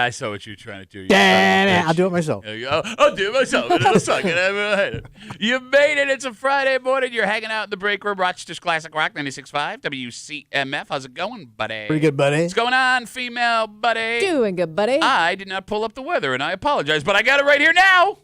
I saw what you're trying to do. I'll do it myself. There you go. I'll do it myself. It'll suck. You made it. It's a Friday morning. You're hanging out in the break room. Rochester's Classic Rock 96.5 WCMF. How's it going, buddy? Pretty good, buddy. What's going on, female buddy? Doing good, buddy. I did not pull up the weather, and I apologize, but I got it right here now.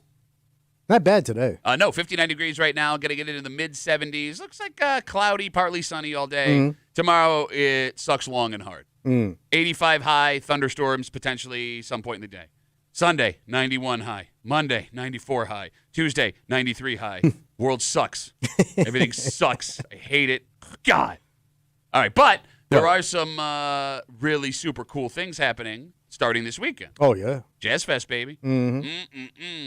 Not bad today. No, 59 degrees right now. Going to get into the mid-70s. Looks like cloudy, partly sunny all day. Tomorrow, it sucks long and hard. 85 high, thunderstorms potentially some point in the day. Sunday, 91 high. Monday, 94 high. Tuesday, 93 high. World sucks. Everything sucks. I hate it. God. All right, but there are some really super cool things happening starting this weekend. Oh, yeah. Jazz Fest, baby.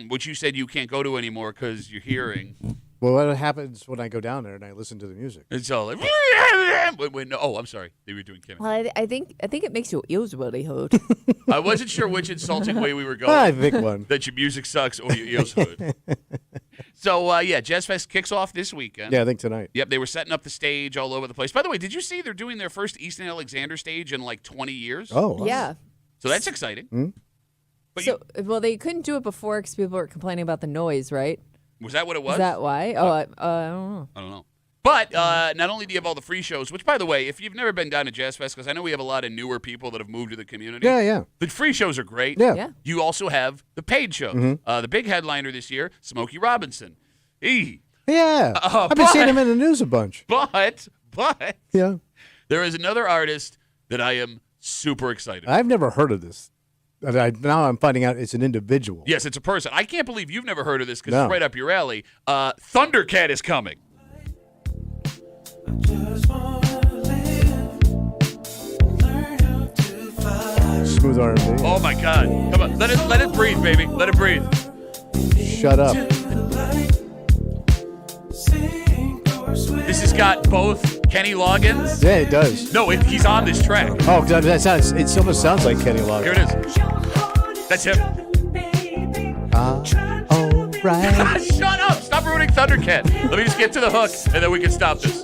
Which you said you can't go to anymore because you're hearing. Well, what happens when I go down there and I listen to the music? It's all like, no, I'm sorry. They were doing Kimmy. Well, I think it makes your ears really hurt. I wasn't sure which insulting way we were going. I think one. That your music sucks or your ears hurt. So, Jazz Fest kicks off this weekend. Yeah, I think tonight. Yep, they were setting up the stage all over the place. By the way, did you see they're doing their first Easton Alexander stage in like 20 years? Oh, wow. Yeah. So that's exciting. But Well, they couldn't do it before because people were complaining about the noise, right? was that what it was? Is that why? Oh, I don't know. I don't know. But not only do you have all the free shows, which, by the way, if you've never been down to Jazz Fest, because I know we have a lot of newer people that have moved to the community. Yeah. The free shows are great. Yeah. You also have the paid shows. The big headliner this year, Smokey Robinson. Yeah. I've been seeing him in the news a bunch. But Yeah. there is another artist that I am super excited about. I've never heard of this. Now I'm finding out it's an individual. Yes, it's a person. I can't believe you've never heard of this because No. it's right up your alley. Thundercat is coming. Smooth R&B. Oh, my God. Come on. Let it breathe, baby. Let it breathe. Shut up. This has got both Kenny Loggins. Yeah, it does. No, he's on this track. Oh, it almost sounds like Kenny Loggins. Here it is. That's him. All right. Shut up. Stop ruining Thundercat. Let me just get to the hook, and then we can stop this.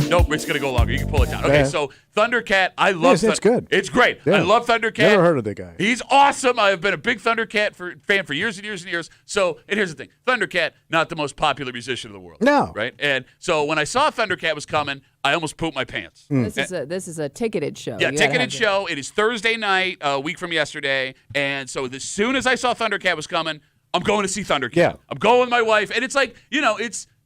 Nope, it's going to go longer. You can pull it down. Okay, Yeah. so Thundercat, I love It's good. It's great. Yeah. I love Thundercat. Never heard of the guy. He's awesome. I've been a big Thundercat fan for years and years and years. So, and here's the thing. Thundercat, not the most popular musician in the world. No. Right? And so when I saw Thundercat was coming, I almost pooped my pants. This is a ticketed show. Yeah, You gotta ticketed have show. It is Thursday night, a week from yesterday. And so as soon as I saw Thundercat was coming, I'm going to see Thundercat. Yeah. I'm going with my wife. And it's like,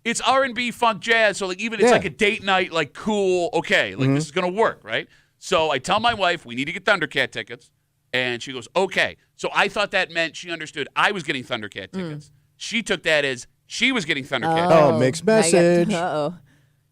it's R&B, funk, jazz. So like even it's Yeah. like a date night, like cool, okay. Like this is going to work, right? So I tell my wife, we need to get Thundercat tickets. And she goes, okay. So I thought that meant she understood I was getting Thundercat tickets. She took that as she was getting Thundercat tickets. Oh, mixed message. Uh-oh.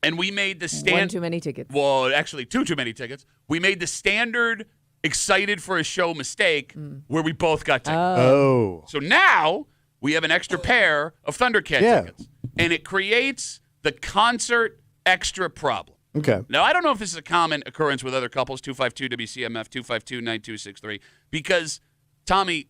And we made the One stand. too many tickets. Well, actually, too many tickets. We made the standard excited for a show mistake where we both got tickets. Oh. So now we have an extra pair of Thundercat tickets. And it creates the concert extra problem. Okay. Now, I don't know if this is a common occurrence with other couples, 252-WCMF, 252-9263, because, Tommy,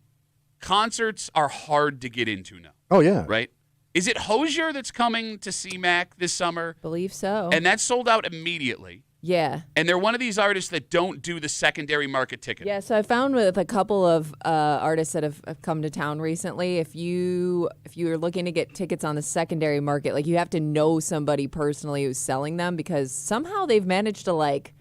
concerts are hard to get into now. Oh, yeah. Right? Is it Hozier that's coming to CMAC this summer? Believe so. And that's sold out immediately. Yeah. And they're one of these artists that don't do the secondary market ticket. Yeah, so I found with a couple of artists that have come to town recently, if you're looking to get tickets on the secondary market, like you have to know somebody personally who's selling them because somehow they've managed to like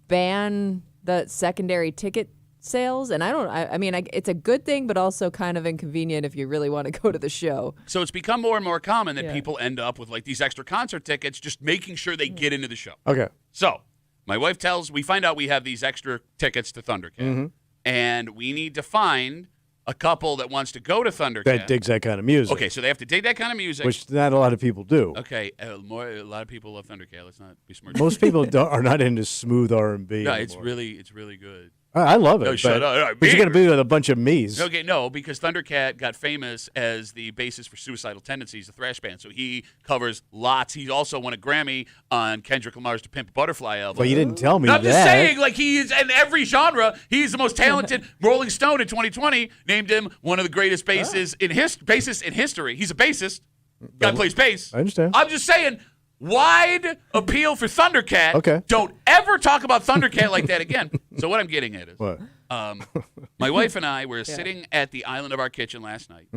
ban the secondary ticket sales. And I mean, it's a good thing, but also kind of inconvenient if you really want to go to the show. So it's become more and more common that people end up with like these extra concert tickets, just making sure they get into the show. Okay. So my wife we find out we have these extra tickets to Thundercat, and we need to find a couple that wants to go to Thundercat. That digs that kind of music. Okay, so they have to dig that kind of music. Which not a lot of people do. Okay, a lot of people love Thundercat. Let's not be smart. Most people are not into smooth R&B. No, anymore. it's really good. I love it. No, shut up. But you're going to be with a bunch of me's. Okay, no, because Thundercat got famous as the bassist for Suicidal Tendencies, the thrash band. So he covers lots. He also won a Grammy on Kendrick Lamar's "To Pimp a Butterfly" album. Well, you didn't tell me I'm that. just saying, like he is in every genre. He's the most talented. Rolling Stone in 2020 named him one of the greatest bassists in history. He's a bassist. Guy plays bass. I understand. I'm just saying. Wide appeal for Thundercat. Okay. Don't ever talk about Thundercat like that again. So what I'm getting at is, What? My wife and I were sitting at the island of our kitchen last night,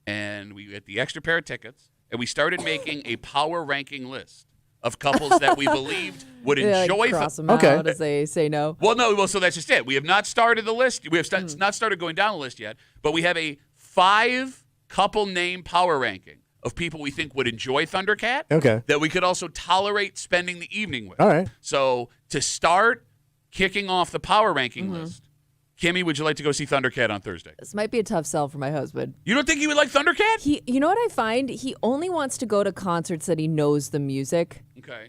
and we had the extra pair of tickets, and we started making a power ranking list of couples that we believed would enjoy. Like cross them Okay. out as they say no. Well, no, well, so that's just it. We have not started the list. We have not started going down the list yet, but we have a 5 couple name power ranking of people we think would enjoy Thundercat. Okay. That we could also tolerate spending the evening with. All right. So to start kicking off the power ranking list, Kimmy, would you like to go see Thundercat on Thursday? This might be a tough sell for my husband. You don't think he would like Thundercat? You know what I find? He only wants to go to concerts that he knows the music, Okay.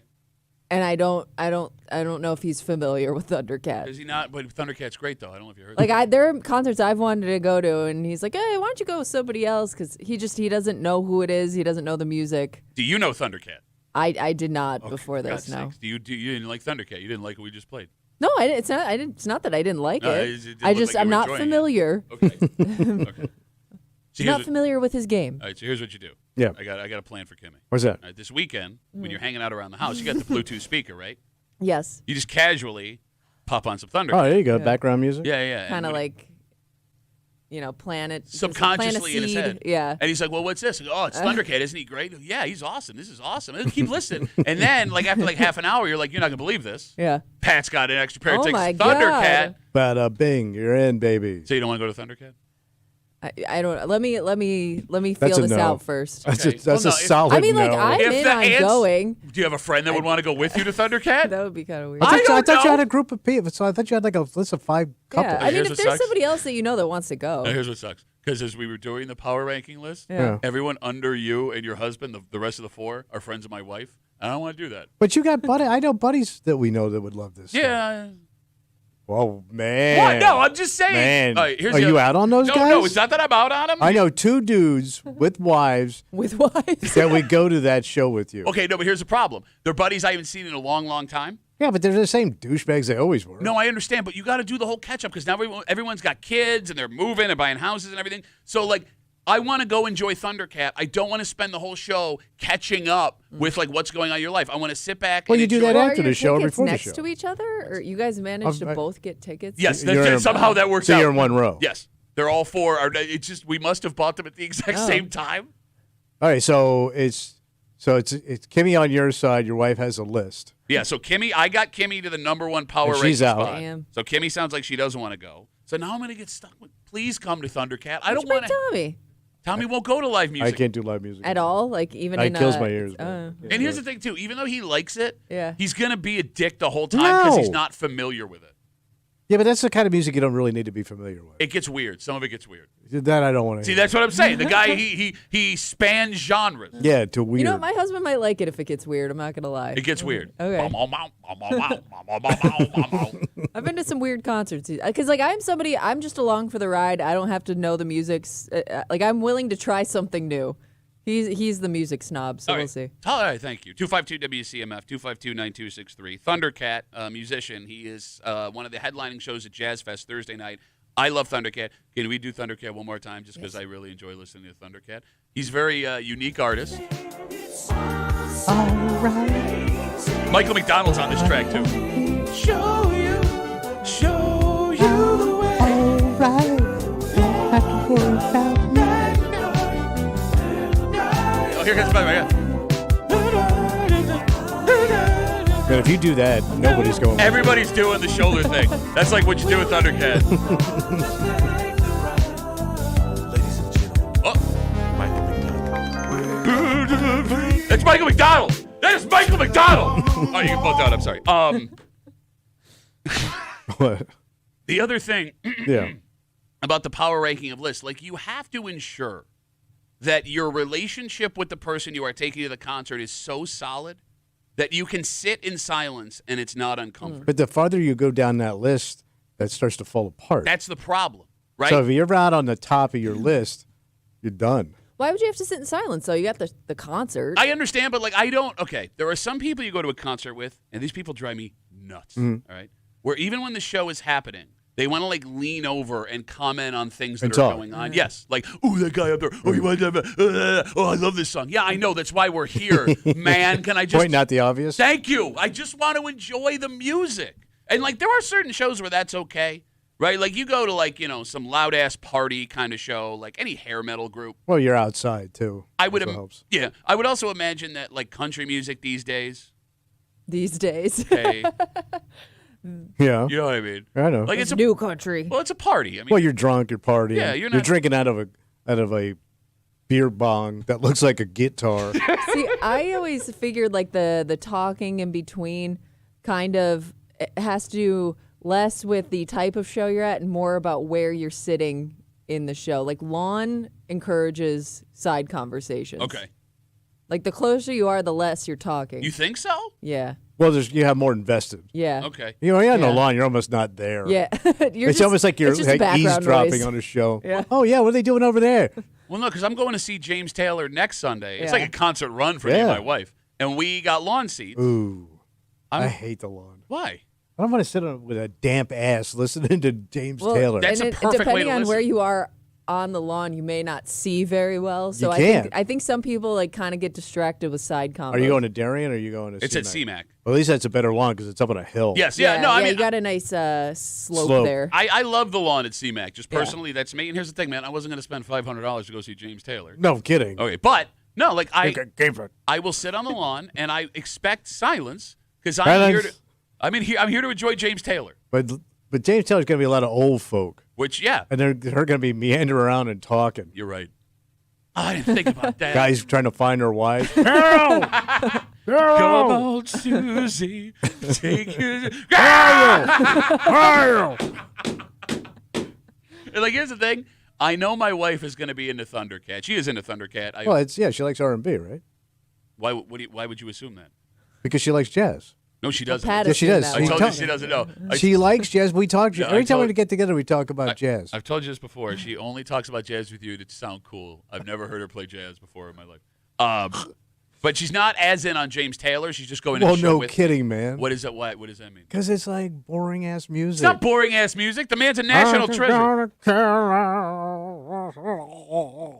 and I don't know if he's familiar with Thundercat. Is he not? But Thundercat's great, though. I don't know if you heard Like that. there are concerts I've wanted to go to, and he's like, "Hey, why don't you go with somebody else?" Because he doesn't know who it is. He doesn't know the music. Do you know Thundercat? I did not before For this. God's No, sakes. You didn't like Thundercat. You didn't like what we just played. no, I didn't. It's not. I didn't. It's not that I didn't like No, it. it didn't I look just like you I'm were not enjoying it. familiar. Okay. Okay. So Not familiar with his game. all right, so here's what you do. Yeah. I got a plan for Kimmy. What's that? All right, this weekend, when you're hanging out around the house, you got the Bluetooth speaker, right? Yes, You just casually pop on some Thundercat. Oh, there you go. Yeah. Background music. Yeah, yeah. kind of And when like, plant it subconsciously in his head. Yeah. And he's like, well, what's this? I go, oh, it's Thundercat. Isn't he great? Yeah, he's awesome. This is awesome. And keep listening. And then, like, after like half an hour, you're like, you're not going to believe this. Yeah. Pat's got an extra pair of Oh tickets my to Thundercat. God. Bada bing, you're in, baby. So you don't want to go to Thundercat? I don't. Let me That's feel a this no. out first. That's Okay. a, that's Well, no, a if- solid I mean, like no. I'm If in the on ants- going. Do you have a friend that would want to go with you to Thundercat? That would be kind of weird. I I don't thought you know. had a group of people. So I thought you had like a list of 5 couples. Yeah. I mean, Here's if what there's sucks. somebody else that you know that wants to go. Now, here's what sucks. Because as we were doing the power ranking list, Yeah. everyone under you and your husband, the rest of the 4, are friends of my wife. I don't want to do that. But you got buddy. I know buddies that we know that would love this. stuff. Yeah. Whoa, man. What? No, I'm just saying. Man. All right, here's Are the you other- out on those no, guys? No, it's not that I'm out on them. I know 2 dudes with wives With wives. that would go to that show with you. Okay, no, but here's the problem. They're buddies I haven't seen in a long, long time. Yeah, but they're the same douchebags they always were. No, I understand, but you got to do the whole catch up because now everyone's got kids and they're moving and buying houses and everything. So, like, I want to go enjoy Thundercat. I don't want to spend the whole show catching up with, like, what's going on in your life. I want to sit back Well, and you do enjoy that Are after your the show or tickets before the next show. to each other, or you guys managed to I- both get tickets? Yes, You're in- somehow that works so out. you're in one row. Yes. They're all 4. It's just we must have bought them at the exact Oh. same time. All right, so it's Kimmy on your side. Your wife has a list. Yeah, so Kimmy, I got Kimmy to the number 1 power And she's ranking out. spot. Damn. So Kimmy sounds like she doesn't want to go. So now I'm going to get stuck with, please come to Thundercat. I Why'd don't you bring want to. Tommy Tommy won't go to live I music. can't do live music at all. Like even It in kills my ears. uh, man. And here's the thing, too. Even though he likes it, Yeah. he's going to be a dick the whole time because he's No. not familiar with it. Yeah, but that's the kind of music you don't really need to be familiar with. It gets weird. Some of it gets weird. That I don't want to. See, that's what I'm saying. The guy, he spans genres. Yeah, to weird. You know, my husband might like it if it gets weird. I'm not gonna lie. It gets weird. Okay. I've been to some weird concerts because, like, I'm just along for the ride. I don't have to know the music. Like, I'm willing to try something new. He's the music snob, so All we'll right. see. All right, thank you. 252 WCMF, 252-9263. Thundercat, musician. He is one of the headlining shows at Jazz Fest Thursday night. I love Thundercat. Can we do Thundercat one more time just because I really enjoy listening to Thundercat? He's a very unique artist. All right. Michael McDonald's on this track, too. Show you the way. All right. Don't have to worry about me. Oh, here comes my But if you do that, nobody's going. Everybody's doing the shoulder thing. That's like what you do with Thundercat. Oh. It's Michael McDonald. That is Michael McDonald. Oh, you can both out. I'm sorry. What? The other thing Yeah. about the power ranking of lists, like you have to ensure that your relationship with the person you are taking to the concert is so solid that you can sit in silence and it's not uncomfortable. But the farther you go down that list, that starts to fall apart. That's the problem, right? So if you're out on the top of your list, you're done. Why would you have to sit in silence? though? You got the concert. I understand, but like I don't. Okay, there are some people you go to a concert with, and these people drive me nuts. All right, where even when the show is happening, they want to like lean over and comment on things that And are talk. going on. Yes, like oh that guy up there. Oh you want to? Oh I love this song. Yeah, I know. That's why we're here, man. Can I just Pointing out the obvious. Thank you. I just want to enjoy the music, and like there are certain shows where that's okay. Right? Like you go to like, some loud ass party kind of show, like any hair metal group. Well, you're outside too. I would That's what helps. yeah. I would also imagine that like country music these days. Yeah. Okay. You know what I mean? I know. Like It's new country. Well, it's a party. I mean, Well, you're drunk, you're partying. Yeah, you're not- drinking out of a beer bong that looks like a guitar. See, I always figured like the talking in between kind of it has to do less with the type of show you're at and more about where you're sitting in the show. Like lawn encourages side conversations. okay. Like the closer you are, the less you're talking. You think so? Yeah. Well, you have more invested. Yeah. Okay. You're on the Yeah. lawn, you're almost not there. Yeah. It's almost like you're it's just a like background eavesdropping noise. on a show. Yeah. Oh, yeah, what are they doing over there? Well, no, because I'm going to see James Taylor next Sunday. It's Yeah. like a concert run for me and Yeah. my wife. And we got lawn seats. Ooh, I I'm- hate the lawn. Why? I don't want to sit with a damp ass listening to James Well, Taylor. That's and a perfect way depending to on where listen. you are on the lawn, you may not see very well. So You I can't. think some people like kind of get distracted with side combos. Are you going to Darien or are you going to It's at CMAC? CMAC. Well, at least that's a better lawn because it's up on a hill. Yes. Yeah. No, I mean, you got a nice slope Slope. there. I love the lawn at CMAC. Just Yeah. personally, that's me. And here's the thing, man. I wasn't going to spend $500 to go see James Taylor. No kidding. Okay, but no, like Gave it. I will sit on the lawn and I expect silence because I'm Silence. here to. I'm here to enjoy James Taylor. But James Taylor's going to be a lot of old folk, Which, yeah, and they're going to be meandering around and talking. you're right. I didn't think about that. Guys trying to find their wives. Carol! Come Carol! on, Susie, take your. Carol! And, like, here's the thing. I know my wife is going to be into Thundercat. She is into Thundercat. Well, she likes R&B, right? Why would you assume that? Because she likes jazz. No, she doesn't. Pat Yes, she is in does. that I She one. told you told- she doesn't know. She likes jazz. We talk. Yeah, I Every time told- we get together, we talk about jazz. I've told you this before. She only talks about jazz with you to sound cool. I've never heard her play jazz before in my life. But she's not as in on James Taylor. She's just going to Well, the show no with. kidding, man. What is that? What does that mean? Because it's like boring ass music. It's not boring ass music. The man's a national treasure.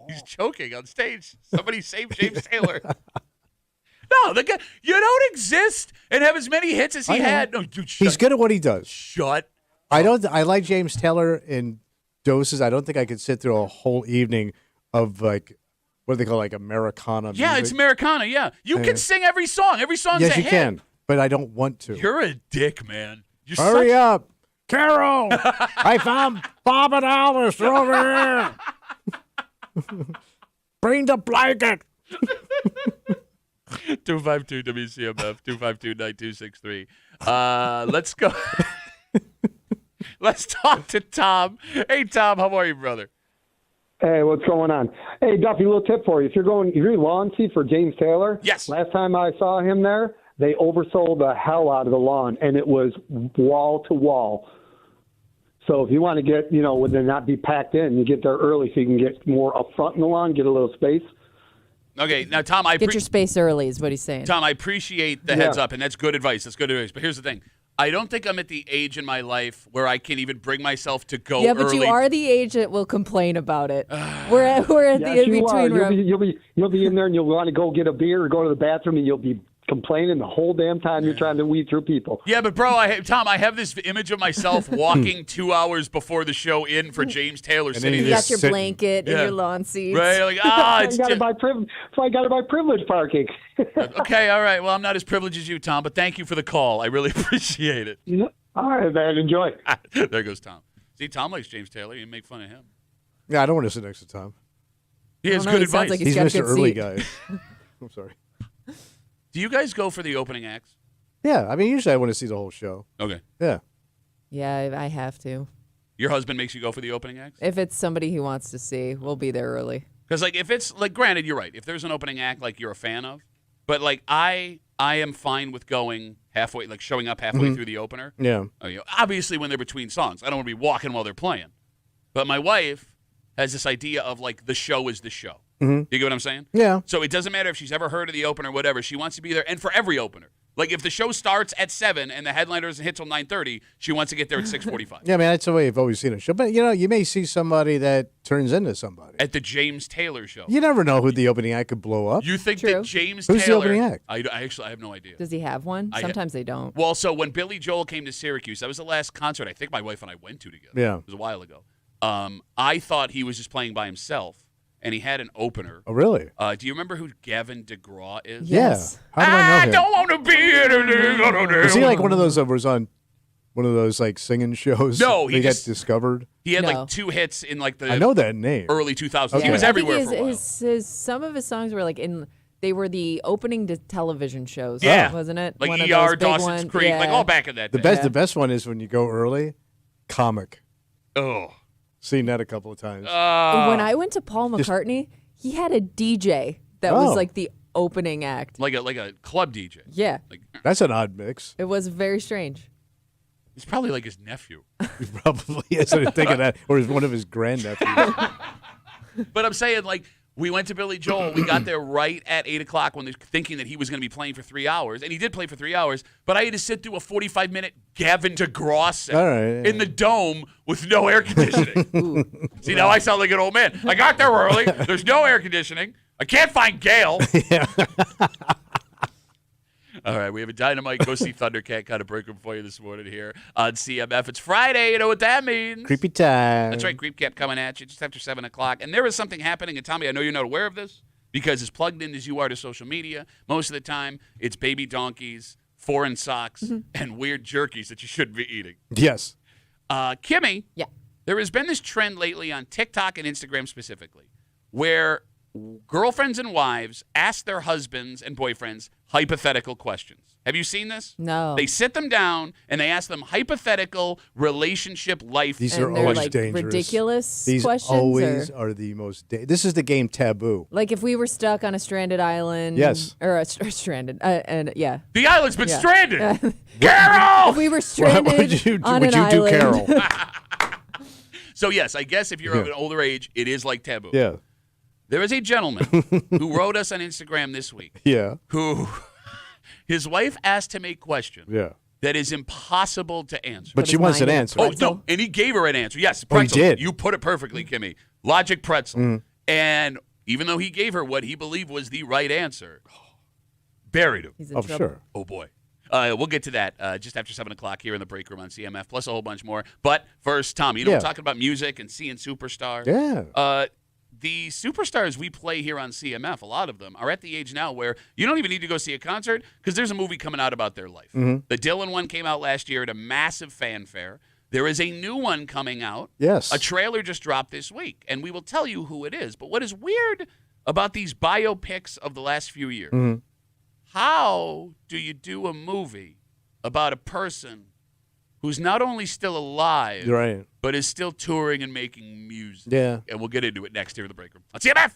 He's choking on stage. Somebody save James Taylor. No, the guy. You don't exist and have as many hits as he I know. had. No, dude, He's good at what he does. Shut. I like James Taylor in doses. I don't think I could sit through a whole evening of like what do they call like Americana Yeah, music. it's Americana. Yeah, you Yeah. can sing every song. Every song's Yes, a you hit. can, but I don't want to. You're a dick, man. You're Hurry such- up, Carol! I found Bob and Alice. They're over here. Bring the blanket. 252 WCMF 252-9263. Let's go. Let's talk to Tom. Hey, Tom, how are you, brother? Hey, what's going on? Hey, Duffy, a little tip for you. If you're lawn seat for James Taylor, Yes. Last time I saw him there, they oversold the hell out of the lawn, and it was wall to wall. So if you want to get, would they not be packed in, you get there early so you can get more up front in the lawn, get a little space. Okay, now, Tom, Get your space early is what he's saying. Tom, I appreciate the heads up, and that's good advice. That's good advice. But here's the thing. I don't think I'm at the age in my life where I can even bring myself to go Yeah, but early. you are the age that will complain about it. we're at the Yes, in you are. between room. You'll be in there and you'll want to go get a beer or go to the bathroom and you'll be complaining the whole damn time you're trying to weed through people. Yeah, but bro, Tom, I have this image of myself walking 2 hours before the show in for James Taylor then sitting you You there. got your sitting. blanket Yeah. and your lawn seats. Right, like, it's I got to buy privilege parking. okay, all right. Well, I'm not as privileged as you, Tom, but thank you for the call. I really appreciate it. All right, man. Enjoy. There goes Tom. See, Tom likes James Taylor. You make fun of him. Yeah, I don't want to sit next to Tom. He has know, good he sounds advice. like He's got a Mr. good Early seat. guy. I'm sorry. Do you guys go for the opening acts? Yeah, I mean, usually I want to see the whole show. Okay. Yeah. Yeah, I have to. Your husband makes you go for the opening acts? If it's somebody he wants to see, we'll be there early. Because, like, if it's, like, granted, you're right. If there's an opening act, like, you're a fan of. But, like, I am fine with going halfway, like, showing up halfway through the opener. Yeah. Obviously, when they're between songs. I don't want to be walking while they're playing. But my wife has this idea of, like, the show is the show. You get what I'm saying? Yeah. So it doesn't matter if she's ever heard of the opener or whatever. She wants to be there. And for every opener. Like if the show starts at 7 and the headliner doesn't hit till 9:30, she wants to get there at 6:45. Yeah, man, that's the way I've always seen a show. But, you may see somebody that turns into somebody. At the James Taylor show. You never know who the opening act could blow up. You think True. that James Who's the Taylor... opening act? I actually have no idea. Does he have one? Sometimes they don't. Well, so when Billy Joel came to Syracuse, that was the last concert I think my wife and I went to together. Yeah. It was a while ago. I thought he was just playing by himself, and he had an opener. Oh, really? Do you remember who Gavin DeGraw is? Yes. Yeah. How do I know him? don't want to be here. Is he like one of those that was on one of those like singing shows? No, he they just- got discovered. He had No. like 2 hits in like the I know that name. early 2000s. Okay. He was I think everywhere I think for a while. some of his songs were like they were the opening to television shows. Yeah. Wasn't it? Like One of ER, those big Dawson's one- Creek, yeah. like all back in that The day. the best one is when you go early. Comic. Oh. Seen that a couple of times. When I went to Paul Just- McCartney, he had a DJ that Oh. was like the opening act. Like a club DJ. Yeah. Like That's an odd mix. It was very strange. it's probably like his nephew. He probably is. I didn't think of that. Or is one of his grandnephews. But I'm saying, like, we went to Billy Joel. We got there right at 8 o'clock when they're thinking that he was going to be playing for 3 hours. And he did play for 3 hours. But I had to sit through a 45-minute Gavin DeGraw set All right, yeah. in the dome with no air conditioning. See, now I sound like an old man. I got there early. There's no air conditioning. I can't find Gail. All right, we have a Dynamite Go See Thundercat kind of break room for you this morning here on CMF. It's Friday. You know what that means. Creepy time. That's right, Creep Cap coming at you just after 7 o'clock. And there is something happening. And Tommy, I know you're not aware of this because as plugged in as you are to social media, most of the time it's baby donkeys, foreign socks, and weird jerkies that you shouldn't be eating. Yes. Kimmy, Yeah. there has been this trend lately on TikTok and Instagram specifically where girlfriends and wives ask their husbands and boyfriends hypothetical questions. Have you seen this? No. They sit them down and they ask them hypothetical relationship life These And are they're always like dangerous. ridiculous These questions. always or, are the most. This is the game Taboo. like if we were stuck on a stranded island. Yes. Or stranded. And yeah. The island's been Yeah. stranded. If Carol! we were stranded would you on would an you do, island. Carol? So, yes, I guess if you're of an older age, it is like taboo. Yeah. There is a gentleman who wrote us on Instagram this week Yeah. who his wife asked him a question Yeah. that is impossible to answer. But Put she his wants an mind in a answer. Oh, pretzel. no, and he gave her an answer. Yes, Oh, he pretzel. did? You put it perfectly, Kimmy. Logic pretzel. Mm. And even though he gave her what he believed was the right answer, buried him. He's in Oh, trouble. sure. Oh, boy. We'll get to that just after 7 o'clock here in the break room on CMF, plus a whole bunch more. But first, Tommy, you know, Yeah. we're talking about music and seeing superstars. Yeah. The superstars we play here on CMF, a lot of them, are at the age now where you don't even need to go see a concert because there's a movie coming out about their life. Mm-hmm. The Dylan one came out last year at a massive fanfare. There is a new one coming out. Yes. A trailer just dropped this week, and we will tell you who it is. But what is weird about these biopics of the last few years, Mm-hmm. how do you do a movie about a person who's not only still alive, Right. but is still touring and making music? Yeah. And we'll get into it next here in the break room on CMF.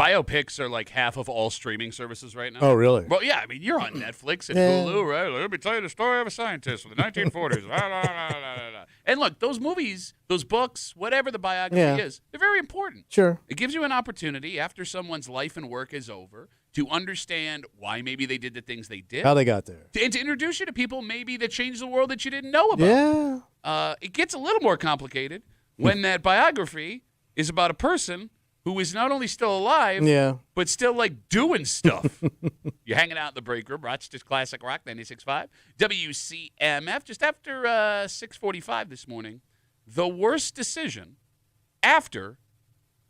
biopics are like half of all streaming services right now. Oh, really? Well, yeah. I mean, you're on Netflix and Yeah. Hulu, right? Let me tell you the story of a scientist from the 1940s. And look, those movies, those books, whatever the biography is, they're very important. Sure. It gives you an opportunity after someone's life and work is over to understand why maybe they did the things they did. How they got there. And to introduce you to people maybe that changed the world that you didn't know about. Yeah. It gets a little more complicated when that biography is about a person who is not only still alive, Yeah. but still like doing stuff. You're hanging out in the break room, Rochester's Classic Rock 96.5, WCMF, just after 6:45 this morning. The worst decision after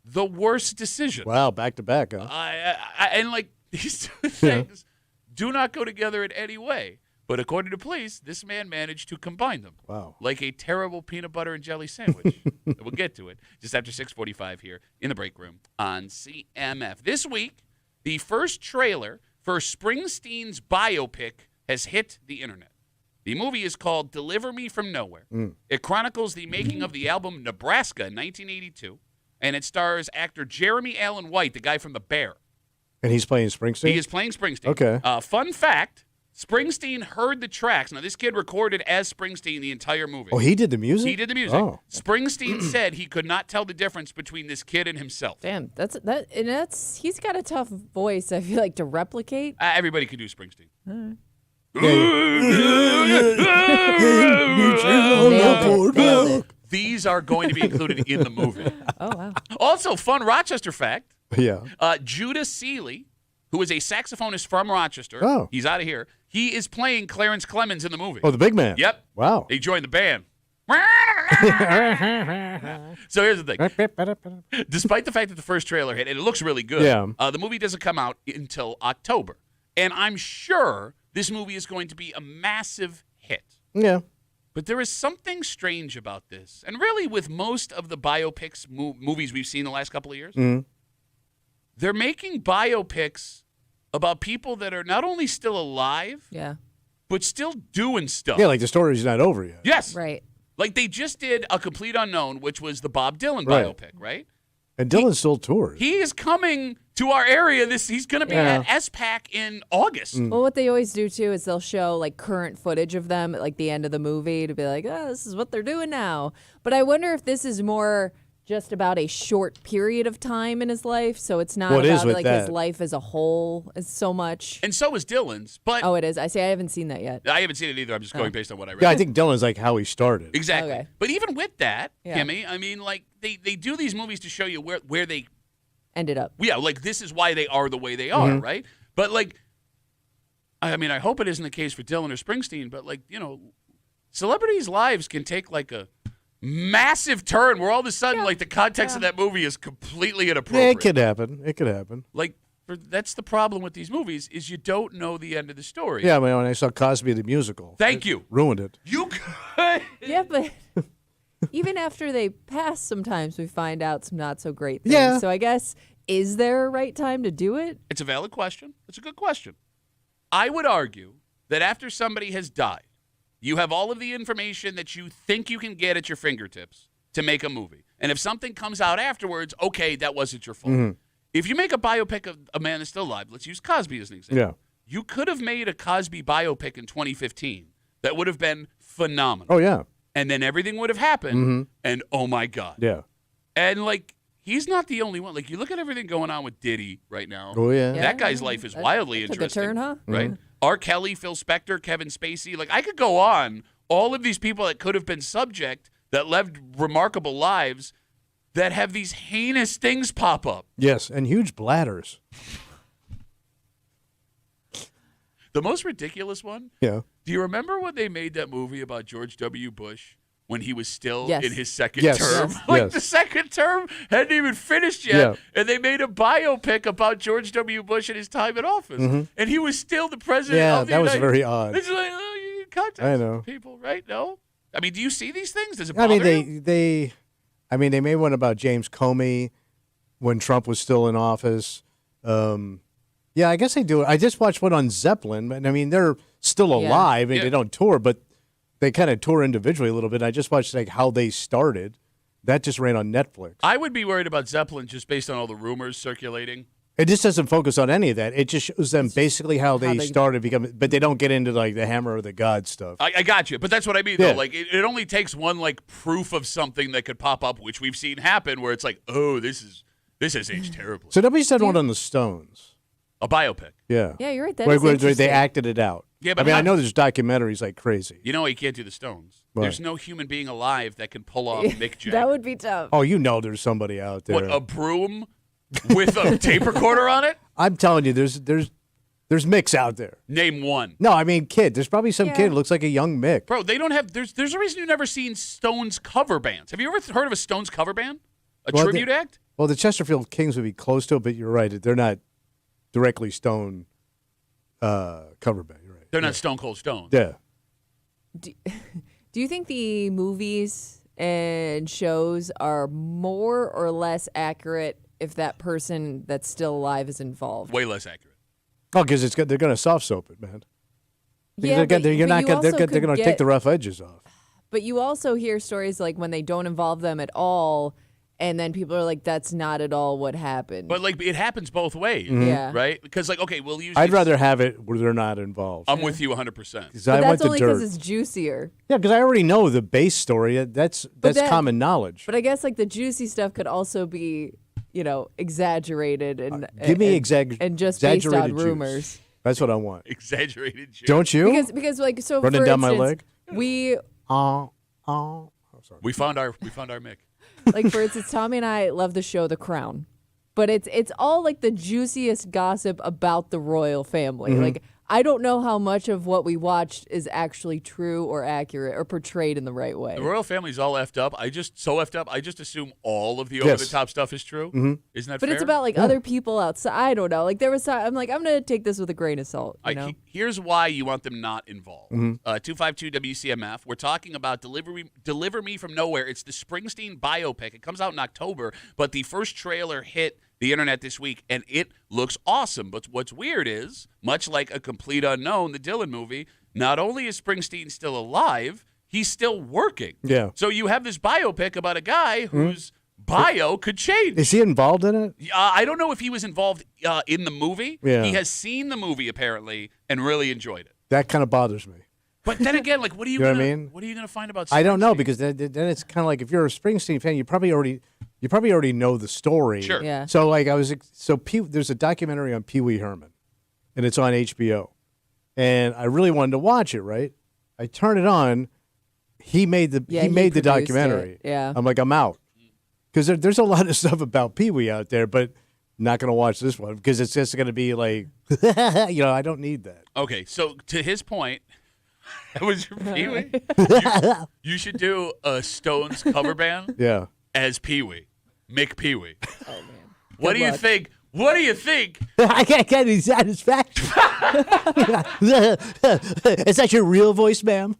the worst decision. Wow, back to back, huh? And like these two things do not go together in any way. But according to police, this man managed to combine them. Wow. Like a terrible peanut butter and jelly sandwich. We'll get to it just after 6:45 here in the break room on CMF. This week, the first trailer for Springsteen's biopic has hit the internet. The movie is called Deliver Me From Nowhere. It chronicles the making of the album Nebraska in 1982, and it stars actor Jeremy Allen White, the guy from The Bear. And he's playing Springsteen? He is playing Springsteen. Okay. Fun fact, Springsteen heard the tracks. Now, this kid recorded as Springsteen the entire movie. Oh, he did the music? He did the music. Oh. Springsteen said he could not tell the difference between this kid and himself. Damn, that's he's got a tough voice. I feel like to replicate. Everybody could do Springsteen. Nailed it. These are going to be included in the movie. Oh wow. Also, fun Rochester fact, Yeah. Judah Seeley, who is a saxophonist from Rochester, Oh. he's out of here, he is playing Clarence Clemens in the movie. Oh, the big man. Yep. Wow. He joined the band. So here's the thing. Despite the fact that the first trailer hit, and it looks really good, the movie doesn't come out until October. And I'm sure this movie is going to be a massive hit. Yeah. But there is something strange about this. And really, with most of the biopics movies we've seen the last couple of years, they're making biopics about people that are not only still alive, but still doing stuff. Yeah, like the story's not over yet. Yes. Right. Like they just did A Complete Unknown, which was the Bob Dylan Right. biopic, right? And Dylan still tours. He is coming to our area. He's going to be at SPAC in August. Well, what they always do too is they'll show like current footage of them at like the end of the movie to be like, oh, this is what they're doing now. But I wonder if this is more just about a short period of time in his life, so it's not What is about with like that? his life as a whole. It's so much. And so is Dylan's. But Oh, it is. I haven't seen that yet. I haven't seen it either. I'm just going based on what I read. Yeah, I think Dylan's like how he started. Exactly. Okay. But even with that, Yeah. Kimmy, I mean, like they do these movies to show you where they Ended up. like this is why they are the way they are, right? But like, I mean, I hope it isn't the case for Dylan or Springsteen, but like, you know, celebrities' lives can take like a massive turn where all of a sudden, like the context of that movie is completely Yeah, inappropriate. it could happen. It could happen. Like, that's the problem with these movies is you don't know the end of the story. Yeah, I mean, when I saw Cosby the musical. Thank you. Ruined it. You could. Yeah, but even after they pass, sometimes we find out some not so great things. Yeah. So I guess, is there a right time to do it? It's a valid question. It's a good question. I would argue that after somebody has died, you have all of the information that you think you can get at your fingertips to make a movie. And if something comes out afterwards, okay, that wasn't your fault. If you make a biopic of a man that's still alive, let's use Cosby as an example. Yeah. You could have made a Cosby biopic in 2015 that would have been phenomenal. Oh, yeah. And then everything would have happened, and oh my God. Yeah. And like, he's not the only one. Like, you look at everything going on with Diddy right now. Oh, yeah. That guy's life is wildly Took a interesting. turn, huh? Right? R. Kelly, Phil Spector, Kevin Spacey. Like, I could go on. All of these people that could have been subject, that lived remarkable lives, that have these heinous things pop up. Yes, and huge bladders. The most ridiculous one, Yeah. do you remember when they made that movie about George W. Bush when he was still Yes. in his second Yes. term? Yes. Like, Yes. the second term hadn't even finished yet, Yeah. and they made a biopic about George W. Bush and his time in office. And he was still the president Yeah, of the that was United very odd. It's like, oh, you need context, I know. people, right? No? I mean, do you see these things? Does it I bother mean, you? they made one about James Comey when Trump was still in office. Yeah, I guess they do it. I just watched one on Zeppelin, and I mean, they're still Yeah. alive and Yeah. they don't tour, but they kind of tour individually a little bit. I just watched like how they started. That just ran on Netflix. I would be worried about Zeppelin just based on all the rumors circulating It just doesn't focus on any of that. It just shows them basically how they started becoming, but they don't get into like the hammer of the god stuff. I got you, but that's what I mean, though. Like, it only takes one like proof of something that could pop up, which we've seen happen, where it's like, oh, this has aged terribly. So nobody's done one on the Stones. A biopic. Yeah. Yeah, you're right. That Where is they interesting. acted it out. Yeah, but I mean, I know there's documentaries like crazy. You know, you can't do the Stones. What? There's no human being alive that can pull off Mick Jagger. That would be tough. Oh, you know, there's somebody out there. What, a broom with a tape recorder on it? I'm telling you, there's Micks out there. Name one. No, I mean, kid. There's probably some kid who looks like a young Mick. Bro, they don't have. There's a reason you've never seen Stones cover bands. Have you ever heard of a Stones cover band? A tribute act? Well, the Chesterfield Kings would be close to it, but you're right. They're not directly Stone cover band. You're right. They're not Stone Cold Stones. Yeah. Do you think the movies and shows are more or less accurate if that person that's still alive is involved? Way less accurate. Oh, because they're going to soft soap it, man. Yeah, they're going to take the rough edges off. But you also hear stories like when they don't involve them at all, and then people are like, "That's not at all what happened." But like, it happens both ways. Yeah. Right? Because like, okay, we'll use. I'd rather have it where they're not involved. I'm with you 100%. But I went that's to only because dirt. it's juicier. Yeah, because I already know the base story. That's that- common knowledge. But I guess like the juicy stuff could also be, exaggerated and Give me and just based exaggerated on juice. rumors. That's what I want. Exaggerated shit. Don't you? Because like so Running for down my instance, leg? we Oh, sorry. We found our Mick. like for instance, Tommy and I love the show The Crown, but it's all like the juiciest gossip about the royal family. Mm-hmm. Like I don't know how much of what we watched is actually true or accurate or portrayed in the right way. The royal family's all effed up. I just assume all of the over the top stuff is true. Mm-hmm. Isn't that But fair? it's about like other people outside. I don't know. Like there was, I'm like, I'm gonna take this with a grain of salt. You know? Here's why you want them not involved. Mm-hmm. 252 WCMF. We're talking about Deliver Me From Nowhere. It's the Springsteen biopic. It comes out in October, but the first trailer hit the internet this week, and it looks awesome. But what's weird is, much like A Complete Unknown, the Dylan movie, not only is Springsteen still alive, he's still working. Yeah. So you have this biopic about a guy whose bio could change. Is he involved in it? I don't know if he was involved in the movie. Yeah. He has seen the movie apparently and really enjoyed it. That kind of bothers me. But then again, like, what are you know gonna, what I mean? What are you gonna find about? I don't know Springsteen? because then it's kind of like if you're a Springsteen fan, you probably already know the story. Sure. Yeah. So like there's a documentary on Pee Wee Herman, and it's on HBO, and I really wanted to watch it. Right, I turn it on. He made the Yeah, he made the produced documentary. it. Yeah. I'm like, I'm out because there's a lot of stuff about Pee Wee out there, but not going to watch this one because it's just going to be like, I don't need that. Okay, so to his point, that was your Pee Wee. You should do a Stones cover band Yeah. as Pee Wee, Mick Pee Wee. Oh man. What do you luck. think? What do you think? I can't get any satisfaction. Is that your real voice, ma'am?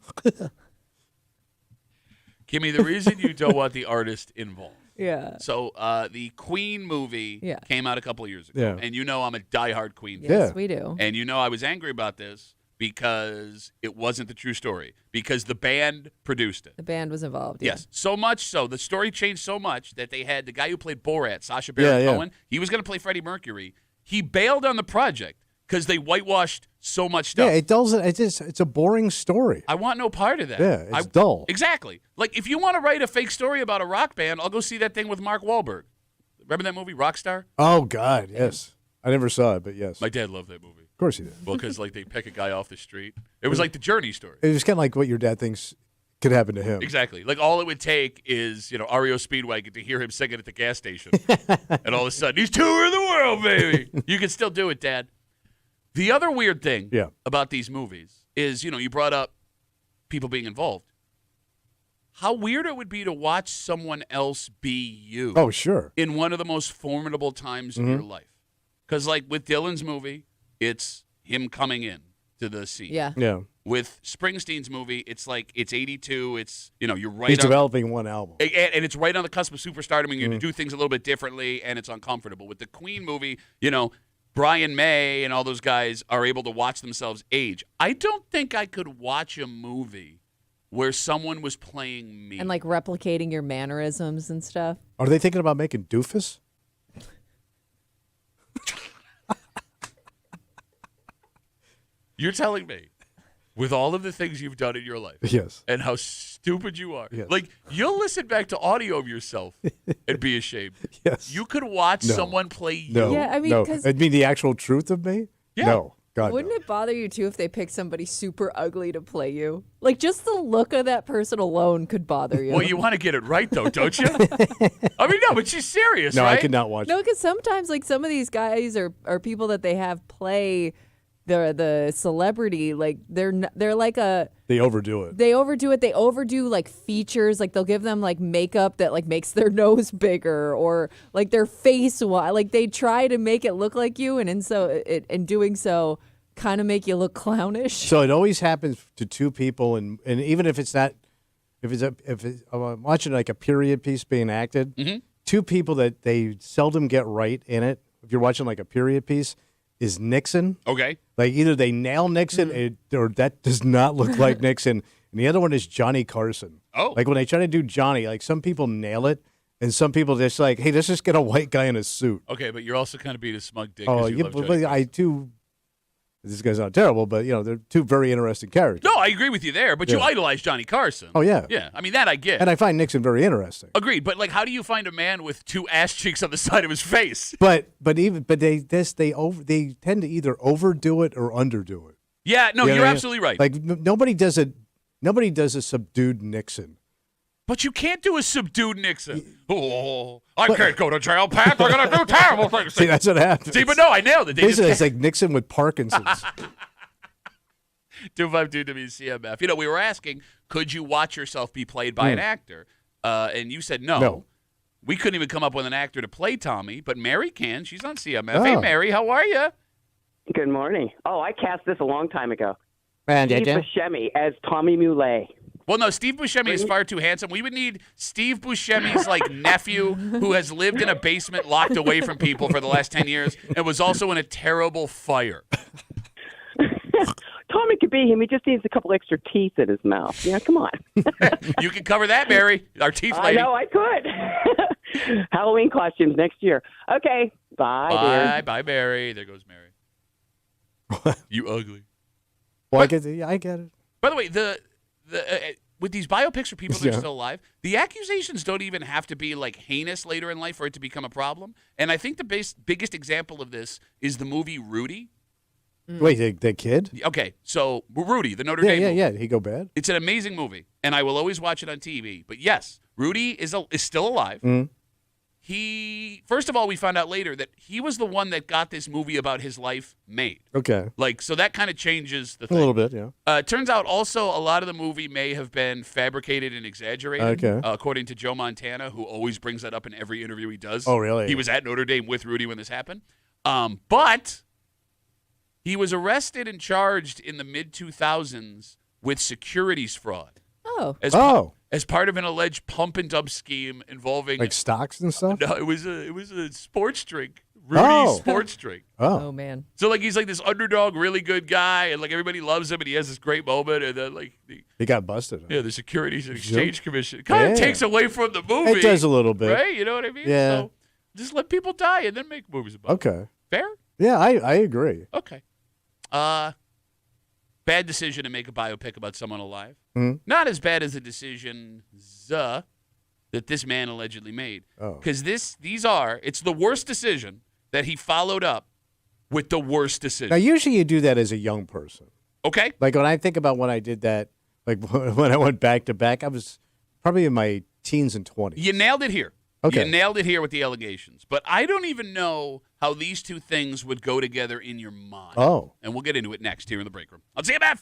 Kimmy, the reason you don't want the artist involved. Yeah. So the Queen movie Yeah. came out a couple of years ago, Yeah. and I'm a diehard Queen fan. Yes, Yeah. we do. And I was angry about this because it wasn't the true story, because the band produced it. The band was involved. Yes, so much so. The story changed so much that they had the guy who played Borat, Sacha Baron Yeah, yeah. Cohen, he was going to play Freddie Mercury. He bailed on the project because they whitewashed so much stuff. Yeah, it doesn't. It's a boring story. I want no part of that. Yeah, it's dull. Exactly. Like, if you want to write a fake story about a rock band, I'll go see that thing with Mark Wahlberg. Remember that movie, Rockstar? Oh God, yes. I never saw it, but yes, My dad loved that movie. of course he did. Well, because like they pick a guy off the street. It was like the Journey story. It was kind of like what your dad thinks could happen to him. Exactly. Like, all it would take is, REO Speedwagon to hear him singing at the gas station. And all of a sudden, he's touring the world, baby. You can still do it, Dad. The other weird thing Yeah. about these movies is, you brought up people being involved. How weird it would be to watch someone else be you Oh sure. in one of the most formidable times in your life. Because, like, with Dylan's movie, it's him coming in to the scene. Yeah. Yeah. With Springsteen's movie, it's like it's 82. It's, you're right He's on. developing one album. And it's right on the cusp of superstardom, and you're going to do things a little bit differently, and it's uncomfortable. With the Queen movie, Brian May and all those guys are able to watch themselves age. I don't think I could watch a movie where someone was playing me. And like replicating your mannerisms and stuff. Are they thinking about making Doofus? You're telling me, with all of the things you've done in your life, Yes. and how stupid you are, Yes. like you'll listen back to audio of yourself and be ashamed. Yes. You could watch No. someone play you. No. Yeah, I mean, no. 'cause- I mean the actual truth of me? Yeah. No. God, Wouldn't no. it bother you too if they picked somebody super ugly to play you? Like just the look of that person alone could bother you. Well, you want to get it right, though, don't you? I mean, no, but she's serious, No, right? I could not watch. No, because sometimes like some of these guys are people that they have play the celebrity, like they're like They overdo it. they overdo it. They overdo like features, like they'll give them like makeup that like makes their nose bigger or like their face like they try to make it look like you, and in doing so kind of make you look clownish. So it always happens to two people, and even if it's not, if I'm watching like a period piece being acted, two people that they seldom get right in it. If you're watching like a period piece, is Nixon. Okay. Like either they nail Nixon or that does not look like Nixon, and the other one is Johnny Carson. Oh. Like when they try to do Johnny, like some people nail it, and some people just like, hey, let's just get a white guy in a suit. Okay, but you're also kind of being a smug dick. Oh, 'cause you yeah, love but Johnny I do. This guy's not terrible, but they're two very interesting characters. No, I agree with you there, but you Yeah. idolize Johnny Carson. Oh yeah, Yeah, I mean, that I get. and I find Nixon very interesting. Agreed, but like, how do you find a man with two ass cheeks on the side of his face? But they tend to either overdo it or underdo it. Yeah, no, You know you're what I mean? absolutely right. Like nobody does it. Nobody does a subdued Nixon. But you can't do a subdued Nixon. Oh, I can't go to jail, Pat. They're going to do terrible things. See, that's what happens. See, but no, I nailed it. They just Basically, it's like Nixon with Parkinson's. 252 WCMF. You know, we were asking, could you watch yourself be played by an actor? And you said no. No. We couldn't even come up with an actor to play Tommy, but Mary can. She's on CMF. Hey, Oh. Mary, how are you? Good morning. Oh, I cast this a long time ago. And Steve Buscemi as Tommy Muley. Well, no, Steve Buscemi is far too handsome. We would need Steve Buscemi's like nephew who has lived in a basement locked away from people for the last 10 years and was also in a terrible fire. Tommy could be him. He just needs a couple extra teeth in his mouth. Yeah, come on. You can cover that, Mary, our teeth lady. I know I could. Halloween costumes next year. Okay. Bye, Bye, dear. bye, Mary. There goes Mary. You ugly. Well, I get it. By the way, with these biopics for people that are Yeah. still alive, the accusations don't even have to be like heinous later in life for it to become a problem. And I think the biggest example of this is the movie Rudy. Wait, the kid? Okay, so Rudy, the Notre Dame movie. Yeah. He go bad? It's an amazing movie, and I will always watch it on TV. But yes, Rudy is still alive. Mhm. He, first of all, we found out later that he was the one that got this movie about his life made. Okay. Like, so that kind of changes the A thing. little bit, yeah. It turns out also a lot of the movie may have been fabricated and exaggerated. Okay. According to Joe Montana, who always brings that up in every interview he does. Oh, really? He was at Notre Dame with Rudy when this happened. But he was arrested and charged in the mid-2000s with securities fraud Oh, as part of an alleged pump and dump scheme involving Like stocks and stuff? no, it was a sports drink. Rudy's Oh. sports drink. oh Oh. man. So like he's like this underdog, really good guy, and like everybody loves him, and he has this great moment, and then like He got busted. Huh? the Securities and Exchange Commission kind of Yeah. takes away from the movie. It does a little bit. right? You know what I mean? Yeah. So just let people die and then make movies about it. Okay. Fair? Yeah, I agree. Okay. Bad decision to make a biopic about someone alive. Mhm. Not as bad as the decision that this man allegedly made. Oh. Because it's the worst decision that he followed up with the worst decision. Now, usually you do that as a young person. Okay? Like when I think about when I did that, like when I went back to back, I was probably in my teens and 20s. You nailed it here. Okay. You nailed it here with the allegations. But I don't even know how these two things would go together in your mind. Oh. And we'll get into it next here in the break room. On CMF.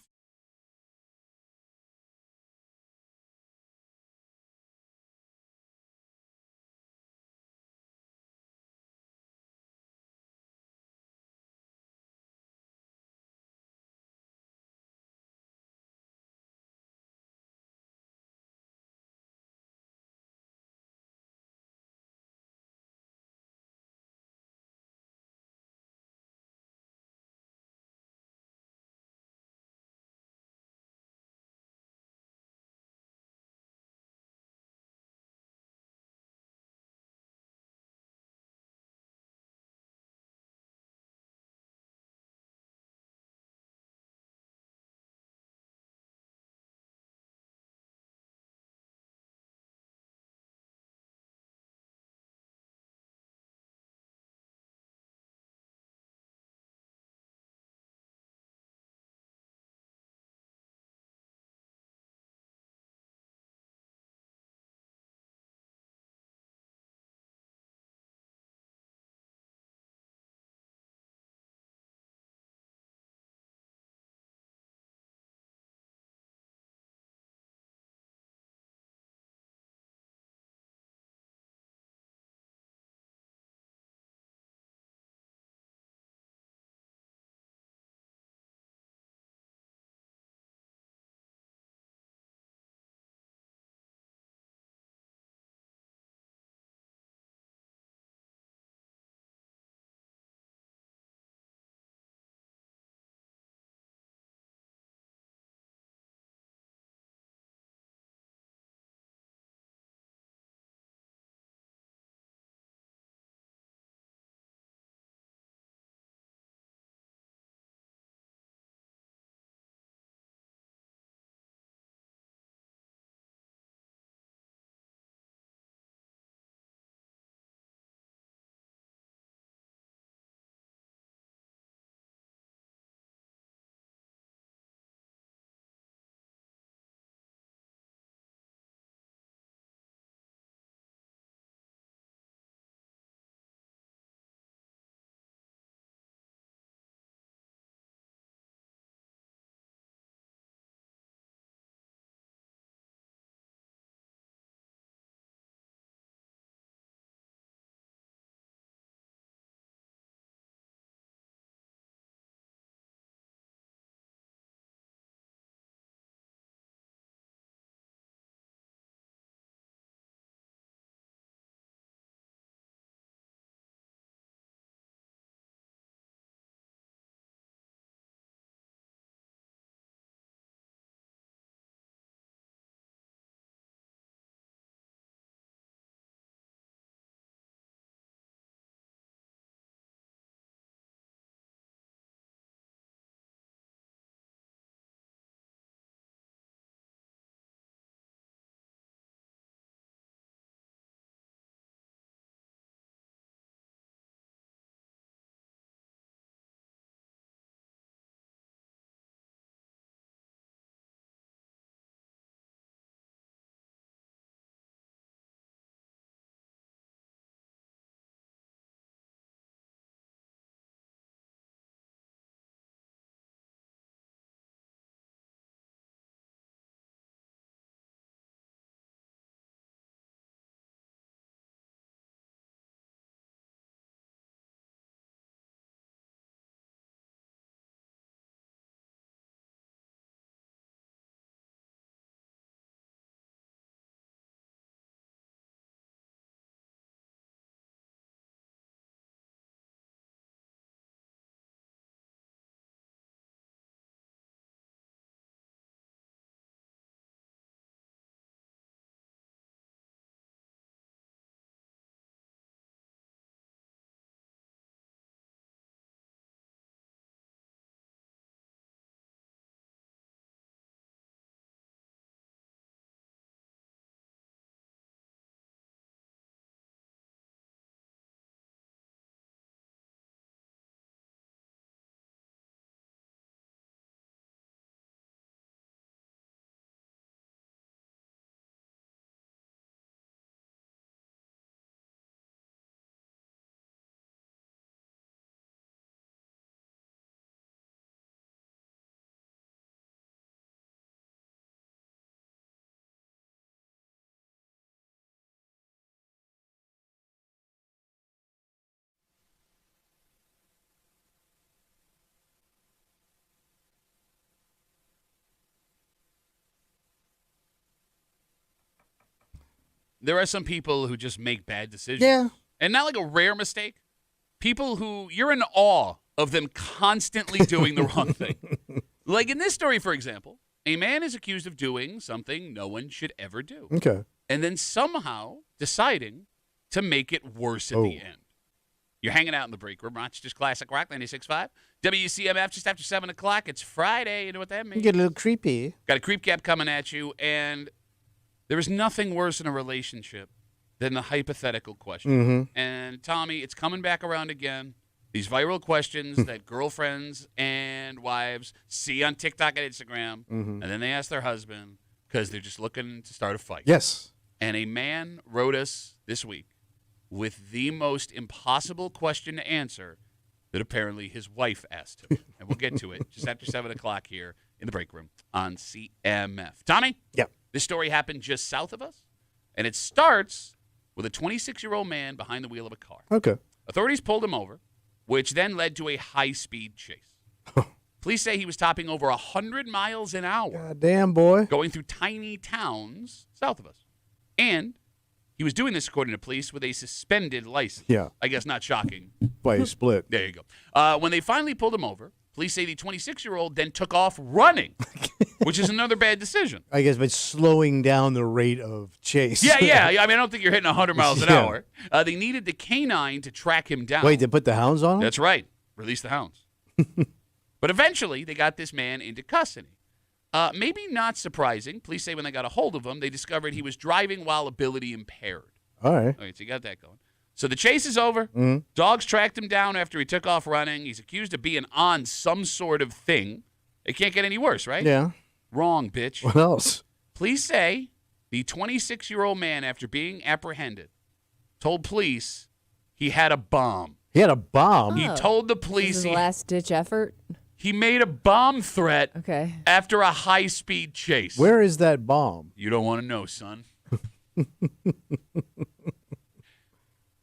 there are some people who just make bad decisions. Yeah. And not like a rare mistake. People who you're in awe of them constantly doing the wrong thing. Like in this story, for example, a man is accused of doing something no one should ever do. Okay. And then somehow deciding to make it worse at the end. You're hanging out in the break room. Rochester's Classic Rock 96.5. WCMF just after 7 o'clock. It's Friday. You know what that means? Get a little creepy. Got a creep cap coming at you. And there is nothing worse in a relationship than the hypothetical question. Mm-hmm. And Tommy, it's coming back around again. These viral questions that girlfriends and wives see on TikTok and Instagram, and then they ask their husband because they're just looking to start a fight. Yes. And a man wrote us this week with the most impossible question to answer that apparently his wife asked him. And we'll get to it just after 7 o'clock here in the break room on CMF. Tommy? Yep. This story happened just south of us, and it starts with a 26-year-old man behind the wheel of a car. Okay. Authorities pulled him over, which then led to a high-speed chase. Police say he was topping over 100 miles an hour, God damn, boy. going through tiny towns south of us. And he was doing this, according to police, with a suspended license. Yeah. I guess not shocking. By a split. There you go. When they finally pulled him over, police say the 26-year-old then took off running, which is another bad decision. I guess, but slowing down the rate of chase. Yeah. I mean, I don't think you're hitting 100 miles an Yeah. hour. They needed the canine to track him down. Wait, they put the hounds on him? That's right. Release the hounds. But eventually, they got this man into custody. Maybe not surprising. Police say when they got a hold of him, they discovered he was driving while ability impaired. All right. All right, so you got that going. So the chase is over. Dogs tracked him down after he took off running. He's accused of being on some sort of thing. It can't get any worse, right? Yeah. Wrong, bitch. What else? Police say the 26-year-old man, after being apprehended, told police he had a bomb. He had a bomb. He told the This police is a last-ditch effort. he made a bomb threat Okay. after a high-speed chase. Where is that bomb? You don't want to know, son.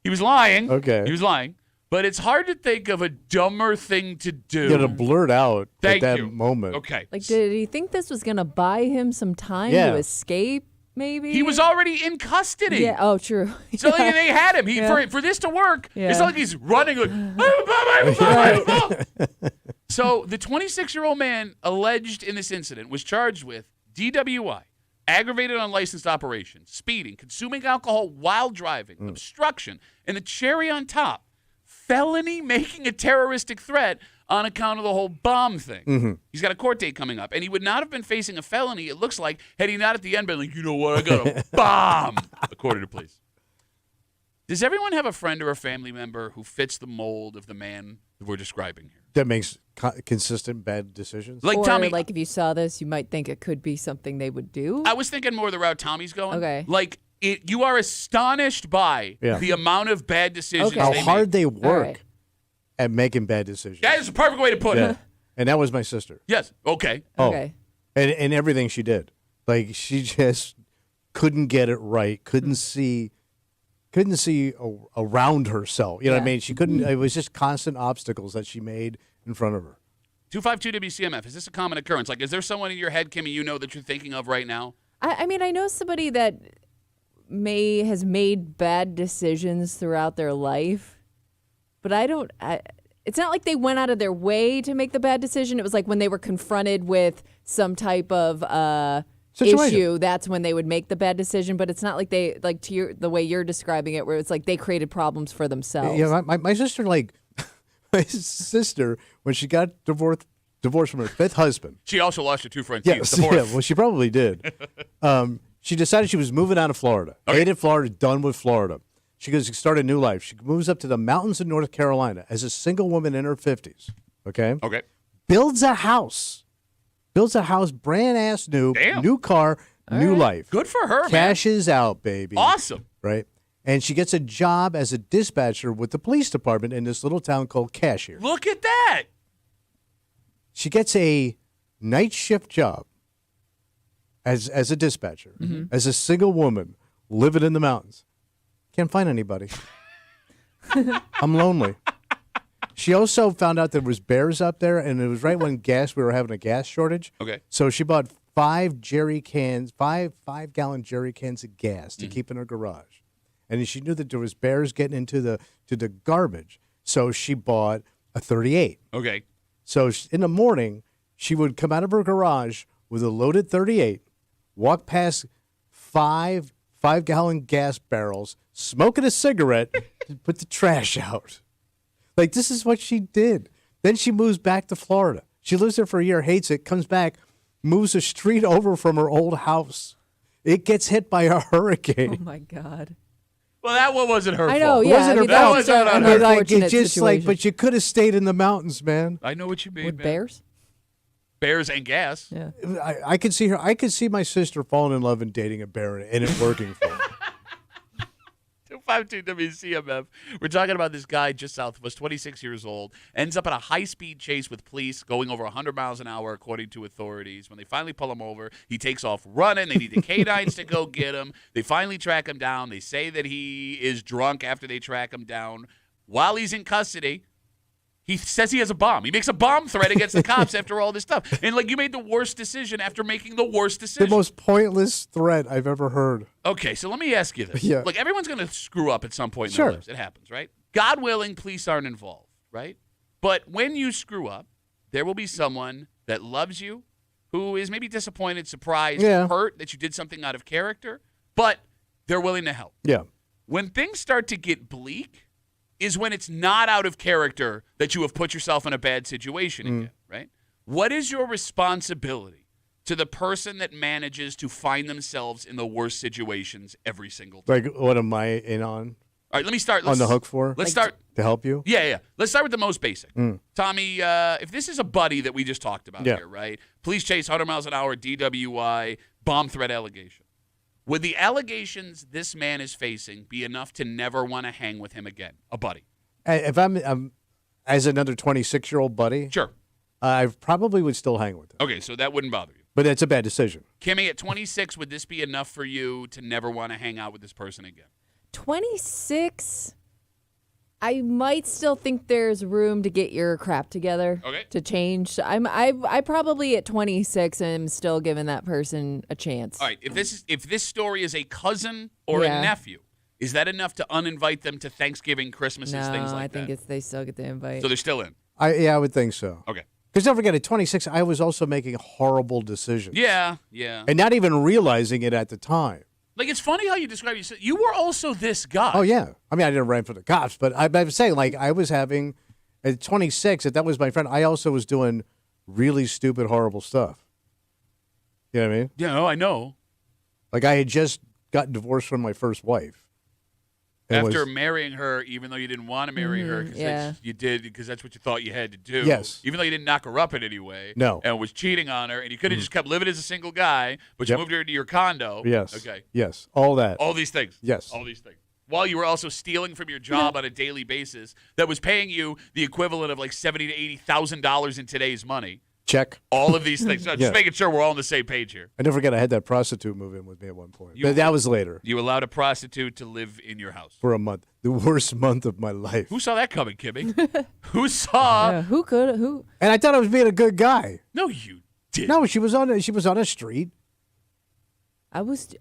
He was lying. Okay. He was lying. But it's hard to think of a dumber thing to do. You got to blurt out Thank at that you. moment. Okay. Like, did he think this was going to buy him some time Yeah. to escape, maybe? He was already in custody. Yeah, oh, true. So like, they had him. For this to work, Yeah. it's not like he's running like, So the 26-year-old man alleged in this incident was charged with DWI, aggravated unlicensed operation, speeding, consuming alcohol while driving, obstruction, and the cherry on top, felony making a terroristic threat on account of the whole bomb thing. He's got a court date coming up, and he would not have been facing a felony, it looks like, had he not at the end been like, you know what, I got a bomb, according to police. Does everyone have a friend or a family member who fits the mold of the man that we're describing here? That makes consistent bad decisions. Like or, Tommy, like, if you saw this, you might think it could be something they would do. I was thinking more the route Tommy's going. Okay. Like, you are astonished by Yeah. the amount of bad decisions Okay. How they hard make. they All work right. at making bad decisions. That is a perfect way to put Yeah. it. And that was my sister. Yes. Okay. Okay. And everything she did. Like, she just couldn't get it right, couldn't see around herself. You know what I Yeah. mean? She couldn't, it was just constant obstacles that she made in front of her. 252 WCMF. Is this a common occurrence? Like, is there someone in your head, Kimmy, you know that you're thinking of right now? I mean, I know somebody that has made bad decisions throughout their life, but it's not like they went out of their way to make the bad decision. It was like when they were confronted with some type of Situation. issue, that's when they would make the bad decision. But it's not like they, like the way you're describing it, where it's like they created problems for themselves. Yeah, my sister, like, my sister, when she got divorced from her fifth husband. She also lost her two front Yes, teeth. The yeah, fourth. well, she probably did. She decided she was moving out of Florida. Hated Florida, done with Florida. She goes to start a new life. She moves up to the mountains of North Carolina as a single woman in her 50s. Okay? Okay. Builds a house, brand ass new, Damn. new car, new life. Good for her, man. Cashes out, baby. Awesome. Right? And she gets a job as a dispatcher with the police department in this little town called Cashier. Look at that. She gets a night shift job as a dispatcher, as a single woman living in the mountains. Can't find anybody. I'm lonely. She also found out there was bears up there, and it was right when we were having a gas shortage. Okay. So she bought 5 jerry cans, five-gallon jerry cans of gas to keep in her garage. And she knew that there was bears getting into the garbage. So she bought a 38. Okay. So in the morning, she would come out of her garage with a loaded 38, walk past 5-gallon gas barrels, smoking a cigarette, to put the trash out. Like, this is what she did. Then she moves back to Florida. She lives there for a year, hates it, comes back, moves a street over from her old house. It gets hit by a hurricane. Oh, my God. Well, that one wasn't her I fault. know, It yeah. wasn't I her mean, fault. that's That wasn't an her fault. Like, unfortunate it's just situation. but you could have stayed in the mountains, man. I know what you mean, With man. bears? Bears and gas. Yeah. I could see her. I could see my sister falling in love and dating a bear and it working for her. 252 WCMF. We're talking about this guy just south of us, 26 years old, ends up in a high-speed chase with police going over 100 miles an hour, according to authorities. When they finally pull him over, he takes off running. They need the canines to go get him. They finally track him down. They say that he is drunk after they track him down. While he's in custody, he says he has a bomb. He makes a bomb threat against the cops after all this stuff. And, like, you made the worst decision after making the worst The decision. most pointless threat I've ever heard. Okay, so let me ask you this. Yeah. Look, everyone's going to screw up at some point in Sure. their lives. It happens, right? God willing, police aren't involved, right? But when you screw up, there will be someone that loves you, who is maybe disappointed, surprised, Yeah. hurt that you did something out of character, but they're willing to help. Yeah. When things start to get bleak is when it's not out of character that you have put yourself in a bad situation again, right? What is your responsibility to the person that manages to find themselves in the worst situations every single time? Like, what am I in on? All right, let me start. On the hook for? Let's start. To help you? Yeah. Let's start with the most basic. Tommy, if this is a buddy that we just talked about Yeah. here, right? Police chase, 100 miles an hour, DWI, bomb threat allegation. Would the allegations this man is facing be enough to never want to hang with him again? A buddy. If I'm as another 26-year-old buddy, Sure. I probably would still hang with him. Okay, so that wouldn't bother you. But it's a bad decision. Kimmy, at 26, would this be enough for you to never want to hang out with this person again? 26, I might still think there's room to get your crap together. Okay. To change. I probably at 26 am still giving that person a chance. All right, if this story is a cousin or a Yeah. nephew, is that enough to uninvite them to Thanksgiving, Christmases, No, things like I think that? they still get the invite. So they're still in. I would think so. Okay. Because don't forget, at 26, I was also making horrible decisions. Yeah. And not even realizing it at the time. Like, it's funny how you describe yourself. You were also this guy. Oh, yeah. I mean, I didn't run for the cops, but I'm saying, like, I was having, at 26, if that was my friend, I also was doing really stupid, horrible stuff. You know what I mean? Yeah, I know. Like, I had just gotten divorced from my first wife. It After was- marrying her, even though you didn't want to marry her, because yeah. you did because that's what you thought you had to do. Yes. Even though you didn't knock her up in any way. No. And was cheating on her, and you could have just kept living as a single guy, but you Yep. moved her into your condo. Yes. Okay. Yes. All that. All these things. Yes. All these things. While you were also stealing from your job on a daily basis that was paying you the equivalent of like $70,000 to $80,000 in today's money. Check. All of these things. So Yeah. Just making sure we're all on the same page here. And don't forget, I had that prostitute move in with me at one point. You- But that was later, You allowed a prostitute to live in your house. for a month. The worst month of my life. Who saw that coming, Kimmy? Who saw? Yeah, who? And I thought I was being a good guy. No, you didn't. No, she was on a street. I was,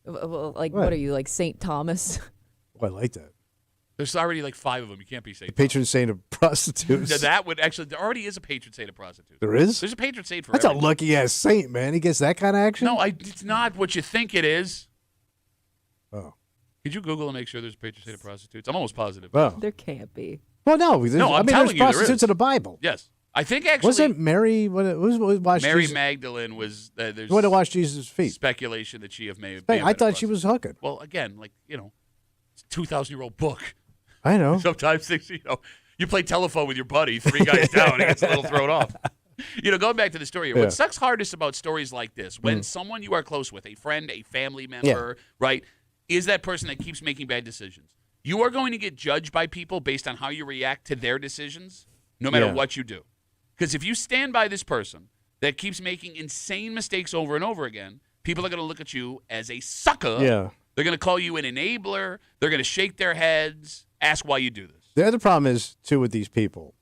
well, like, What? what are you, like St. Thomas? Oh, I like that. There's already like 5 of them. You can't be saying Patron saint of prostitutes. that would actually. There already is a patron saint of prostitutes. There is? There's a patron saint for That's a everything. lucky ass saint, man. He gets that kind of action? No, it's not what you think it is. Oh. Could you Google and make sure there's a patron saint of prostitutes? I'm almost positive. Oh. There can't be. Well, no. There's, No, I'm I mean, telling there's you there prostitutes is. in the Bible. Yes, I think actually. Wasn't Mary, was watched Mary Jesus, Magdalene was there's who had to wash Jesus' feet? speculation that she may have. Hey, may have I been a thought she was prostitute. hooking. Well, again, like it's a 2,000-year-old book. I know. Sometimes things, you play telephone with your buddy, 3 guys down, and he gets a little thrown off. Going back to the story here, Yeah. what sucks hardest about stories like this, when someone you are close with, a friend, a family member, right, is that person that keeps making bad decisions. You are going to get judged by people based on how you react to their decisions, no matter Yeah. what you do. Because if you stand by this person that keeps making insane mistakes over and over again, people are going to look at you as a sucker. Yeah. They're going to call you an enabler. They're going to shake their heads, ask why you do this. The other problem is, too, with these people.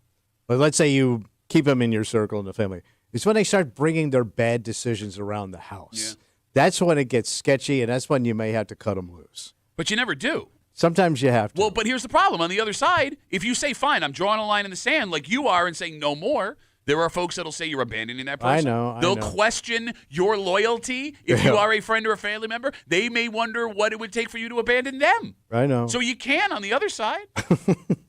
Like, let's say you keep them in your circle in the family. It's when they start bringing their bad decisions around the house. Yeah. That's when it gets sketchy, and that's when you may have to cut them loose. But you never do. Sometimes you have to. Well, but here's the problem. On the other side, if you say, fine, I'm drawing a line in the sand like you are and saying no more, there are folks that'll say you're abandoning that person. I know. They'll question your loyalty if you are a friend or a family member. They may wonder what it would take for you to abandon them. I know. So you can on the other side.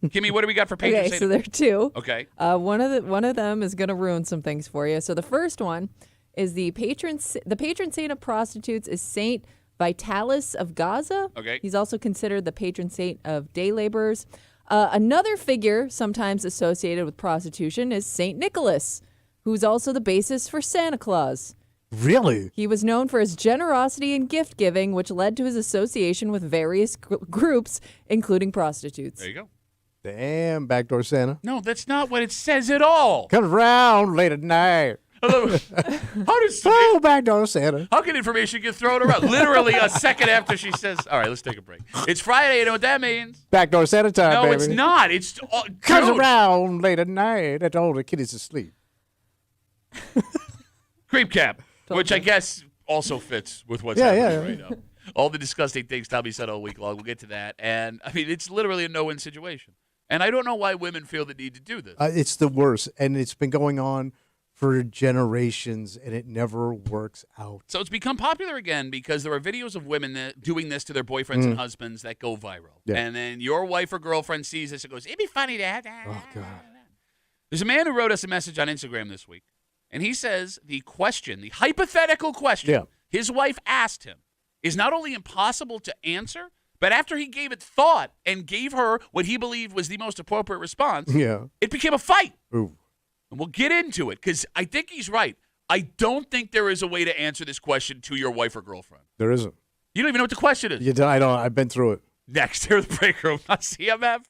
Kimmy, what do we got for patron Okay, saint? so there are two. Okay. One of them is going to ruin some things for you. So the first one is the patron saint of prostitutes is Saint Vitalis of Gaza. Okay. He's also considered the patron saint of day laborers. Another figure sometimes associated with prostitution is Saint Nicholas, who's also the basis for Santa Claus. Really? He was known for his generosity and gift giving, which led to his association with various groups, including prostitutes. There you go. Damn, backdoor Santa. No, that's not what it says at all. Comes around late at night. Oh, backdoor Santa. How can information get thrown around? Literally a second after she says, all right, let's take a break. It's Friday. You know what that means? Backdoor Santa time, No, baby. it's not. It's Comes dude. around late at night after all the kiddies asleep. Creep cap, which I guess also fits with what's Yeah, happening yeah. right now. All the disgusting things Tommy said all week long. We'll get to that. And, I mean, it's literally a no-win situation. And I don't know why women feel the need to do this. It's the worst, and it's been going on for generations, and it never works out. So it's become popular again because there are videos of women doing this to their boyfriends and husbands that go viral. Yeah. And then your wife or girlfriend sees this and goes, it'd be funny to have that. Oh, God. There's a man who wrote us a message on Instagram this week, and he says the hypothetical question Yeah. his wife asked him is not only impossible to answer, but after he gave it thought and gave her what he believed was the most appropriate response, Yeah. it became a fight. Ooh. And we'll get into it because I think he's right. I don't think there is a way to answer this question to your wife or girlfriend. There isn't. You don't even know what the question is. I don't. I've been through it. Next, here at the break room on CMF.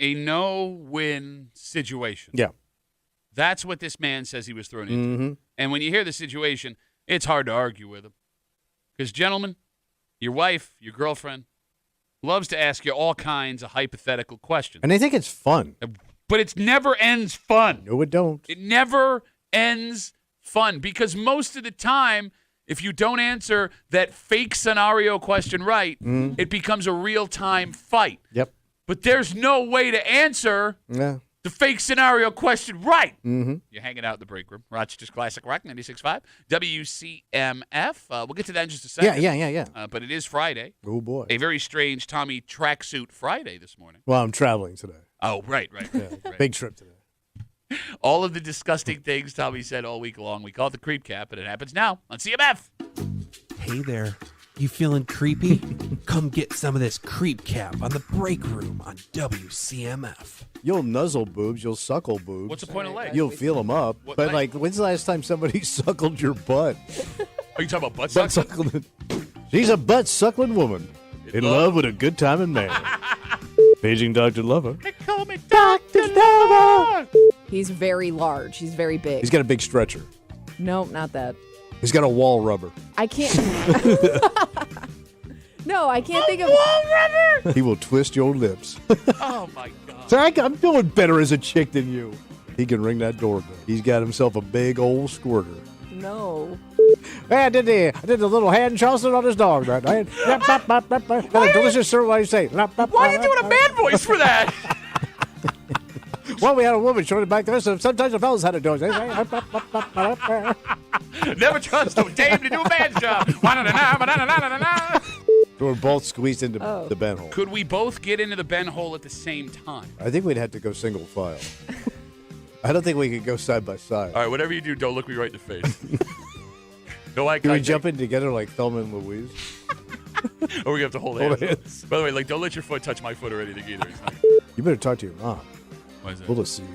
a no-win situation. Yeah. That's what this man says he was thrown into. And when you hear the situation, it's hard to argue with him. Because, gentlemen, your wife, your girlfriend, loves to ask you all kinds of hypothetical questions. And they think it's fun. But it never ends fun. No, it don't. It never ends fun. Because most of the time, if you don't answer that fake scenario question right, it becomes a real-time fight. Yep. But there's no way to answer the fake scenario question right. You're hanging out in the break room. Rochester's Classic Rock 96.5. WCMF. We'll get to that in just a second. Yeah. But it is Friday. Oh, boy. A very strange Tommy tracksuit Friday this morning. Well, I'm traveling today. Oh, right. Yeah, big trip today. All of the disgusting things Tommy said all week long. We call it the creep cap, and it happens now on CMF. Hey there. You feeling creepy? Come get some of this creep cap on the break room on WCMF. You'll nuzzle boobs. You'll suckle boobs. What's the point of leg? You'll feel them up. What but, leg? like, when's the last time somebody suckled your butt? Are you talking about butt Butt sucking? suckling. She's a butt suckling woman in love with a good time and man. Paging Dr. Lover. They call me Dr. Lover. He's very large. He's very big. He's got a big stretcher. Nope, not that. He's got a wall rubber. I can't. No, I can't think of. He will twist your lips. Oh, my God. So I'm doing better as a chick than you. He can ring that doorbell. He's got himself a big old squirter. No. Hey, I did the little hand Charleston on his dog that night. Got a delicious sir. What do you say? Why are you doing a man voice for that? Well, we had a woman showing it back there, so sometimes the fellas had to do it. Never trust a dame to do a man's job. So we're both squeezed into the Ben hole. Could we both get into the Ben hole at the same time? I think we'd have to go single file. I don't think we could go side by side. All right, whatever you do, don't look me right in the face. No eye Can we contact. jump in together like Thelma and Louise? Or we have to hold Hold hands. hands. By the way, like, don't let your foot touch my foot or anything either. It's not- You better talk to your mom. Why is that? Pull a seed.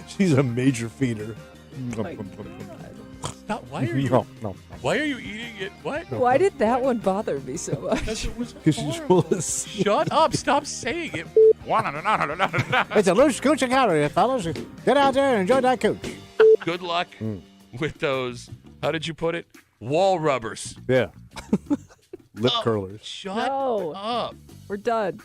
She's a major feeder. Stop. Why are you? No. Why are you eating it? What? Why did that one bother me so much? Because it was Because she's horrible. full of seed. Shut up! Stop saying it. It's a loose cooch calorie, fellas. Get out there and enjoy that cooch. Good luck with those. How did you put it? Wall rubbers. Yeah. Lip curlers. Shut No. up. We're done.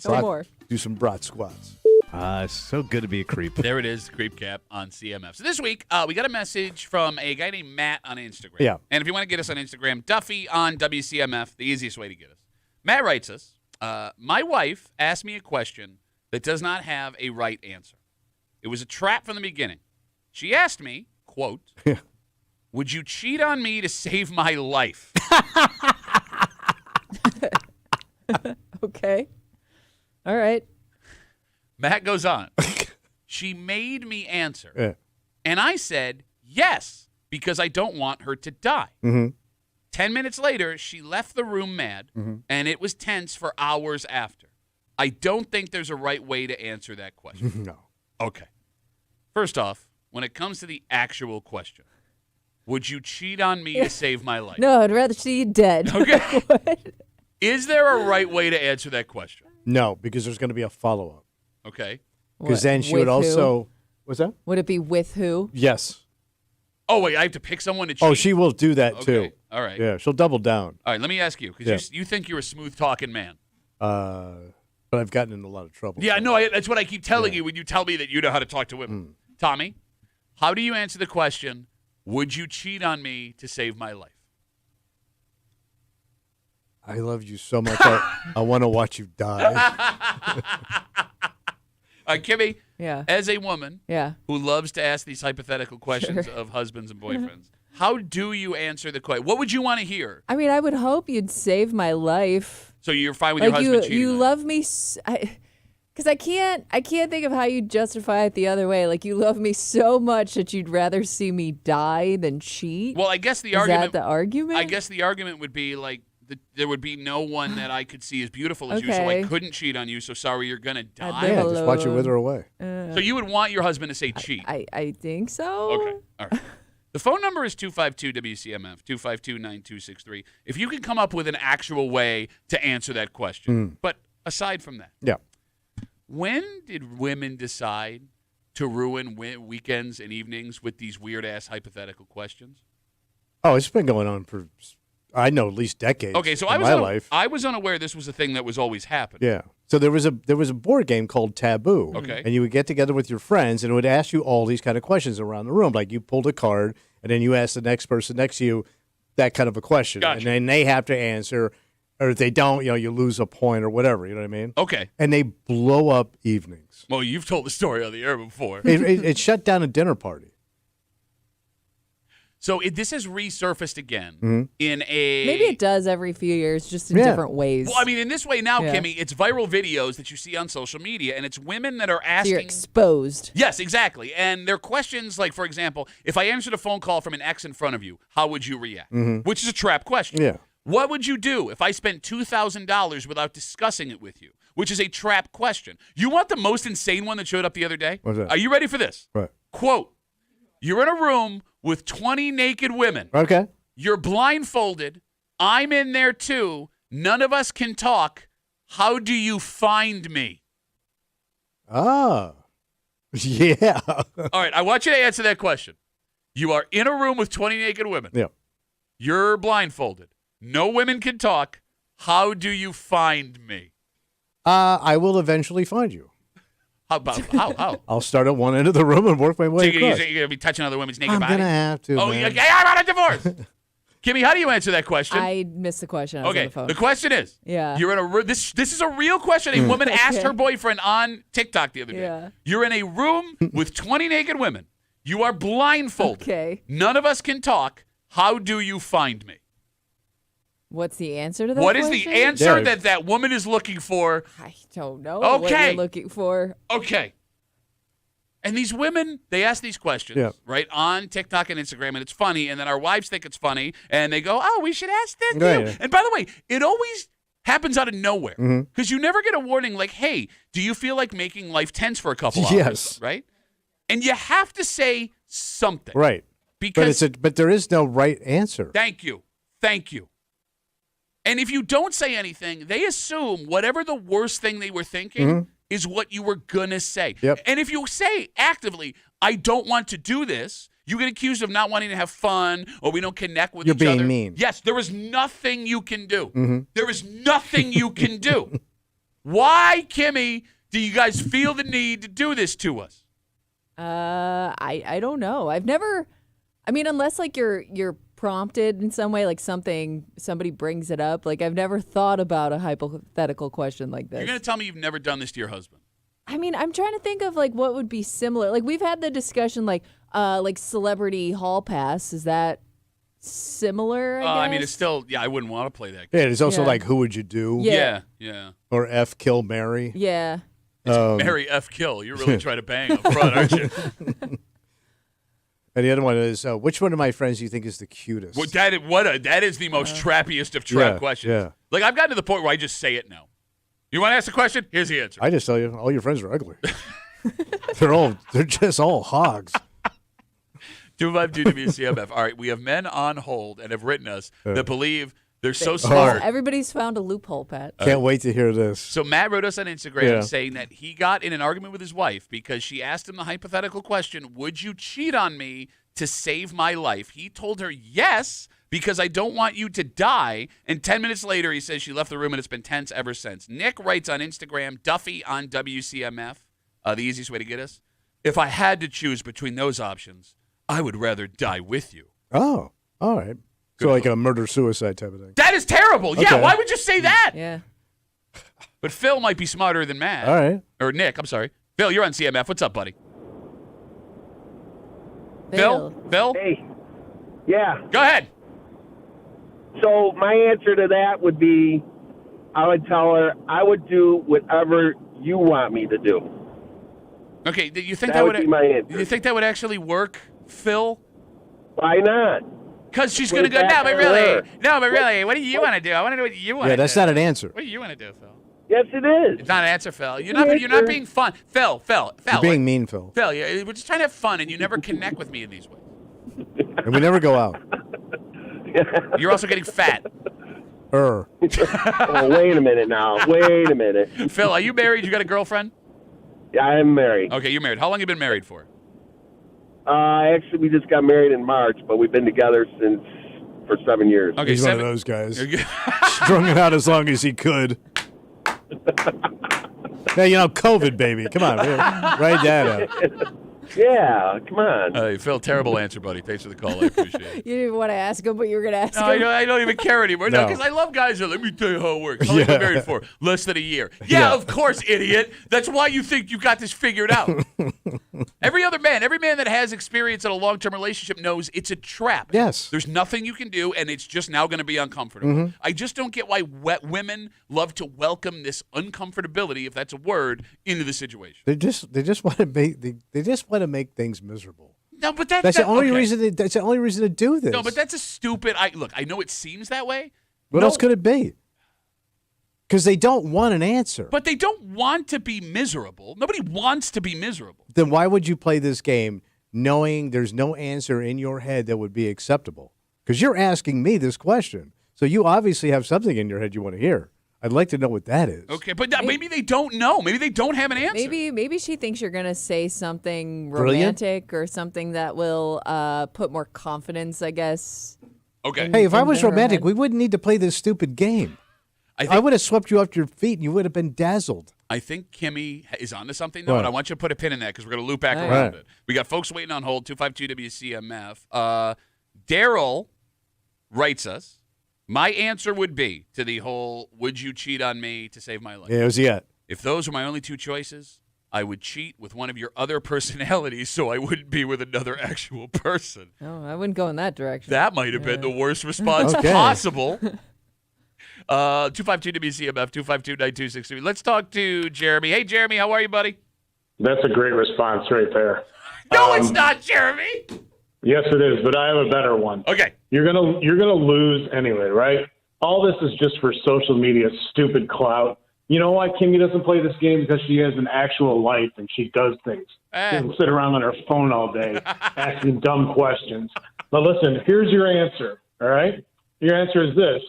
No Brat- more. Do some brat squats. It's so good to be a creep. There it is, the creep cap on CMF. So this week, we got a message from a guy named Matt on Instagram. Yeah. And if you want to get us on Instagram, Duffy on WCMF, the easiest way to get us. Matt writes us, my wife asked me a question that does not have a right answer. It was a trap from the beginning. She asked me, quote, would you cheat on me to save my life? Okay. All right. Matt goes on. She made me answer. Yeah. And I said, yes, because I don't want her to die. 10 minutes later, she left the room mad, and it was tense for hours after. I don't think there's a right way to answer that question. No. Okay. First off, when it comes to the actual question, would you cheat on me to save my life? No, I'd rather see you dead. Okay. What? Is there a right way to answer that question? No, because there's going to be a follow-up. Okay. Because What, then she with would also... who? What's that? Would it be with who? Yes. Oh, wait, I have to pick someone to cheat? Oh, she will do that, Okay. too. All right. Yeah, she'll double down. All right, let me ask you, because you think you're a smooth-talking man. But I've gotten in a lot of trouble. Yeah, so. no, that's what I keep telling you when you tell me that you know how to talk to women. Tommy, how do you answer the question, would you cheat on me to save my life? I love you so much. I want to watch you die. Kimmy, Yeah. as a woman Yeah. who loves to ask these hypothetical questions of husbands and boyfriends, how do you answer the question? What would you want to hear? I mean, I would hope you'd save my life. So you're fine with your Like husband cheating you on love me. Because I can't think of how you justify it the other way. Like you love me so much that you'd rather see me die than cheat. Well, I guess the Is argument. that the argument? I guess the argument would be like there would be no one that I could see as beautiful as you, so I Okay. couldn't cheat on you. So sorry, you're gonna die. live Yeah, just watch you alone. wither away. So you would want your husband to say cheat. I think so. Okay. All right. The phone number is 252-WCMF, 252-9263. If you can come up with an actual way to answer that question. But aside from that, Yeah. When did women decide to ruin weekends and evenings with these weird-ass hypothetical questions? Oh, it's been going on for, I know, at least decades. Okay, so in my life. I was unaware this was a thing that was always happening. Yeah. So there was a board game called Taboo. Okay. And you would get together with your friends, and it would ask you all these kind of questions around the room. Like you pulled a card, and then you asked the next person next to you that kind of a question. Gotcha. And then they have to answer, or if they don't, you lose a point or whatever. You know what I mean? Okay. And they blow up evenings. Well, you've told the story on the air before. It shut down a dinner party. So this has resurfaced again in a... Maybe it does every few years, just in Yeah. different ways. Well, I mean, in this way now, Yeah. Kimmy, it's viral videos that you see on social media, and it's women that are So asking... you're exposed. Yes, exactly. And they're questions like, for example, if I answered a phone call from an ex in front of you, how would you react? Which is a trap question. Yeah. What would you do if I spent $2,000 without discussing it with you? Which is a trap question. You want the most insane one that showed up the other day? What's that? Are you ready for this? Right. Quote, you're in a room with 20 naked women. Okay. You're blindfolded. I'm in there too. None of us can talk. How do you find me? Ah. Yeah. All right, I want you to answer that question. You are in a room with 20 naked women. Yeah. You're blindfolded. No women can talk. How do you find me? I will eventually find you. How about how? I'll start at one end of the room and work my So way you're across. gonna be touching other women's naked I'm bodies? gonna have to. Oh, man. yeah, I'm on a divorce. Kimmy, how do you answer that question? I missed the question. I was on Okay, the phone. the question is, Yeah. you're in a this is a real question. A woman asked her boyfriend on TikTok the other day. Yeah. You're in a room with 20 naked women. You are blindfolded. Okay. None of us can talk. How do you find me? What's the answer to that What is question? the answer There. that woman is looking for? I don't know what Okay. you're looking for. Okay. And these women, they ask these questions, Yeah. right, on TikTok and Instagram, and it's funny, and then our wives think it's funny, and they go, oh, we should ask that Yeah, too. yeah. And by the way, it always happens out of nowhere Mm-hmm. because you never get a warning like, hey, do you feel like making life tense for a couple hours? Yes. Right? And you have to say something. Right. Because But there is no right answer. Thank you. And if you don't say anything, they assume whatever the worst thing they were thinking is what you were going to say. Yep. And if you say actively, I don't want to do this, you get accused of not wanting to have fun or we don't connect with You're each other. being mean. Yes, there is nothing you can do. There is nothing you can do. Why, Kimmy, do you guys feel the need to do this to us? I don't know. I've never. I mean, unless like you're prompted in some way, like somebody brings it up. Like I've never thought about a hypothetical question like this. You're going to tell me you've never done this to your husband. I mean, I'm trying to think of like what would be similar. Like we've had the discussion like celebrity hall pass. Is that similar? I guess? mean, it's still, I wouldn't want to play that game. Yeah, there's also Yeah. like who would you do? Yeah. Yeah. Or F kill Mary. Yeah. Mary F. Kill. You're really trying to bang up front, aren't you? And the other one is which one of my friends do you think is the cutest? Well, that is the most trappiest of trap Yeah, questions. yeah. Like I've gotten to the point where I just say it now. You want to ask a question? Here's the answer. I just tell you, all your friends are ugly. they're just all hogs. 252 WCMF. All right, we have men on hold and have written us that believe they're so smart. Everybody's found a loophole, Pat. Can't wait to hear this. So Matt wrote us on Instagram Yeah. saying that he got in an argument with his wife because she asked him the hypothetical question, would you cheat on me to save my life? He told her yes, because I don't want you to die. And 10 minutes later, he says she left the room and it's been tense ever since. Nick writes on Instagram, Duffy on WCMF, the easiest way to get us. If I had to choose between those options, I would rather die with you. Oh, all right. So like a murder-suicide type of thing. That is terrible. Yeah, Okay. why would you say that? Yeah. But Phil might be smarter than Matt. All right. Or Nick, I'm sorry. Phil, you're on CMF. What's up, buddy? Phil. Phil? Hey, yeah. Go ahead. So my answer to that would be, I would tell her I would do whatever you want me to do. Okay, do you think That would be my answer. Do you think that would actually work, Phil? Why not? Because she's Put going to it go, back no, but on really, her. what do you want to do? I want to do what you want to do. Yeah, that's not an answer. What do you want to do, Phil? Yes, it is. It's not an answer, Phil. You're not being fun. Phil. You're being mean, Phil. Phil, we're just trying to have fun, and you never connect with me in these ways. And we never go out. You're also getting fat. Oh, wait a minute now. Wait a minute. Phil, are you married? You got a girlfriend? Yeah, I am married. Okay, you're married. How long you been married for? Actually, we just got married in March, but we've been together for 7 years. Okay, He's one of those guys. Strung it out as long as he could. Hey, COVID, baby. Come on, write that up. Yeah, come on. Phil, terrible answer, buddy. Thanks for the call. I appreciate it. You didn't want to ask him what you were going to ask No, him. I don't even care anymore. No, No. because I love guys that let me tell you how it works. How long you been married for? Less than a year. Yeah, of course, idiot. That's why you think you got this figured out. Every man that has experience in a long-term relationship knows it's a trap. Yes. There's nothing you can do, and it's just now going to be uncomfortable. I just don't get why women love to welcome this uncomfortability, if that's a word, into the situation. They just want to make things miserable. No, but That's the only okay. reason. That's the only reason to do this. No, but that's a stupid. Look, I know it seems that way. What else could it be? Because they don't want an answer. But they don't want to be miserable. Nobody wants to be miserable. Then why would you play this game knowing there's no answer in your head that would be acceptable? Because you're asking me this question, so you obviously have something in your head you want to hear. I'd like to know what that is. Okay, but maybe they don't know. Maybe they don't have an answer. Maybe she thinks you're going to say something Brilliant. romantic or something that will put more confidence, I guess. Okay. Hey, if I in was her romantic, head. we wouldn't need to play this stupid game. I would have swept you off your feet and you would have been dazzled. I think Kimmy is onto something, though, What? and I want you to put a pin in that because we're going to loop back All around right. it. We got folks waiting on hold, 252 WCMF. Daryl writes us, my answer would be to the whole, would you cheat on me to save my life? Yeah, it was yet. If those were my only two choices, I would cheat with one of your other personalities so I wouldn't be with another actual person. No, I wouldn't go in that direction. That might have been the worst response Okay. possible. 252 WCMF, 252-9263. Let's talk to Jeremy. Hey, Jeremy, how are you, buddy? That's a great response right there. No, it's not, Jeremy. Yes, it is, but I have a better one. Okay. You're gonna lose anyway, right? All this is just for social media, stupid clout. You know why Kimmy doesn't play this game? Because she has an actual life and she does things. She doesn't sit around on her phone all day asking dumb questions. But listen, here's your answer, all right? Your answer is this.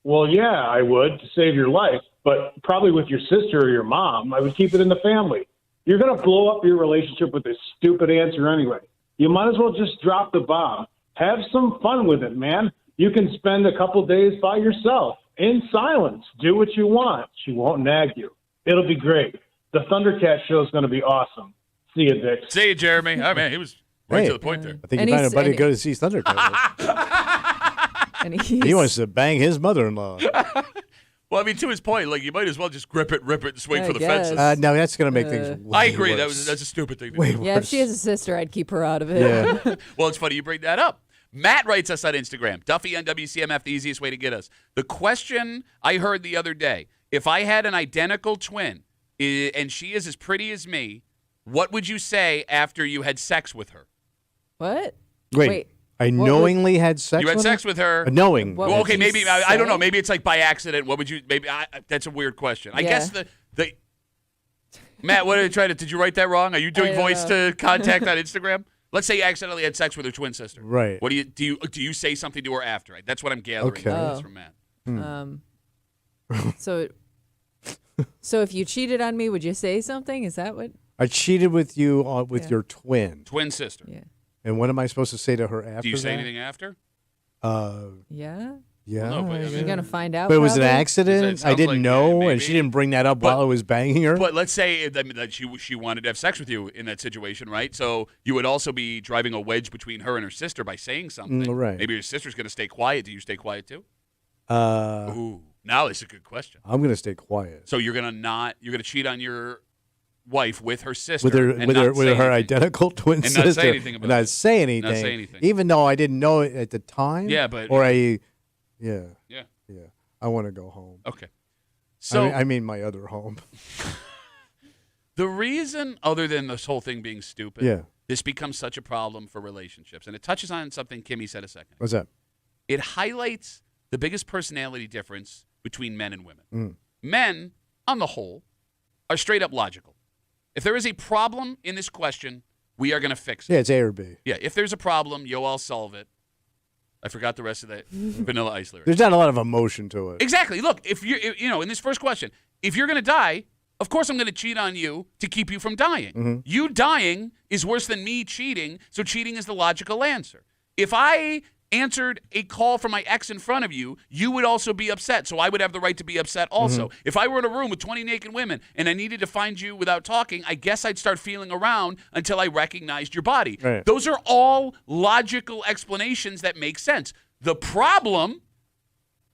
Well, yeah, I would to save your life, but probably with your sister or your mom, I would keep it in the family. You're going to blow up your relationship with this stupid answer anyway. You might as well just drop the bomb. Have some fun with it, man. You can spend a couple days by yourself in silence. Do what you want. She won't nag you. It'll be great. The Thundercat show is going to be awesome. See you, Dick. See you, Jeremy. Oh, man, he was right Hey. to the point there. I think And you find a he's- buddy and- to go to see Thundercat. And He wants to bang his mother-in-law. Well, I mean, to his point, like you might as well just grip it, rip it, and swing I for the guess. fences. No, that's going to make things way I agree. worse. That's a stupid thing to way do. worse. Yeah, if she has a sister, I'd keep her out of it. Yeah. Well, it's funny you bring that up. Matt writes us on Instagram. Duffy on WCMF, the easiest way to get us. The question I heard the other day, if I had an identical twin and she is as pretty as me, what would you say after you had sex with her? What? Wait, I what knowingly had sex You had with sex her? with her. Knowing. What Well, would okay, you maybe I don't know. say? Maybe it's like by accident. What would you? Maybe that's a weird question. I Yeah. guess the Matt. What did I try to? Did you write that wrong? Are you doing I don't voice know. to contact on Instagram? Let's say you accidentally had sex with her twin sister. Right. What do you say something to her after? That's what I'm gathering Okay. from this Oh. from Matt. So if you cheated on me, would you say something? Is that what? I cheated with you with Yeah. your twin. Twin sister. Yeah. And what am I supposed to say to her after Do you say that? anything after? Yeah. Yeah. Well, no, but I I mean- You're guess. gonna find out. But it was an probably? accident. It I sounds didn't like, know, maybe. and she didn't bring that up But- while I was banging her. But let's say that she wanted to have sex with you in that situation, right? So you would also be driving a wedge between her and her sister by saying something. Right. Maybe your sister's going to stay quiet. Do you stay quiet too? Uh, Ooh, now it's a good question. I'm gonna stay quiet So you're gonna cheat on your wife with her sister with her and with not her with say her anything. identical twin And not say sister. anything about and not it. say anything. Not say anything. Even though I didn't know it at the time. Yeah, but- yeah. Yeah. I want to go home. Okay. So I mean my other home. the reason, other than this whole thing being stupid, Yeah. this becomes such a problem for relationships, and it touches on something Kimmy said a second. What's that? It highlights the biggest personality difference between men and women. Mm. Men, on the whole, are straight up logical. If there is a problem in this question, we are going to fix it. Yeah, it's A or B. Yeah, if there's a problem, I'll solve it. I forgot the rest of that Vanilla Ice lyric. There's not a lot of emotion to it. Exactly. Look, if you in this first question, if you're going to die, Of course I'm going to cheat on you to keep you from dying. Mm-hmm. You dying is worse than me cheating, so cheating is the logical answer. If I answered a call from my ex in front of you, you would also be upset, so I would have the right to be upset also. Mm-hmm. If I were in a room with 20 naked women and I needed to find you without talking, I guess I'd start feeling around until I recognized your body. Right. Those are all logical explanations that make sense. The problem,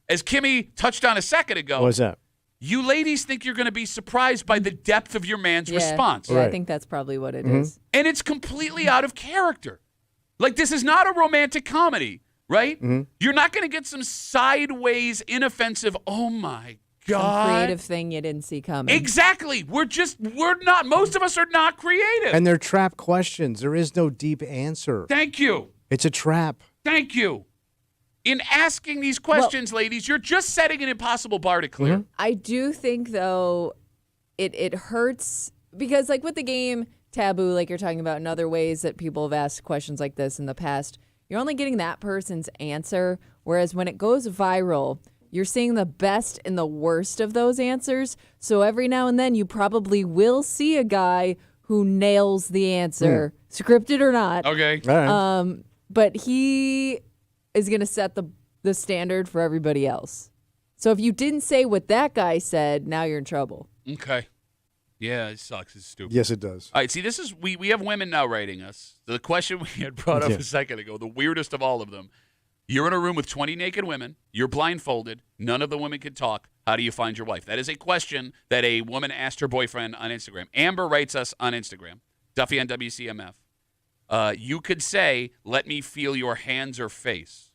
as Kimmy touched on a second ago, What was that? you ladies think you're going to be surprised by the depth of your man's response. Yeah, I Right. think that's probably what it is. And it's completely out of character. Like, this is not a romantic comedy, right? You're not going to get some sideways, inoffensive, oh my Some God. creative thing you didn't see coming. Exactly. We're not, most of us are not creative. And they're trap questions. There is no deep answer. Thank you. It's a trap. Thank you. In asking these questions, ladies, you're just setting an impossible bar to clear. I do think, though, it hurts because, like, with the game Taboo, like you're talking about, in other ways that people have asked questions like this in the past, you're only getting that person's answer. Whereas when it goes viral, you're seeing the best and the worst of those answers. So every now and then you probably will see a guy who nails the answer, scripted or not. Okay. All right. But he is going to set the standard for everybody else. So if you didn't say what that guy said, now you're in trouble. Okay. Yeah, it sucks. It's stupid. Yes, it does. All right, see, this is we have women now writing us. The question we had brought up a second ago, the weirdest of all of them. You're in a room with 20 naked women. You're blindfolded. None of the women can talk. How do you find your wife? That is a question that a woman asked her boyfriend on Instagram. Amber writes us on Instagram, Duffy on WCMF. You could say, let me feel your hands or face.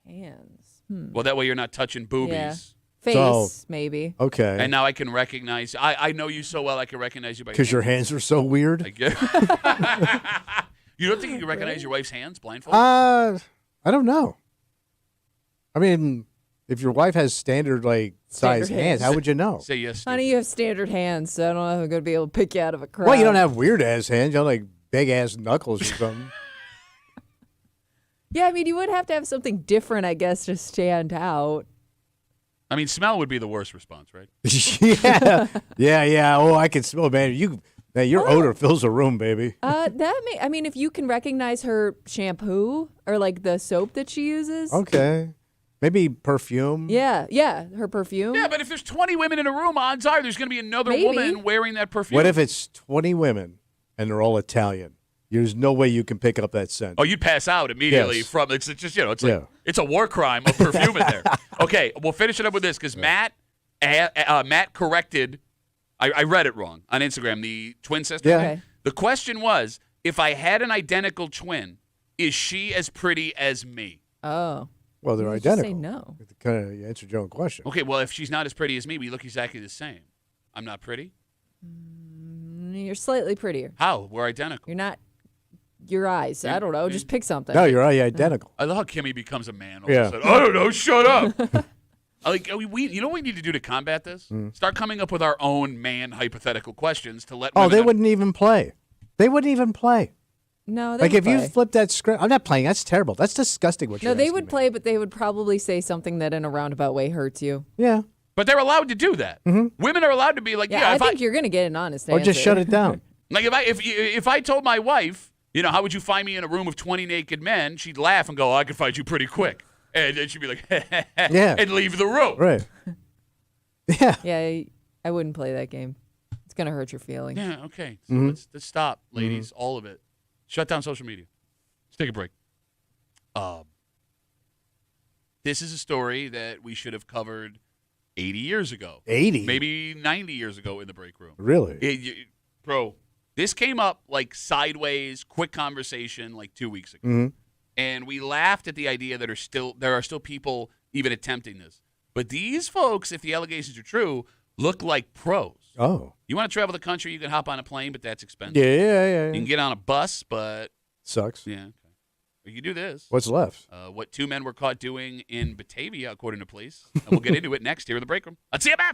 Hands. Well, that way you're not touching boobies. Yeah. Face, So- maybe. Okay. And now I can recognize, I know you so well, I can recognize you by Because your hands are so I weird. get You don't think you can recognize your wife's hands blindfolded? I don't know. I mean, if your wife has standard size Standard hands, how would you know? Say yes. Honey, stupid. you have standard hands, so I don't know if I'm going to be able to pick you out of a crowd. Well, you don't have weird ass hands. You have big ass knuckles or something. Yeah, I mean, you would have to have something different, I guess, to stand out. I mean, smell would be the worst response, right? yeah. Oh, I can smell, man. Your odor fills a room, baby. I mean, if you can recognize her shampoo or like the soap that she uses. Okay. Maybe perfume. Yeah, her perfume. Yeah, but if there's 20 women in a room, odds are there's going to be another Maybe. woman wearing that perfume. What if it's 20 women and they're all Italian? There's no way you can pick up that scent. Oh, you'd pass out immediately Yes. from it's just it's like Yeah. it's a war crime of perfume in there. Okay, we'll finish it up with this because Matt corrected. I read it wrong on Instagram. The twin sister. Yeah. Okay. The question was, if I had an identical twin, is she as pretty as me? Oh. Well, they're You just identical. say no. Kind of answered your own question. Okay, well, if she's not as pretty as me, we look exactly the same. I'm not pretty. You're slightly prettier. How? We're identical. You're not. Your eyes. I don't know. Just pick something. No, you're all identical. I love how Kimmy becomes a man all Yeah. of a sudden. I don't know. Shut up. You know what we need to do to combat this? Start coming up with our own man hypothetical questions to let. Oh, women they wouldn't even play. They wouldn't even play. No, they Like would if you play. flip that script, I'm not playing. That's terrible. That's disgusting. What No, you're they asking would me. play, but they would probably say something that in a roundabout way hurts you. Yeah, But they're allowed to do that. Women are allowed to be like, Yeah, I if think you're going to get an honest or answer. just shut it down. like if I told my wife, how would you find me in a room of 20 naked men? She'd laugh and go, I could find you pretty quick, and then she'd be like, Yeah. and leave the room. Right. Yeah. Yeah, I wouldn't play that game. It's going to hurt your feelings. Yeah. Okay. So let's stop, ladies. All of it. Shut down social media. Let's take a break. This is a story that we should have covered 80 years ago. 80? Maybe 90 years ago in the break room. Really? Bro, this came up like sideways, quick conversation like 2 weeks ago. And we laughed at the idea that there are still people even attempting this. But these folks, if the allegations are true, look like pros. Oh. You want to travel the country, you can hop on a plane, but that's expensive. Yeah. You can get on a bus, but Sucks. yeah, okay. You can do this. What's left? What two men were caught doing in Batavia, according to police. And we'll get into it next here in the break room on CMF.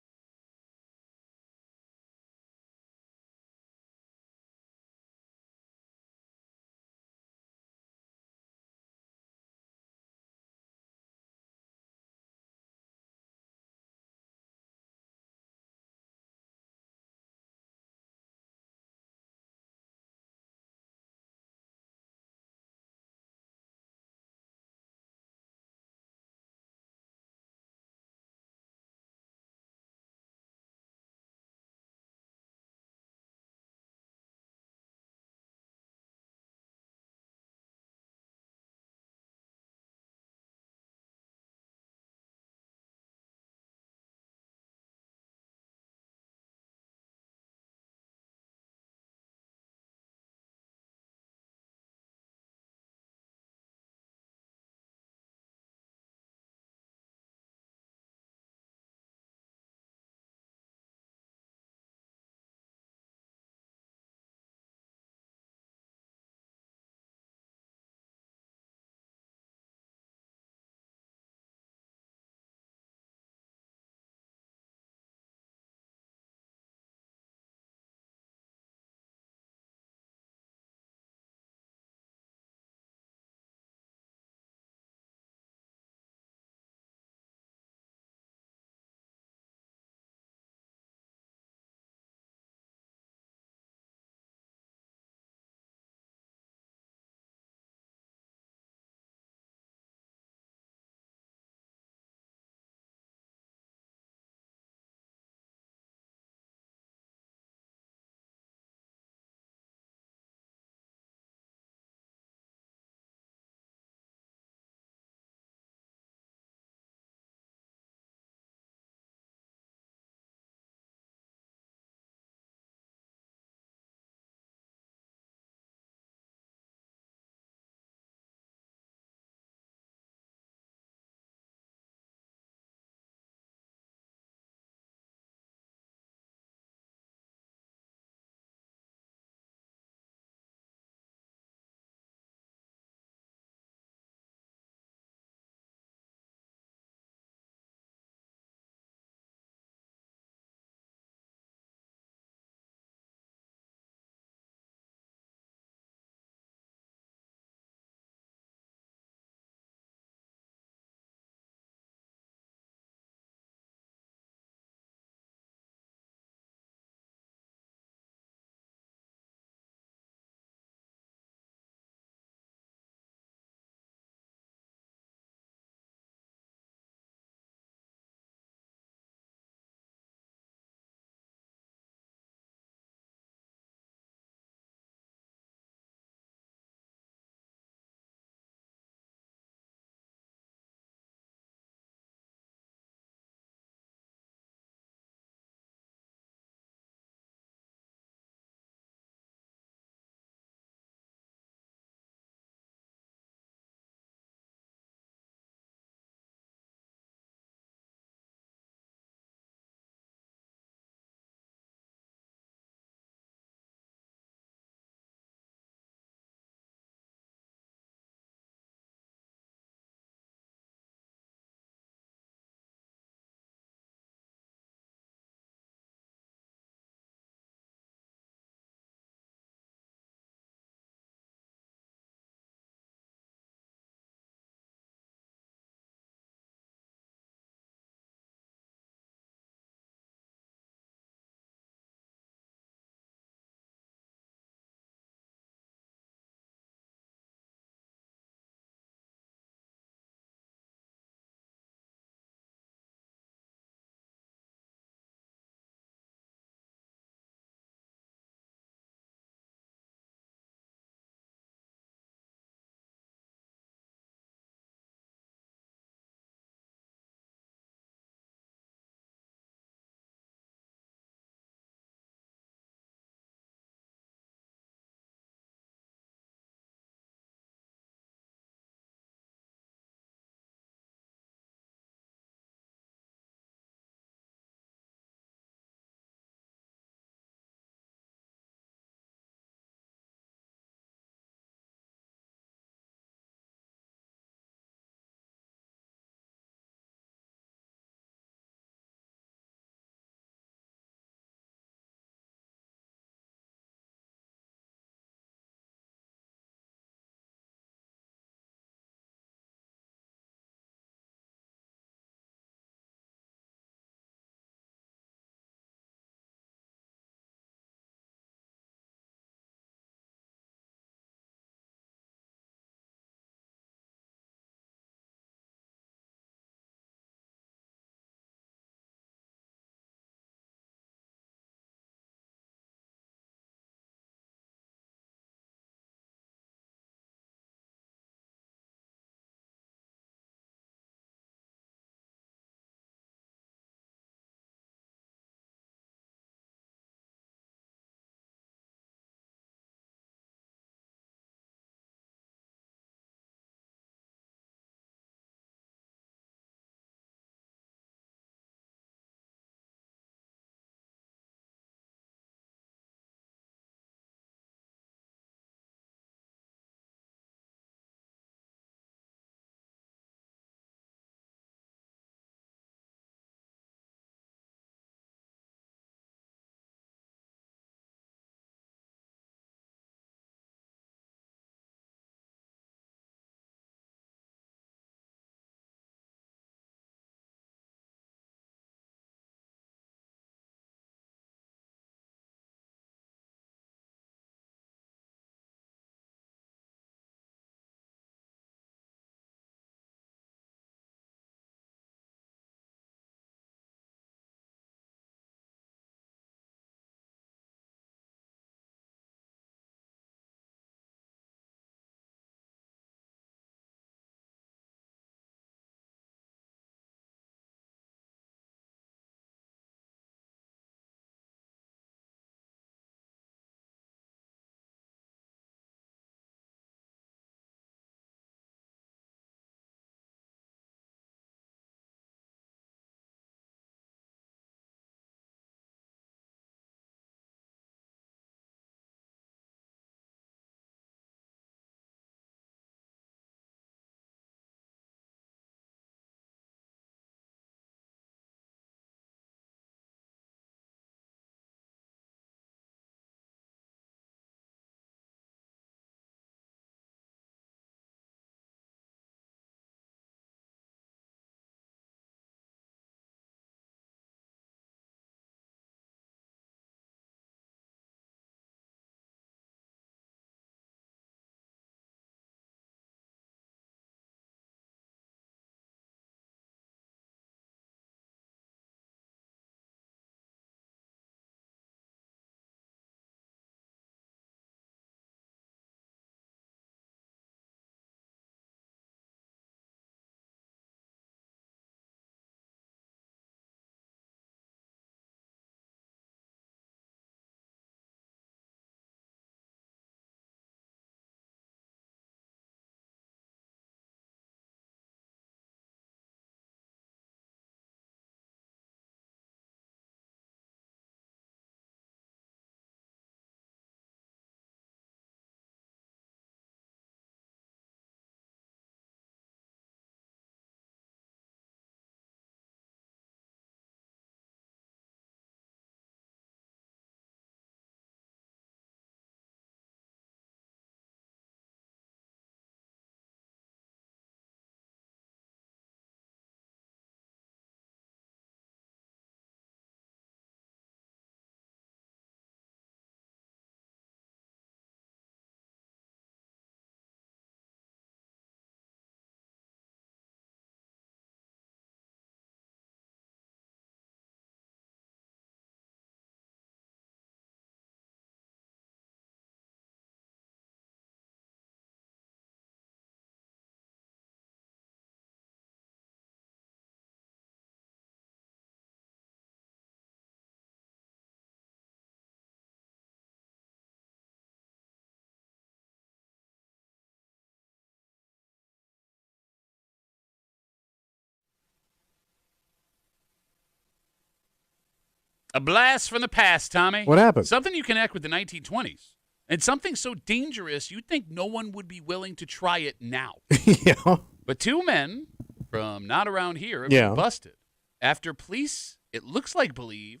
A blast from the past, Tommy. What happened? Something you connect with the 1920s. And something so dangerous you'd think no one would be willing to try it now. Yeah. But two men from not around here have Yeah. been busted after police, it looks like, believe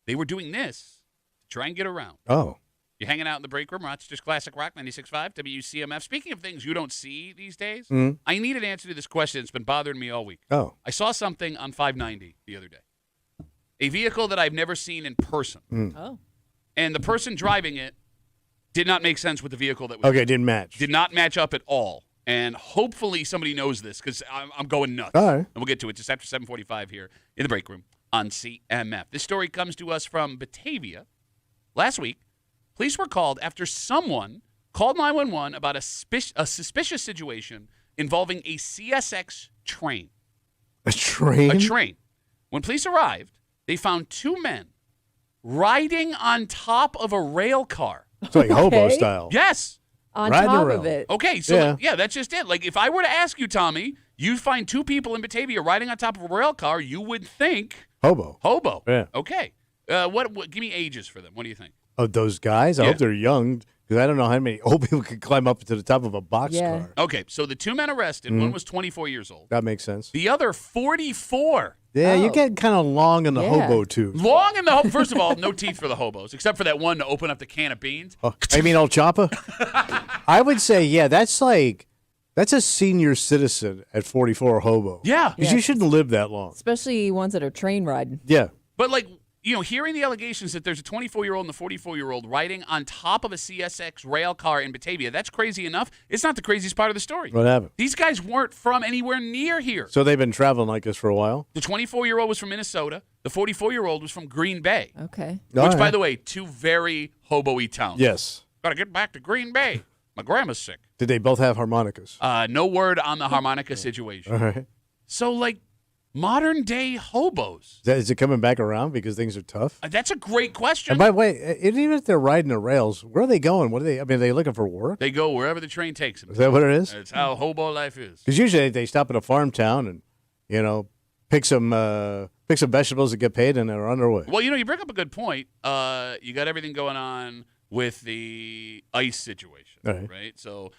they were doing this to try and get around. Oh. You're hanging out in the break room, Rochester's Classic Rock 96.5, WCMF. Speaking of things you don't see these days, I need an answer to this question. It's been bothering me all week. Oh. I saw something on 590 the other day. A vehicle that I've never seen in person. Oh. And the person driving it did not make sense with the vehicle that was Okay, didn't match. did not match up at all. And hopefully somebody knows this because I'm going nuts. All right. And we'll get to it just after 7:45 here in the break room on CMF. This story comes to us from Batavia. Last week, police were called after someone called 911 about a suspicious situation involving a CSX train. A train? A train. When police arrived, they found two men riding on top of a rail car. It's like hobo Okay. style. Yes. On Ride the top rail. of it. Okay, so Yeah. yeah, that's just it. Like if I were to ask you, Tommy, you find two people in Batavia riding on top of a rail car, you would think Hobo. hobo. Yeah. Okay. What? Give me ages for them. What do you think? Oh, those guys? I Yeah. hope they're young because I don't know how many old people could climb up to the top of a boxcar. Yeah. Okay, so the two men arrested. One was 24 years old. That makes sense. The other 44. Yeah, you Oh. get kind of long in the Yeah. hobo tooth. Long in the first of all, no teeth for the hobos, except for that one to open up the can of beans. Oh, I mean, El Chapa? I would say, yeah, that's a senior citizen at 44 hobo. Yeah. Because you shouldn't live that long. Especially ones that are train riding. Yeah. But like, hearing the allegations that there's a 24-year-old and a 44-year-old riding on top of a CSX rail car in Batavia, that's crazy enough. It's not the craziest part of the story. What happened? These guys weren't from anywhere near here. So they've been traveling like this for a while? The 24-year-old was from Minnesota. The 44-year-old was from Green Bay, Okay. which, by the way, two very hobo-y towns. Yes. Got to get back to Green Bay. My grandma's sick. Did they both have harmonicas? No word on the harmonica situation. All right. So, like, modern-day hobos. Is it coming back around because things are tough? That's a great question. And by the way, even if they're riding the rails, where are they going? What are they? I mean, are they looking for work? They go wherever the train takes them. Is that what it is? That's how hobo life is. Because usually they stop at a farm town and, pick some vegetables and get paid, and they're on their way. Well, you bring up a good point. You got everything going on with the ICE situation, right? So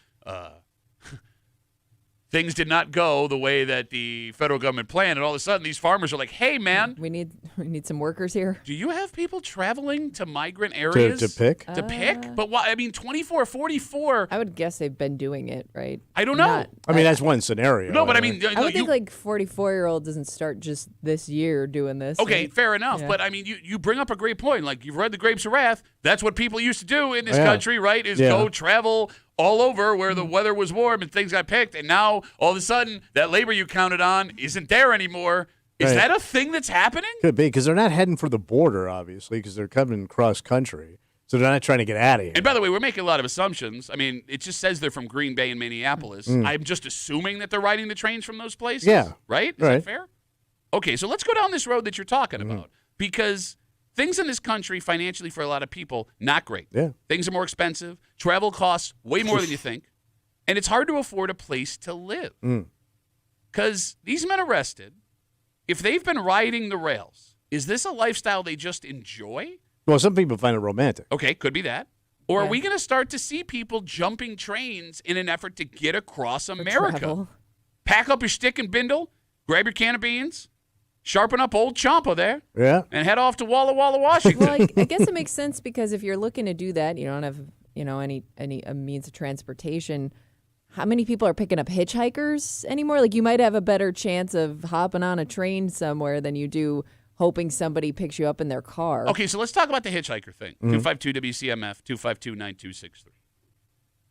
things did not go the way that the federal government planned, and all of a sudden these farmers are like, "Hey, man, We need some workers here. do you have people traveling to migrant areas To pick? To pick? But why? I mean, 24, 44. I would guess they've been doing it, right? I don't know. Not- I mean, that's one scenario. No, but I mean, I would you, think like 44-year-old doesn't start just this year doing this. okay, right? fair enough. Yeah. But I mean, you bring up a great point. Like you've read The Grapes of Wrath. That's what people used to do in this Yeah. country, right? Is Yeah. go travel all over where the weather was warm and things got picked. And now all of a sudden that labor you counted on isn't there anymore. Is Right. that a thing that's happening? Could be, because they're not heading for the border, obviously, because they're coming cross country. So they're not trying to get out of here. And by the way, we're making a lot of assumptions. I mean, it just says they're from Green Bay and Minneapolis. I'm just assuming that they're riding the trains from those places. Yeah. Right? Is that Right. fair? Okay, so let's go down this road that you're talking about. Because things in this country, financially for a lot of people, not great. Yeah. Things are more expensive. Travel costs way more than you think. And it's hard to afford a place to live. Because these men arrested, if they've been riding the rails, is this a lifestyle they just enjoy? Well, some people find it romantic. Okay, could be that. Or are Yeah. we going to start to see people jumping trains in an effort to get across For America? travel. Pack up your stick and bindle, grab your can of beans, sharpen up old Champa there, Yeah. and head off to Walla Walla, Washington. Well, I guess it makes sense because if you're looking to do that, you don't have any means of transportation. How many people are picking up hitchhikers anymore? Like you might have a better chance of hopping on a train somewhere than you do hoping somebody picks you up in their car. Okay, so let's talk about the hitchhiker thing. 252 WCMF, 252-9263.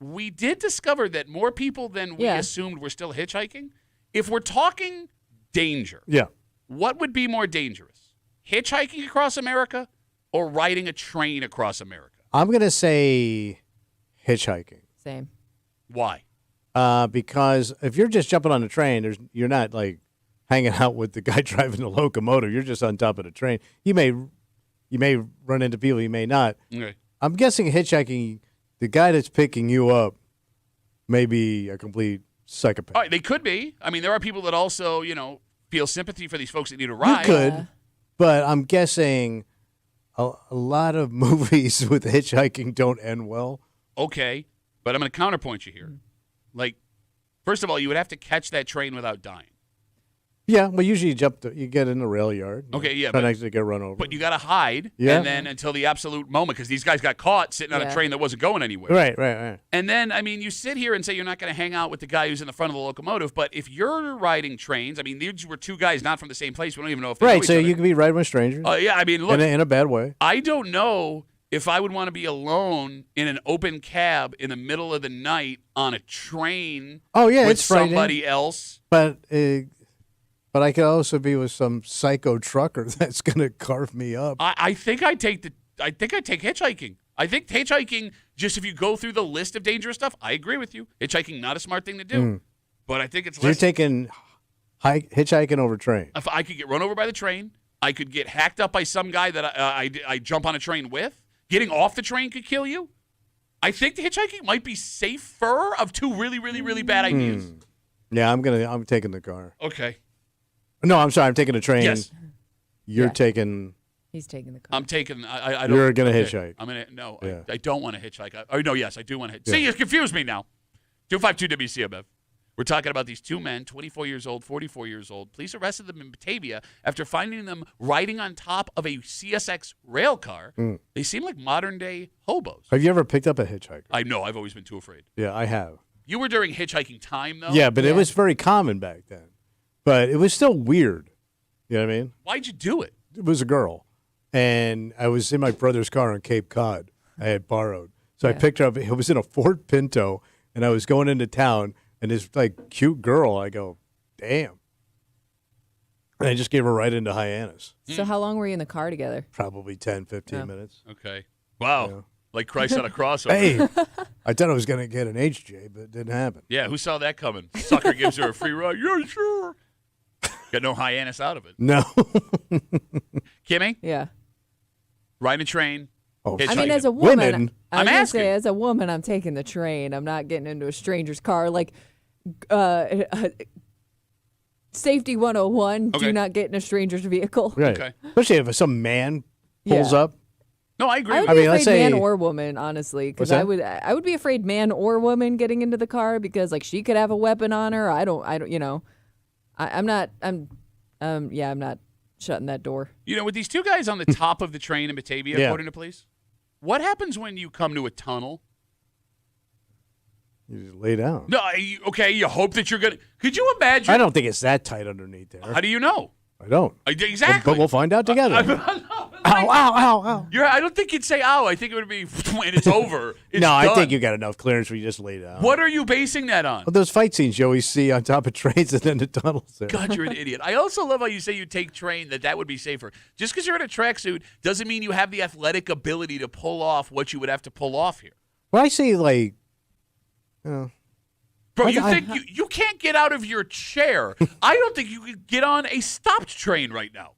We did discover that more people than we Yeah. assumed were still hitchhiking. If we're talking danger, Yeah. what would be more dangerous? Hitchhiking across America or riding a train across America? I'm going to say hitchhiking. Same. Why? Because if you're just jumping on a train, you're not like hanging out with the guy driving the locomotive. You're just on top of the train. You may run into people, you may not. Okay. I'm guessing hitchhiking, the guy that's picking you up may be a complete psychopath. All right, they could be. I mean, there are people that also, feel sympathy for these folks that need a ride. You could, but I'm guessing a lot of movies with hitchhiking don't end well. Okay, but I'm going to counterpoint you here. Like, first of all, you would have to catch that train without dying. Yeah, well, usually you get in the rail yard. Okay, yeah, try not to get run over. But you got to hide, Yeah. and then until the absolute moment, because these guys got caught sitting on a Yeah. train that wasn't going anywhere. Right. And then, I mean, you sit here and say you're not going to hang out with the guy who's in the front of the locomotive, but if you're riding trains, I mean, these were two guys not from the same place. We don't even know if they know Right, each so other. you could be riding with strangers Yeah, I mean, look, in a bad way. I don't know if I would want to be alone in an open cab in the middle of the night on a train Oh, yeah, with it's frightening. somebody else. But I could also be with some psycho trucker that's going to carve me up. I think I take hitchhiking. I think hitchhiking, just if you go through the list of dangerous stuff, I agree with you. Hitchhiking, not a smart thing to do. But I think it's So you're less. taking hitchhiking over train. If I could get run over by the train, I could get hacked up by some guy that I jump on a train with. Getting off the train could kill you. I think the hitchhiking might be safer of two really, really, really bad ideas. Yeah, I'm taking the car. Okay. No, I'm sorry, I'm taking a train. Yes. You're Yeah. taking. He's taking the car. I'm taking. I don't. You're gonna hitchhike. I'm gonna. No, Yeah. I don't want to hitchhike. No, yes, I do want to hitchhike. See, you confused me now. 252 WCMF. We're talking about these two men, 24 years old, 44 years old. Police arrested them in Batavia after finding them riding on top of a CSX rail car. They seem like modern day hobos. Have you ever picked up a hitchhiker? I know. I've always been too afraid. Yeah, I have. You were during hitchhiking time, though. Yeah, but it Yeah. was very common back then. But it was still weird. You know what I mean? Why'd you do it? It was a girl, and I was in my brother's car on Cape Cod. I had borrowed, so I picked her up. It was in a Ford Pinto, and I was going into town, and this like cute girl. I go, damn, and I just gave her right into Hyannis. So how long were you in the car together? Probably 10, 15 Yeah. minutes. Okay. Wow. Yeah. Like Christ on a crossover. Hey, I thought I was going to get an HJ, but it didn't happen. Yeah, who saw that coming? Sucker gives her a free ride. Yeah, sure. Got no Hyannis out of it. No. Kimmy, Yeah. riding a train. Oh, hitchhiking. I mean, as a woman, Women. I was I'm gonna asking. say, as a woman, I'm taking the train. I'm not getting into a stranger's car. Like, safety 101, Okay. do not get in a stranger's vehicle. right. Okay. Especially if some man pulls Yeah. up. No, I agree. I would with be mean, let's afraid man say- or woman, honestly, because What's I would be afraid man or woman getting into the car because like she could have a weapon on her. I don't, you know, I'm not shutting that door. You know, with these two guys on the top of the train in Batavia, Yeah. according to police, what happens when you come to a tunnel? You just lay down. No, okay, you hope that you're going to. Could you imagine? I don't think it's that tight underneath there. How do you know? I don't. Exactly. But we'll find out together. Ow, ow, ow, ow. I don't think you'd say, ow. I think it would be when it's over. It's No, I done. think you got enough clearance where you just lay down. What are you basing that on? Well, those fight scenes you always see on top of trains and then the tunnels there. God, you're an idiot. I also love how you say you take train, that would be safer. Just because you're in a tracksuit doesn't mean you have the athletic ability to pull off what you would have to pull off here. Well, I see, like, you know, Bro, I- you I- think you can't get out of your chair. I don't think you could get on a stopped train right now.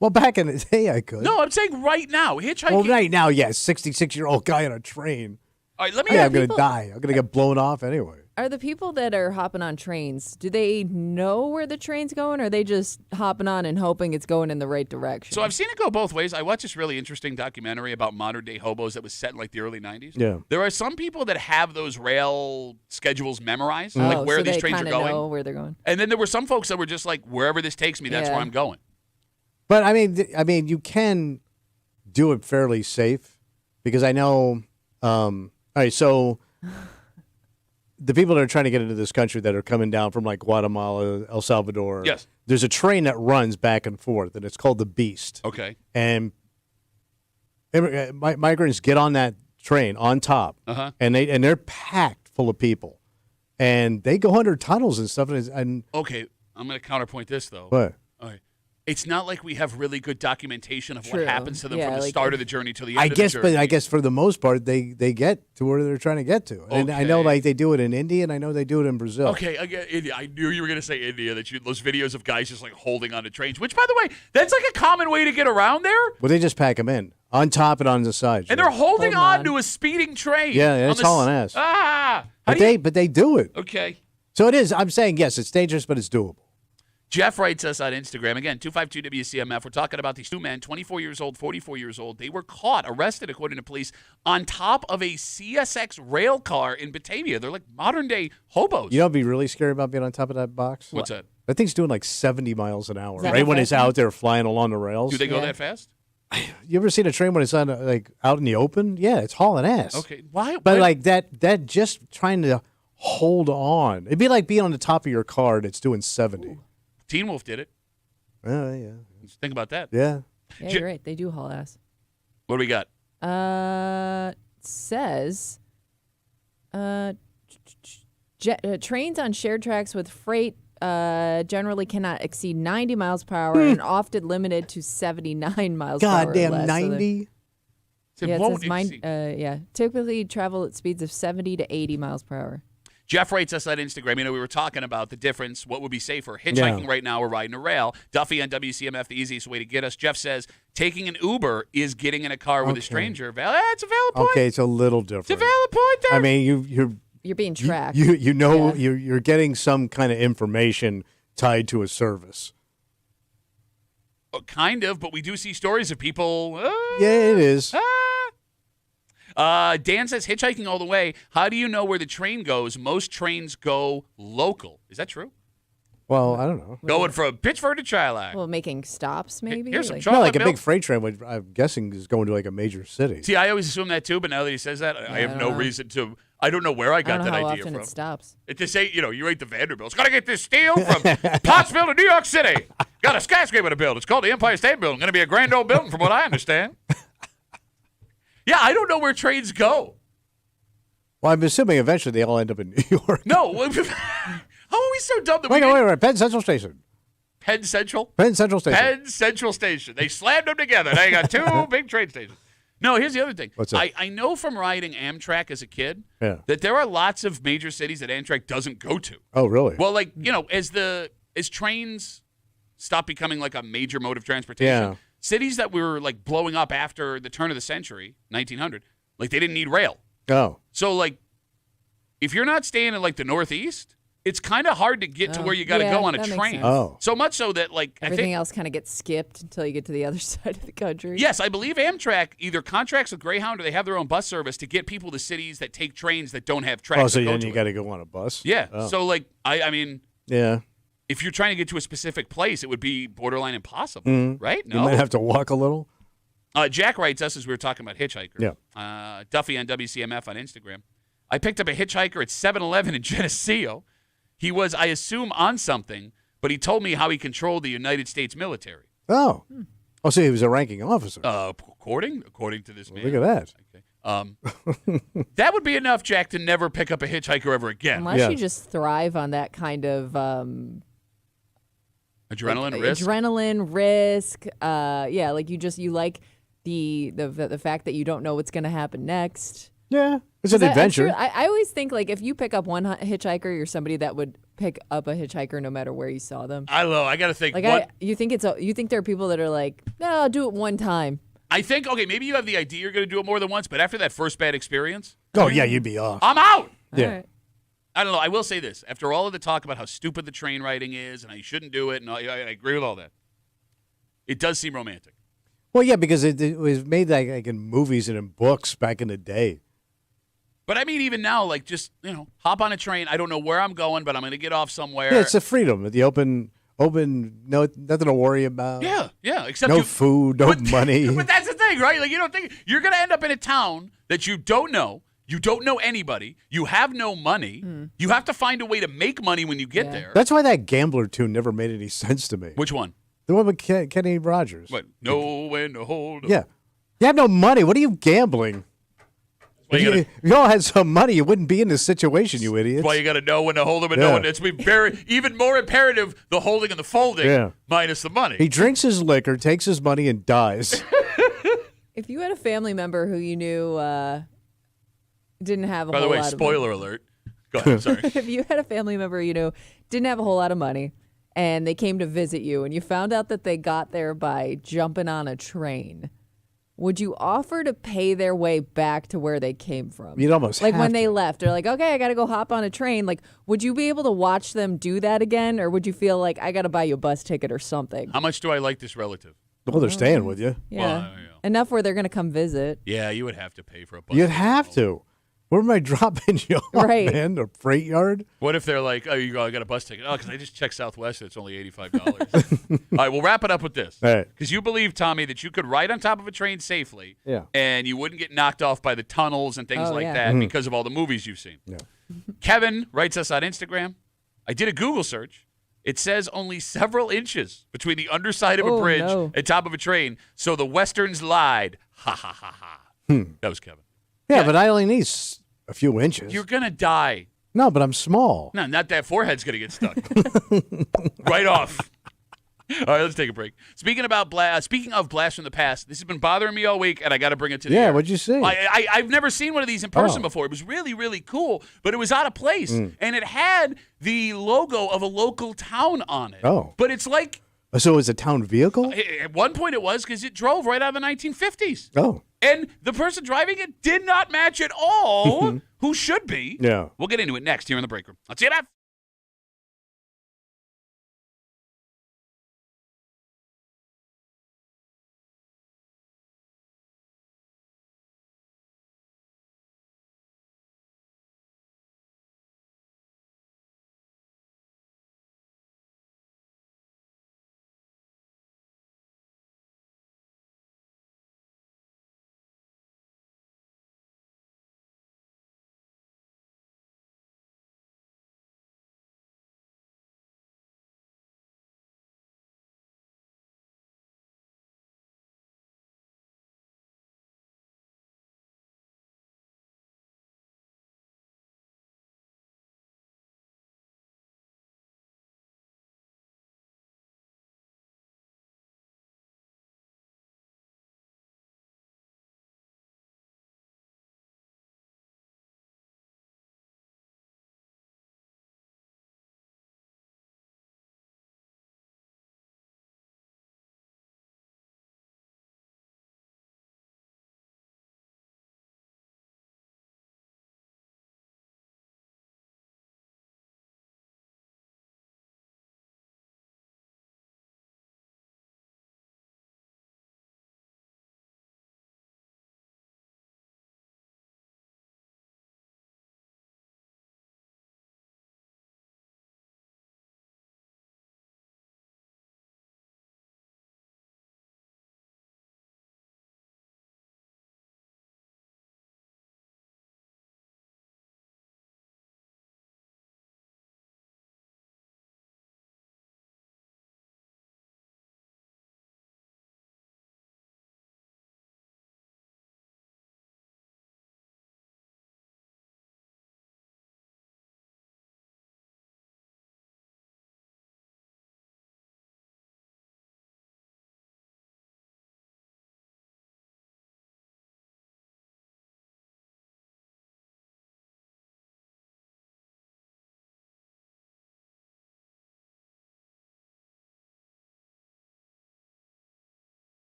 well, back in the day, I could. No, I'm saying right now. Hitchhiking. Well, right now, yes, 66-year-old guy on a train. All right, let me Yeah, ask I'm going to people- die. I'm going to get blown off anyway. Are the people that are hopping on trains, do they know where the train's going, or are they just hopping on and hoping it's going in the right direction? So I've seen it go both ways. I watched this really interesting documentary about modern day hobos that was set in like the early 90s. Yeah. There are some people that have those rail schedules memorized, oh, like where so these they trains are kinda going. know where they're going. And then there were some folks that were just like, wherever this takes me, that's Yeah. where I'm going. But, I mean, you can do it fairly safe because I know all right, so the people that are trying to get into this country that are coming down from like Guatemala, El Salvador. Yes. There's a train that runs back and forth, and it's called the Beast. Okay. And migrants get on that train on top, Uh-huh. and they're packed full of people, and they go under tunnels and stuff. And Okay, I'm going to counterpoint this, though. what? All right. It's not like we have really good documentation of True. what happens to them Yeah, from the like start if- of the journey to the end I of guess, the but journey. I guess for the most part, they get to where they're trying to get to. And I know Okay. like they do it in India, and I know they do it in Brazil. Okay, I get India. I knew you were going to say India, those videos of guys just like holding onto trains, which, by the way, that's like a common way to get around there. Well, they just pack them in on top and on the sides. And they're holding Hold on to a speeding train. Yeah, on that's the hauling ass. Ah! How But do you- they do it. Okay. So it is. I'm saying yes, it's dangerous, but it's doable. Jeff writes us on Instagram. Again, 252-WCMF. We're talking about these two men, 24 years old, 44 years old. They were caught, arrested, according to police, on top of a CSX rail car in Batavia. They're like modern-day hobos. You know what'd be really scary about being on top of that box? What's that? That thing's doing like 70 miles an hour, Is that right? how When fast it's it out is? there flying along the rails. Do they go Yeah. that fast? You ever seen a train when it's on like out in the open? Yeah, it's hauling ass. Okay. Why? But like that just trying to hold on. It'd be like being on the top of your car and it's doing 70. Teen Wolf did it. Yeah. Think about that. Yeah. Yeah, you're right. They do haul ass. What do we got? Says trains on shared tracks with freight generally cannot exceed 90 miles per hour and often limited to 79 miles per hour. Goddamn or less. 90. It Yeah, it won't says mine, exceed- typically travel at speeds of 70 to 80 miles per hour. Jeff writes us on Instagram. You know, we were talking about the difference. What would be safer? Hitchhiking right now or riding a rail? Duffy on WCMF, the easiest way to get us. Jeff says taking an Uber is getting in a car with a stranger. It's a valid point. Okay, it's a little different. It's a valid point there. I mean, You're being tracked. you know Yeah. you're getting some kind of information tied to a service. Kind of, but we do see stories of people. Yeah, it is. Dan says hitchhiking all the way. How do you know where the train goes? Most trains go local. Is that true? Well, I don't know. Going from Pittsburgh to Charlotte. Well, making stops maybe. Here's some Like- chocolate Not like a milk. big freight train, which I'm guessing is going to like a major city. See, I always assume that too, but now that he says that, I have don't no know. reason to. I don't know where I I got don't know that how idea often from. it stops. It just say, you rate the Vanderbilts. Got to get this steel from Pottsville to New York City. Got a skyscraper to build. It's called the Empire State Building. Going to be a grand old building, from what I understand. Yeah, I don't know where trains go. Well, I'm assuming eventually they all end up in New York. No, how are we so dumb that we Wait. Penn Central Station. Penn Central? Penn Central Station. Penn Central Station. They slammed them together. Now you got two big train stations. No, here's the other thing. What's that? I know from riding Amtrak as a kid Yeah. that there are lots of major cities that Amtrak doesn't go to. Oh, really? Well, like, as trains stop becoming like a major mode of transportation, Yeah. cities that were like blowing up after the turn of the century, 1900, like they didn't need rail. Oh. So like if you're not staying in like the Northeast, it's kind of hard to get to where you got to yeah, go on a that makes train. sense. Oh. So much so that like Everything I think else kind of gets skipped until you get to the other side of the country. yes, I believe Amtrak either contracts with Greyhound or they have their own bus service to get people to cities that take trains that don't have tracks. Oh, so that go then to you it. got to go on a bus? Yeah. Oh. So like I mean, Yeah. if you're trying to get to a specific place, it would be borderline impossible, right? You might have to walk a little. Jack writes us as we were talking about hitchhiker. Yeah. Duffy on WCMF on Instagram. I picked up a hitchhiker at 7-Eleven in Geneseo. He was, I assume, on something, but he told me how he controlled the United States military. Oh. Oh, so he was a ranking officer. According to this man. Look at that. Okay. That would be enough, Jack, to never pick up a hitchhiker ever again. Unless Yes. you just thrive on that kind of Adrenaline risk. adrenaline risk. Yeah, like you like the fact that you don't know what's going to happen next. Yeah. It's an I'm adventure. sure- I always think like if you pick up one hitchhiker, you're somebody that would pick up a hitchhiker no matter where you saw them. I don't know. I got to think. Like what you think there are people that are like, no, I'll do it one time. I think. Okay, maybe you have the idea you're going to do it more than once, but after that first bad experience, Oh, yeah, you'd be off. I'm out. Yeah. All right. I don't know. I will say this: after all of the talk about how stupid the train riding is, and how you shouldn't do it, and I agree with all that, it does seem romantic. Well, yeah, because it was made like in movies and in books back in the day. But I mean, even now, like just hop on a train. I don't know where I'm going, but I'm going to get off somewhere. Yeah, it's the freedom, the open, no, nothing to worry about. yeah. Except No food, no money. But that's the thing, right? Like you don't think you're going to end up in a town that you don't know. You don't know anybody. You have no money. You have to find a way to make money when you get Yeah. there. That's why that gambler tune never made any sense to me. Which one? The one with Kenny Rogers. What? Know when to hold. Yeah. You have no money. What are you gambling? Well, If you all had some money, you wouldn't be in this situation, you idiots. That's why you got to know when to hold them and Yeah. know when. It's very even more imperative the holding and the folding Yeah. minus the money. He drinks his liquor, takes his money, and dies. If you had a family member who you knew didn't have a By the whole way, lot spoiler alert. Go ahead. Sorry. of money, if you had a family member you knew didn't have a whole lot of money, and they came to visit you, and you found out that they got there by jumping on a train, would you offer to pay their way back to where they came from? You'd almost like have when they to. left, they're like, okay, I got to go hop on a train. Like, would you be able to watch them do that again? Or would you feel like I got to buy you a bus ticket or something? How much do I like this relative? Well, they're staying with you. Yeah. Well, Enough where they're going to come visit. Yeah, you would have to pay for a bus. You'd ticket. have to. Where am I dropping you off, Right. man? The freight yard? What if they're like, oh, you go, I got a bus ticket. Oh, because I just checked Southwest and it's only $85. All right, we'll wrap it up with this. All right. Because you believe, Tommy, that you could ride on top of a train safely Yeah. and you wouldn't get knocked off by the tunnels and things Oh, like yeah. that because of all the movies you've seen. Yeah. Kevin writes us on Instagram. I did a Google search. It says only several inches between the underside of a Oh, bridge no. and top of a train, so the Westerns lied. Ha, ha, ha, ha. That was Kevin. Yeah, but I only need a few inches. You're going to die. No, but I'm small. No, not that forehead's going to get stuck. Right off. All right, let's take a break. Speaking of blast from the past, this has been bothering me all week, and I got to bring it to the Yeah, air. what'd you see? I've never seen one of these in person Oh. before. It was really, really cool, but it was out of place, and it had the logo of a local town on it. Oh. But it's like, So it was a town vehicle? at one point it was because it drove right out of the 1950s. Oh. And the person driving it did not match at all who should be. Yeah. We'll get into it next here in the break room. Let's see it.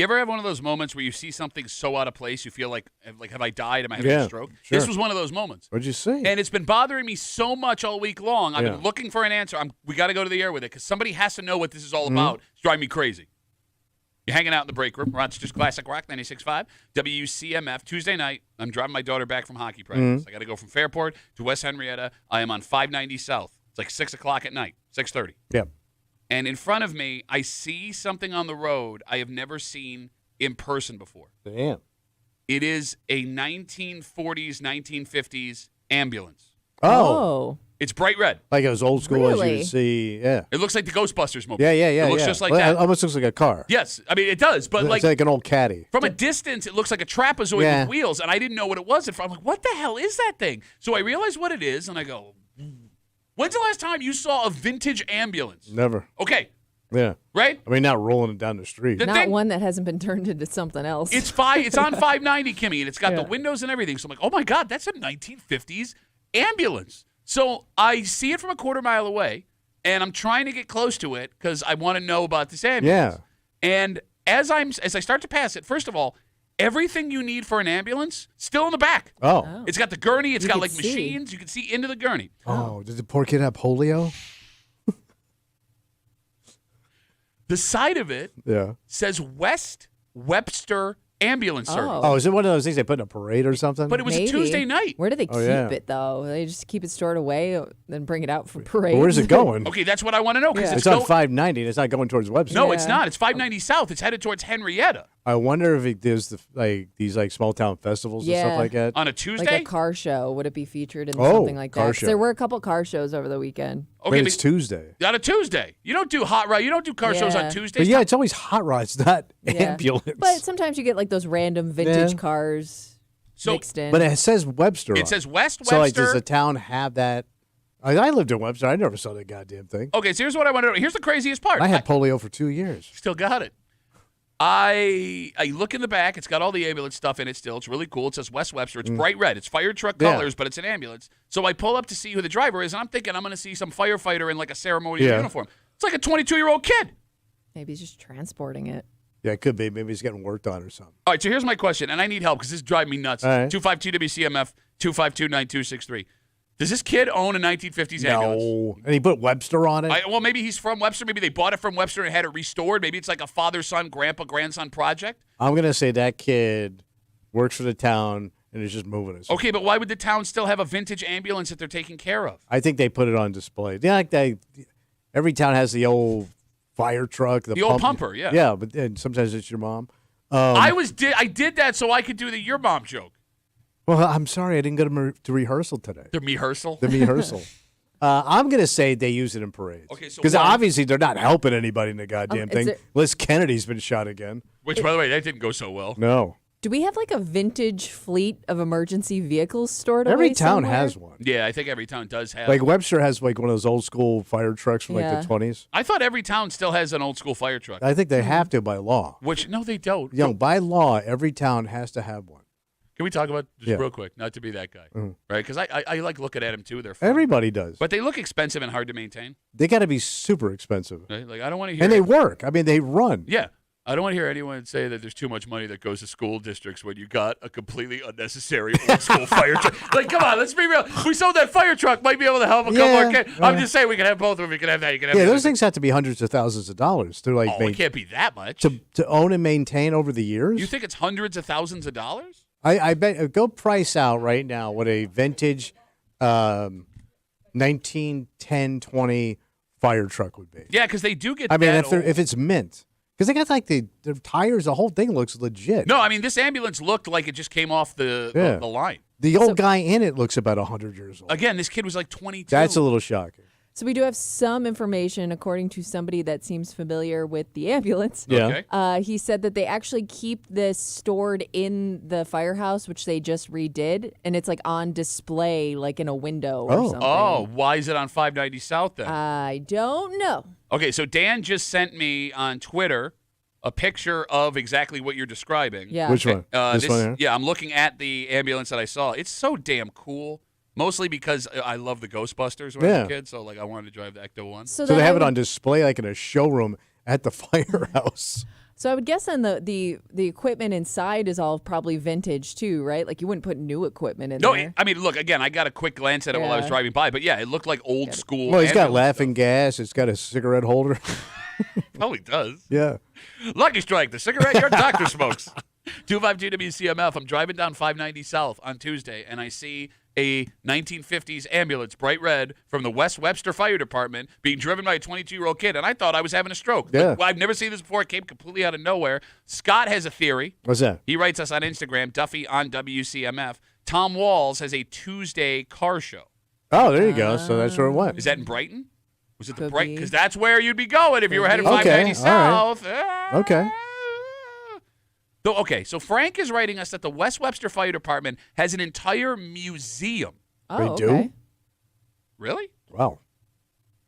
You ever have one of those moments where you see something so out of place, you feel like have I died? Am I having a stroke? Sure. This was one of those moments. What'd you see? And it's been bothering me so much all week long. I've been looking for an answer. We got to go to the air with it because somebody has to know what this is all about. It's driving me crazy. You're hanging out in the break room. Rochester's Classic Rock 96.5, WCMF. Tuesday night, I'm driving my daughter back from hockey practice. I got to go from Fairport to West Henrietta. I am on 590 South. It's like 6 o'clock at night, 6:30. Yep. And in front of me, I see something on the road I have never seen in person before. Damn. It is a 1940s, 1950s ambulance. Oh. It's bright red. Like as old school as Really? you see. Yeah. It looks like the Ghostbusters movie. Yeah. It looks just like that. It almost looks like a car. Yes. I mean, it does. But It's like an old caddy. from a distance, it looks like a trapezoid with wheels, and I didn't know what it was. And I'm like, what the hell is that thing? So I realized what it is, and I go, when's the last time you saw a vintage ambulance? Never. Okay. Yeah. Right? I mean, not rolling it down the street. The Not thing- one that hasn't been turned into something else. It's on 590, Kimmy, and it's got the windows and everything. So I'm like, oh my God, that's a 1950s ambulance. So I see it from a quarter mile away, and I'm trying to get close to it because I want to know about this ambulance. Yeah. And as I start to pass it, first of all, everything you need for an ambulance still in the back. Oh. It's got the gurney. It's You got can like see. machines. You can see into the gurney. Oh. Did the poor kid have polio? The side of it Yeah. says West Webster Ambulance Service. Oh, is it one of those things they put in a parade or something? But it was Maybe. a Tuesday night. Where do they Oh, keep yeah. it, though? They just keep it stored away, then bring it out for parade. Where's it going? Okay, that's what I want to know because Yeah. It's on 590. It's not going towards Webster. No, it's Yeah. not. It's 590 South. It's headed towards Henrietta I wonder if it does these small town festivals and Yeah. stuff like that. on a Like Tuesday. a car show. Would it be featured in Oh, something like that? car 'Cause show. there were a couple car shows over the weekend. But it's Tuesday. On a Tuesday. You don't do hot ride. You don't do car shows on Yeah. Tuesdays. But yeah, it's always hot rods, not Yeah. ambulance. But sometimes you get like those random vintage Yeah. cars So- mixed in. But it says Webster. It on says West So like, does Webster. the town have that? I lived in Webster. I never saw that goddamn thing. Okay, so here's what I want to know. Here's the craziest part. I had polio for 2 years. Still got it. I look in the back. It's got all the ambulance stuff in it still. It's really cool. It says West Webster. It's bright red. It's fire truck Yeah. colors, but it's an ambulance. So I pull up to see who the driver is, and I'm thinking I'm going to see some firefighter in like a ceremonial Yeah. uniform. It's like a 22-year-old kid. Maybe he's just transporting it. Yeah, it could be. Maybe he's getting worked on or something. All right, so here's my question, and I need help because this is driving me nuts. All right. 252 WCMF, 252-9263. Does this kid own a 1950s ambulance? No. And he put Webster on it. Well, maybe he's from Webster. Maybe they bought it from Webster and had it restored. Maybe it's like a father-son, grandpa-grandson project. I'm going to say that kid works for the town and is just moving it. Okay, but why would the town still have a vintage ambulance that they're taking care of? I think they put it on display. Yeah, like every town has the old fire truck. The old pumper, yeah. Yeah, but then sometimes it's your mom. I did that so I could do the your mom joke. Well, I'm sorry. I didn't go to rehearsal today. The rehearsal. The rehearsal. I'm going to say they use it in parades. Okay, so because one- obviously they're not helping anybody in the goddamn is thing. there- Liz Kennedy's been shot again. Which, by the way, that didn't go so well. No. Do we have like a vintage fleet of emergency vehicles stored away Every town somewhere? has one. Yeah, I think every town does have. Like Webster has like one of those old school fire trucks from Yeah. like the 20s. I thought every town still has an old school fire truck. I think they have to by law. Which no, they don't. By law, every town has to have one. Can we talk about just Yeah. real quick? Not to be that guy, Mhm. right? Because I like looking at them too. They're fun. Everybody does. But they look expensive and hard to maintain. They got to be super expensive. Right? Like I don't want to hear. And they work. I mean, they run. Yeah. I don't want to hear anyone say that there's too much money that goes to school districts when you got a completely unnecessary old school fire truck. Like, come on, let's be real. We sold that fire truck, might be able to help a couple Yeah, more kids. I'm just saying we can have both of them. You can have that. You can have Yeah, the those other things have to be hundreds of thousands of dollars to like thing. Oh, it can't be that much. to own and maintain over the years. You think it's hundreds of thousands of dollars? I bet go price out right now what a vintage 1910 20 fire truck would be. Yeah, because they do get. I mean, that old. if it's mint, because they got like the tires, the whole thing looks legit. No, I mean this ambulance looked like it just came off the line. The old guy in it looks about 100 years old. Again, this kid was like 22. That's a little shocking. So we do have some information, according to somebody that seems familiar with the ambulance. Yeah. Okay. He said that they actually keep this stored in the firehouse, which they just redid, and it's like on display, like in a window or something. Oh, why is it on 590 South then? I don't know. Okay, so Dan just sent me on Twitter a picture of exactly what you're describing. Yeah. Which one? This one here? Yeah, I'm looking at the ambulance that I saw. It's so damn cool. Mostly because I love the Ghostbusters when I was a kid, so like I wanted to drive the Ecto one. So they have it on display like in a showroom at the firehouse. So I would guess then the equipment inside is all probably vintage too, right? Like you wouldn't put new equipment in No, there. I mean, look, again, I got a quick glance at it while I was Yeah. driving by, but yeah, it looked like old school. Well, he's got ambulance laughing gas. It's got a cigarette holder. stuff. Probably does. Yeah. Lucky Strike, the cigarette your doctor smokes. 252 WCMF. I'm driving down 590 South on Tuesday, and I see a 1950s ambulance, bright red, from the West Webster Fire Department being driven by a 22-year-old kid, and I thought I was having a stroke. Yeah. I've never seen this before. It came completely out of nowhere. Scott has a theory. What's that? He writes us on Instagram, Duffy on WCMF. Tom Walls has a Tuesday car show. Oh, there you go. So that's where it went. Is that in Brighton? Was it the Could Brighton? be. Because that's where you'd be going if you were headed Could be. 590 Okay, all South. Okay. So Frank is writing us that the West Webster Fire Department has an entire museum. Oh, They do? okay. Really? Wow.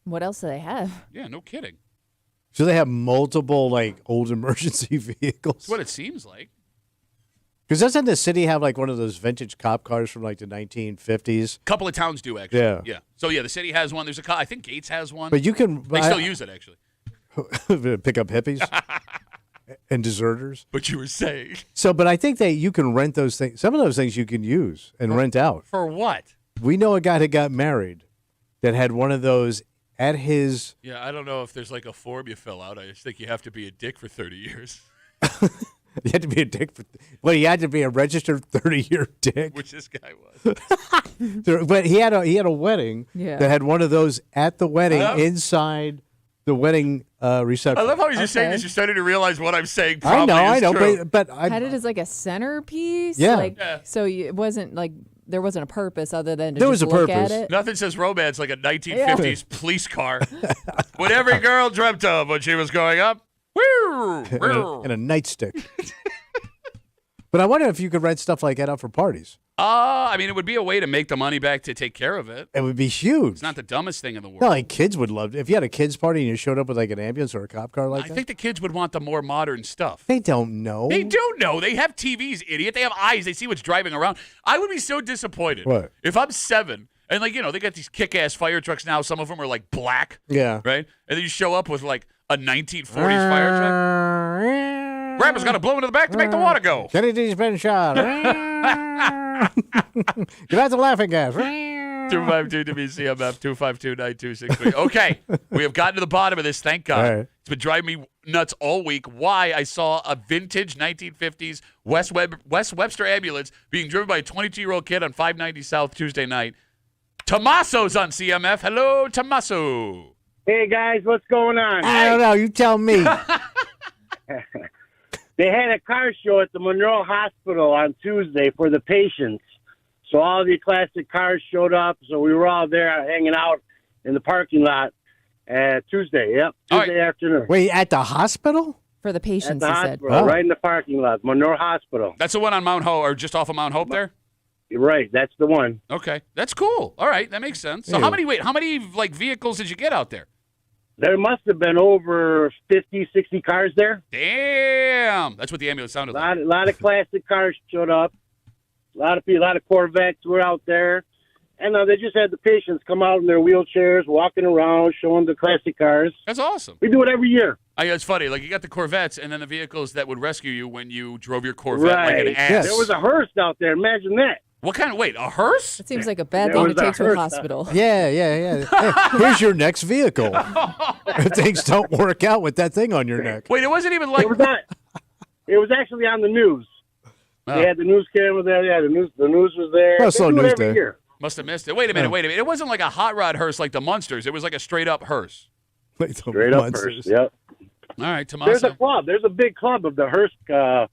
What else do they have? Yeah, no kidding. So they have multiple like old emergency vehicles. That's what it seems like. Because doesn't the city have like one of those vintage cop cars from like the 1950s? A couple of towns do, actually. Yeah. So, yeah, the city has one. There's a I think Gates has one. But you can They still use it, actually. pick up hippies and deserters. But you were saying. So, but I think that you can rent those things. Some of those things you can use and rent out. For what? We know a guy that got married that had one of those at his. Yeah, I don't know if there's like a form you fill out. I just think you have to be a dick for 30 years. You had to be a dick for. Well, he had to be a registered 30-year dick. Which this guy was. But he had a wedding Yeah. that had one of those at the wedding Oh. inside the wedding reception. I love how he's just saying Okay. this. You're starting to realize what I'm saying I probably know, is true. but I Had it as like a centerpiece. Yeah. Like, Yeah. So it wasn't like there wasn't a purpose other than to There just was a look purpose. at it. Nothing says romance like a 1950s police car. What every girl dreamt of when she was growing up. Woo! and a nightstick. But I wonder if you could rent stuff like that out for parties. I mean, it would be a way to make the money back to take care of it. It would be huge. It's not the dumbest thing in the world. No, like kids would love it. If you had a kids party and you showed up with like an ambulance or a cop car like I that. think the kids would want the more modern stuff. They don't know. They do know. They have TVs, idiot. They have eyes. They see what's driving around. I would be so disappointed. What? If I'm 7 and, like, they got these kick-ass fire trucks now. Some of them are, like, black. Yeah. Right? And then you show up with, like, a 1940s fire truck. Grandpa's got to blow into the back to make the water go. Kennedy's been shot. Get out the laughing gas. 252 WCMF 252-9263. Okay, we have gotten to the bottom of this. Thank God. All right. It's been driving me nuts all week. Why I saw a vintage 1950s West Webster ambulance being driven by a 22-year-old kid on 590 South Tuesday night. Tommaso's on CMF. Hello, Tommaso. Hey guys, what's going on? I don't know. You tell me. They had a car show at the Monroe Hospital on Tuesday for the patients. So all the classic cars showed up. So we were all there hanging out in the parking lot Tuesday. Yep, All Tuesday afternoon. Wait, at the hospital? For the At patients, the he said. hospital, Oh. right in the parking lot, Monroe Hospital. That's the one on Mount Hope, or just off of Mount Hope there? Right, that's the one. Okay, that's cool. All right, that makes sense. So Yeah. how many like vehicles did you get out there? There must have been over 50, 60 cars there. Damn, that's what the ambulance sounded like. A lot of classic cars showed up. A lot of Corvettes were out there. And they just had the patients come out in their wheelchairs, walking around, showing the classic cars. That's awesome. We do it every year. It's funny. Like, you got the Corvettes and then the vehicles that would rescue you when you drove your Corvette like an Right. ass. Yes. There was a hearse out there. Imagine that. What kind of, wait, a hearse? It seems like a bad There thing to was a take to a hearse. hospital. Yeah. Hey, here's your next vehicle. If things don't work out with that thing on your neck. Wait, it wasn't even like. It was not. It was actually on the news. Oh. They had the news camera there. Yeah, the news was there. Oh, They slow do it news every day. year. Must have missed it. Wait a minute. It wasn't like a hot rod hearse like the Munsters. It was like a straight up hearse. Like the Straight up monsters. hearse. Yep. All right, There's Tommaso. a club. There's a big club of the hearse that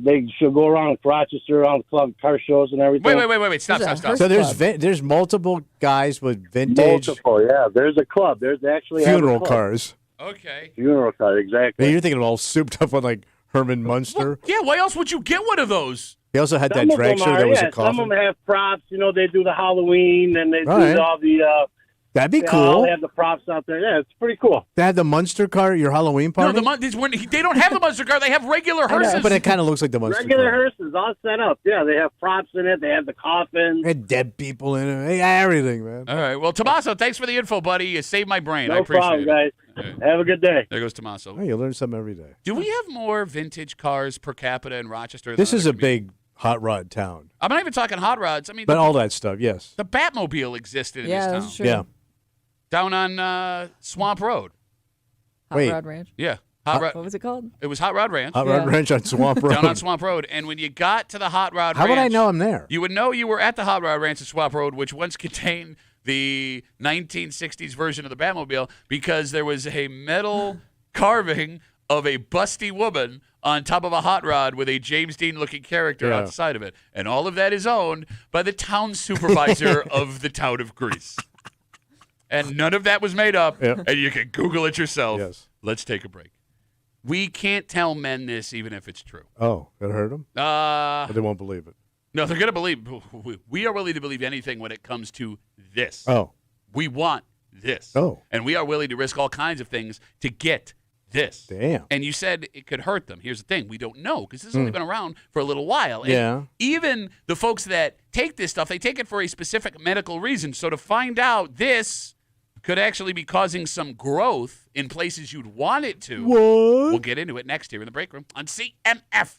they should go around Rochester, around club car shows and everything. Wait. Stop. There's a Stop. hearse- So there's Club. there's multiple guys with vintage Multiple, yeah. There's a club. There's actually have a funeral club. cars. Okay. Funeral car, Man, exactly. you're thinking of all souped up with like Herman Munster. Yeah, why else would you get one of those? He also had Some that of drag them show are, that was yeah. a Some of coffin. them have props. They do the Halloween and they do All right. all the. That'd be They cool. all have the props out there. Yeah, it's pretty cool. They had the Munster car at your Halloween No, party. they don't have the Munster car. They have regular I know, hearses. but it kind of looks like the Munster Regular car. hearses all set up. Yeah, they have props in it. They have the coffin. They had dead people in it. Hey, everything, man. All right. Well, Tommaso, thanks for the info, buddy. You saved my brain. I No appreciate problem, it. guys. Have a good day. There goes Tommaso. Oh, you learn something every day. Do we have more vintage cars per capita in Rochester? Than This is other a big hot rod town. I'm not even talking hot rods. I mean, But all that stuff, yes. the Batmobile existed in Yeah, this town. that's true. Yeah. Down on Swamp Road. Hot Wait. Rod Ranch. Yeah. What was it called? It was Hot Rod Ranch. Hot Rod Yeah. Ranch on Swamp Road. Down on Swamp Road. And when you got to the Hot Rod How Ranch. would I know I'm there? You would know you were at the Hot Rod Ranch at Swamp Road, which once contained the 1960s version of the Batmobile, because there was a metal carving of a busty woman on top of a hot rod with a James Dean-looking character Yeah. on the side of it. And all of that is owned by the town supervisor of the town of Greece. And none of that was made up, Yeah. and you can Google it yourself. Yes. Let's take a break. We can't tell men this even if it's true. Oh, that hurt them? But they won't believe it. No, they're going to believe. We are willing to believe anything when it comes to this. Oh. We want this. Oh. And we are willing to risk all kinds of things to get this. Damn. And you said it could hurt them. Here's the thing. We don't know because this has only been around for a little while. And Yeah. even the folks that take this stuff, they take it for a specific medical reason. So to find out this could actually be causing some growth in places you'd want it to. What? We'll get into it next here in the break room on CMF.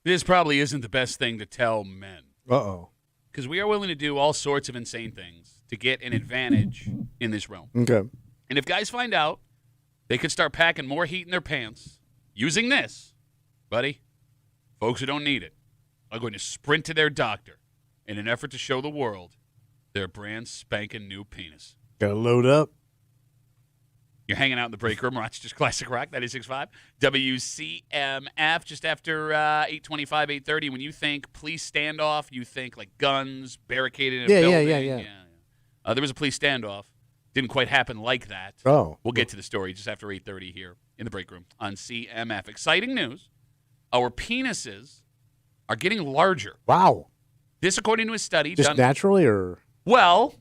This probably isn't the best thing to tell men. Uh-oh. Because we are willing to do all sorts of insane things to get an advantage in this realm. Okay. And if guys find out, they could start packing more heat in their pants using this. Buddy, folks who don't need it are going to sprint to their doctor in an effort to show the world their brand spanking new penis. Gotta load up. You're hanging out in the break room. Rochester's Classic Rock, 96.5. WCMF, just after 8:25, 8:30. When you think police standoff, you think like guns, barricaded in a building. Yeah. There was a police standoff. Didn't quite happen like that. Oh. We'll get to the story just after 8:30 here in the break room on CMF. Exciting news. Our penises are getting larger. Wow. This, according to a study Just done. naturally or? Well,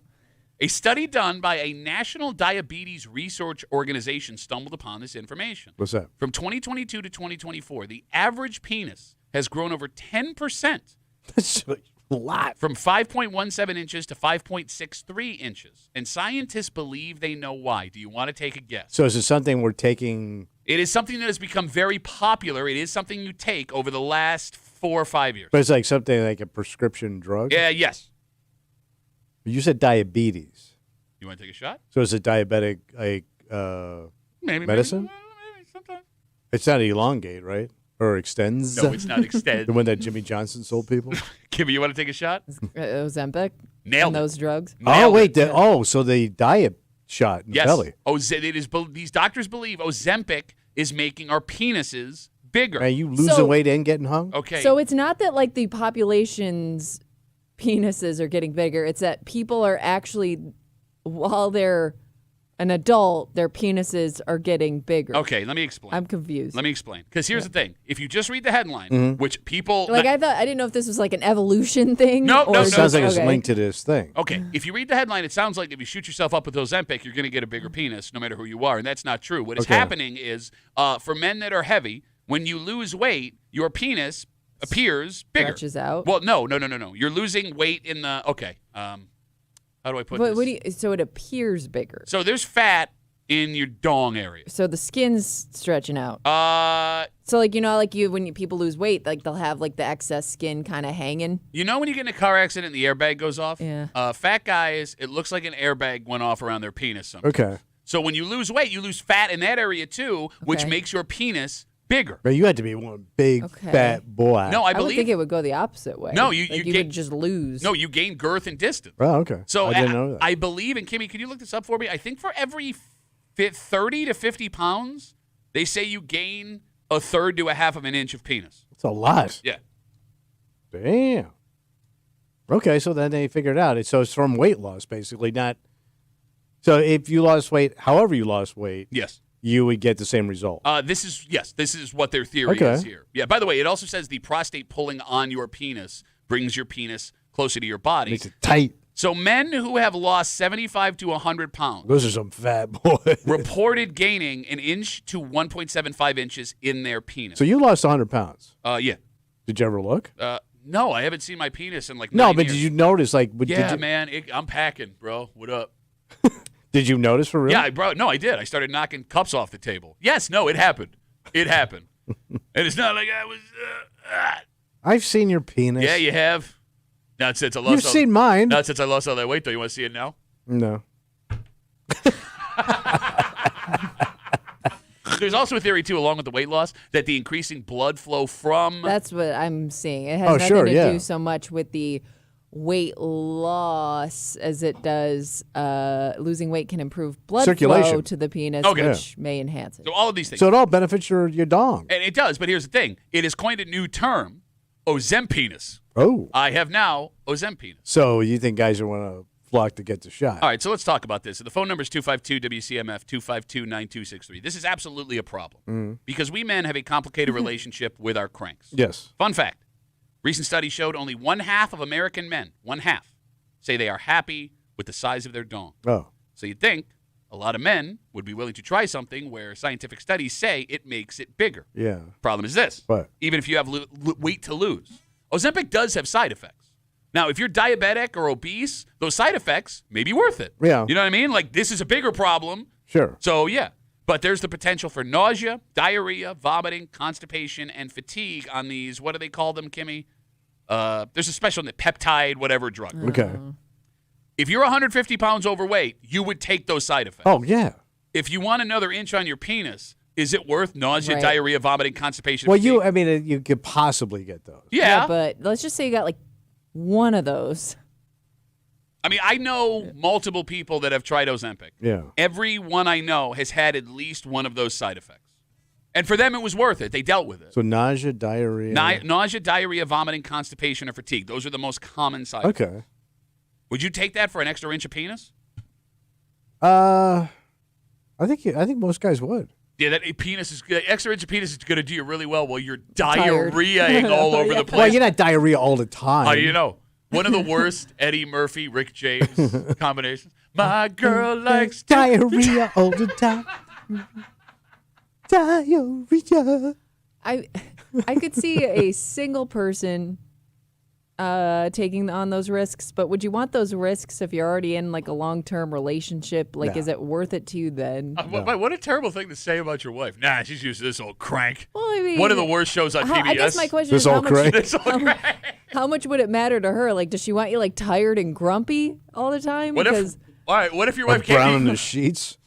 a study done by a National Diabetes Research Organization stumbled upon this information. What's that? From 2022 to 2024, the average penis has grown over 10%. That's a lot. From 5.17 inches to 5.63 inches. And scientists believe they know why. Do you want to take a guess? So is it something we're taking? It is something that has become very popular. It is something you take over the last 4 or 5 years. But it's like something like a prescription drug? Yeah, yes. You said diabetes. You want to take a shot? So is it diabetic Maybe. medicine? Maybe sometime. It's not elongate, right? Or extends? No, it's not extend. The one that Jimmy Johnson sold people? Kimmy, you want to take a shot? Ozempic. Nailed and it. those drugs. Nailed it. So the diet shot in Yes. the belly. These doctors believe Ozempic is making our penises bigger. Are you losing weight and getting hung? Okay. So it's not that like the population's penises are getting bigger. It's that people are actually, while they're an adult, their penises are getting bigger. Okay, let me explain. I'm confused. Let me explain. Because here's the thing. If you just read the headline, which people... Like I didn't know if this was like an evolution thing. No, or no, It sounds like it's okay. linked to this thing. Okay, if you read the headline, it sounds like if you shoot yourself up with Ozempic, you're going to get a bigger penis no matter who you are, and that's not true. What is Okay. happening is, for men that are heavy, when you lose weight, your penis appears bigger. Stretches out. Well, no. You're losing weight in the... Okay, how do I put But this? so it appears bigger. So there's fat in your dong area. So the skin's stretching out. Uh, So like when people lose weight, like they'll have like the excess skin kind of hanging. you know when you get in a car accident and the airbag goes off? Yeah. Fat guys, it looks like an airbag went off around their penis sometimes. Okay. So when you lose weight, you lose fat in that area too, which Okay. makes your penis bigger. But you had to be one big Okay. fat boy. No, I I would believe. think it would go the opposite way. No, you Like get- would just lose. No, you gain girth and distance. Oh, okay. So I didn't know that. I believe, and Kimmy, can you look this up for me? I think for every 30 to 50 pounds, they say you gain a third to a half of an inch of penis. It's a lot. Yeah. Damn. Okay, so then they figured out. So it's from weight loss, basically, not. So if you lost weight, however you lost weight, Yes. you would get the same result. This is what their theory Okay. is here. Yeah, by the way, it also says the prostate pulling on your penis brings your penis closer to your body. Makes it tight. So men who have lost 75 to 100 pounds Those are some fat boys. reported gaining an inch to 1.75 inches in their penis. So you lost 100 pounds. Yeah. Did you ever look? No, I haven't seen my penis in like No, 9 but years. did you notice? Like, Yeah, did you, man, I'm packing, bro. What up? did you notice for real? Yeah, I did. I started knocking cups off the table. Yes, no, it happened. It happened. And it's not like I was. I've seen your penis. Yeah, you have. Not since I lost. You've seen mine. Not since I lost all that weight, though. You want to see it now? No. There's also a theory, too, along with the weight loss, that the increasing blood flow from. That's what I'm seeing. It has Oh, nothing sure, to yeah. do so much with the weight loss as it does losing weight can improve blood flow Circulation. to the penis, Okay. which may enhance it. So all of these things. So it all benefits your dong. And it does, but here's the thing. It has coined a new term, Ozempenis. Oh. I have now Ozempenis. So you think guys are want to flock to get the shot? All right, so let's talk about this. So the phone number is 252-WCMF, 252-9263. This is absolutely a problem because we men have a complicated relationship with our cranks. Yes. Fun fact. Recent study showed only 1/2 of American men, 1/2, say they are happy with the size of their dong. Oh. So you'd think a lot of men would be willing to try something where scientific studies say it makes it bigger. Yeah. Problem is this. What? Even if you have weight to lose. Ozempic does have side effects. Now, if you're diabetic or obese, those side effects may be worth it. Yeah. You know what I mean? Like, this is a bigger problem. Sure. So, yeah. But there's the potential for nausea, diarrhea, vomiting, constipation, and fatigue on these. What do they call them, Kimmy? There's a special peptide, whatever drug. Okay. If you're 150 pounds overweight, you would take those side effects. Oh, yeah. If you want another inch on your penis, is it worth nausea, Right. diarrhea, vomiting, constipation? Well, fatigue? you could possibly get those. Yeah. But let's just say you got like one of those. I mean, I know multiple people that have tried Ozempic. Yeah. Everyone I know has had at least one of those side effects. And for them, it was worth it. They dealt with it. So nausea, diarrhea. Nausea, diarrhea, vomiting, constipation, or fatigue. Those are the most common side effects. Okay. Would you take that for an extra inch of penis? I think most guys would. Yeah, that extra inch of penis is going to do you really well while you're Tired. diarrheaing all over the place. Well, you're not diarrhea all the time. How do you know? One of the worst Eddie Murphy, Rick James combinations. My girl likes diarrhea all the time. Diarrhea. I could see a single person taking on those risks, but would you want those risks if you're already in like a long-term relationship? Like, No. is it worth it to you then? What a terrible thing to say about your wife. Nah, she's used to this old crank. Well, I mean, One of the worst shows on PBS. I guess my question This is how old much, crank. This old crank. how much would it matter to her? Like, does she want you like tired and grumpy all the time? What Because if your wife Like came brown to in you? the sheets.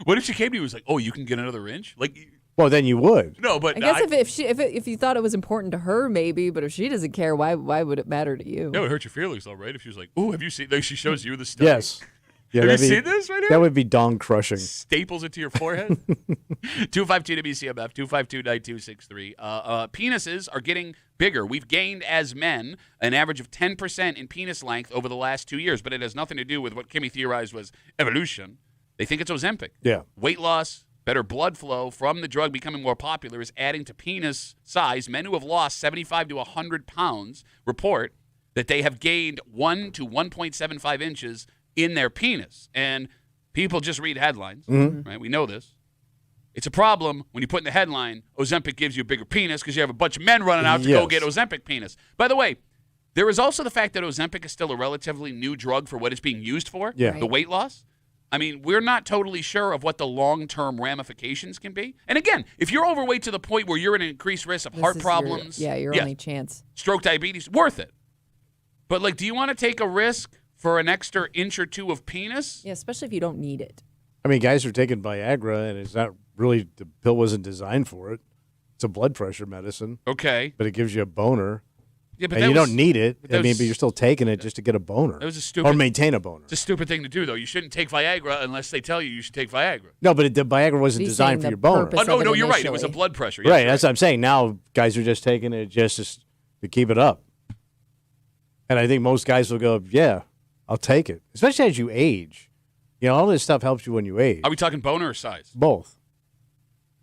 What if she came to you and was like, "Oh, you can get another inch"? Like, Well, then you would. no, but I guess if you thought it was important to her, maybe, but if she doesn't care, why would it matter to you? that would hurt your feelings, though, right? If she was like, "Oh, have you seen?" Like, she shows you the stuff. Yes. Yeah, Have you that'd be- seen this right here? That would be dong crushing. Staples it to your forehead. 252 WCMF 252-9263. Penises are getting bigger. We've gained as men an average of 10% in penis length over the last 2 years, but it has nothing to do with what Kimmy theorized was evolution. They think it's Ozempic. Yeah. Weight loss, better blood flow from the drug becoming more popular is adding to penis size. Men who have lost 75 to 100 pounds report that they have gained 1 to 1.75 inches in their penis. And people just read headlines, right? We know this. It's a problem when you put in the headline, Ozempic gives you a bigger penis because you have a bunch of men running out to go Yes. get Ozempic penis. By the way, there is also the fact that Ozempic is still a relatively new drug for what it's being used for, Yeah. the weight loss. I mean, we're not totally sure of what the long-term ramifications can be. And again, if you're overweight to the point where you're at an increased risk of This heart is problems, your only chance. stroke, diabetes, worth it. But, like, do you want to take a risk for an extra inch or two of penis? Yeah, especially if you don't need it. I mean, guys are taking Viagra, and it's not really, the pill wasn't designed for it. It's a blood pressure medicine, Okay. but it gives you a boner. Yeah, but And that you was- don't need it. but that I mean, was- but you're still taking it just to get a boner. That was a stupid- Or maintain a boner. It's a stupid thing to do, though. You shouldn't take Viagra unless they tell you you should take Viagra. No, but the Viagra wasn't He's designed saying for the your boner. purpose Oh, of no, it no, you're right. It was a initially. blood pressure. Yes, Right, that's what I'm saying. Now guys are just taking it just to keep it up. And I think most guys will go, yeah, I'll take it. Especially as you age. You know, all this stuff helps you when you age. Are we talking boner or size? Both.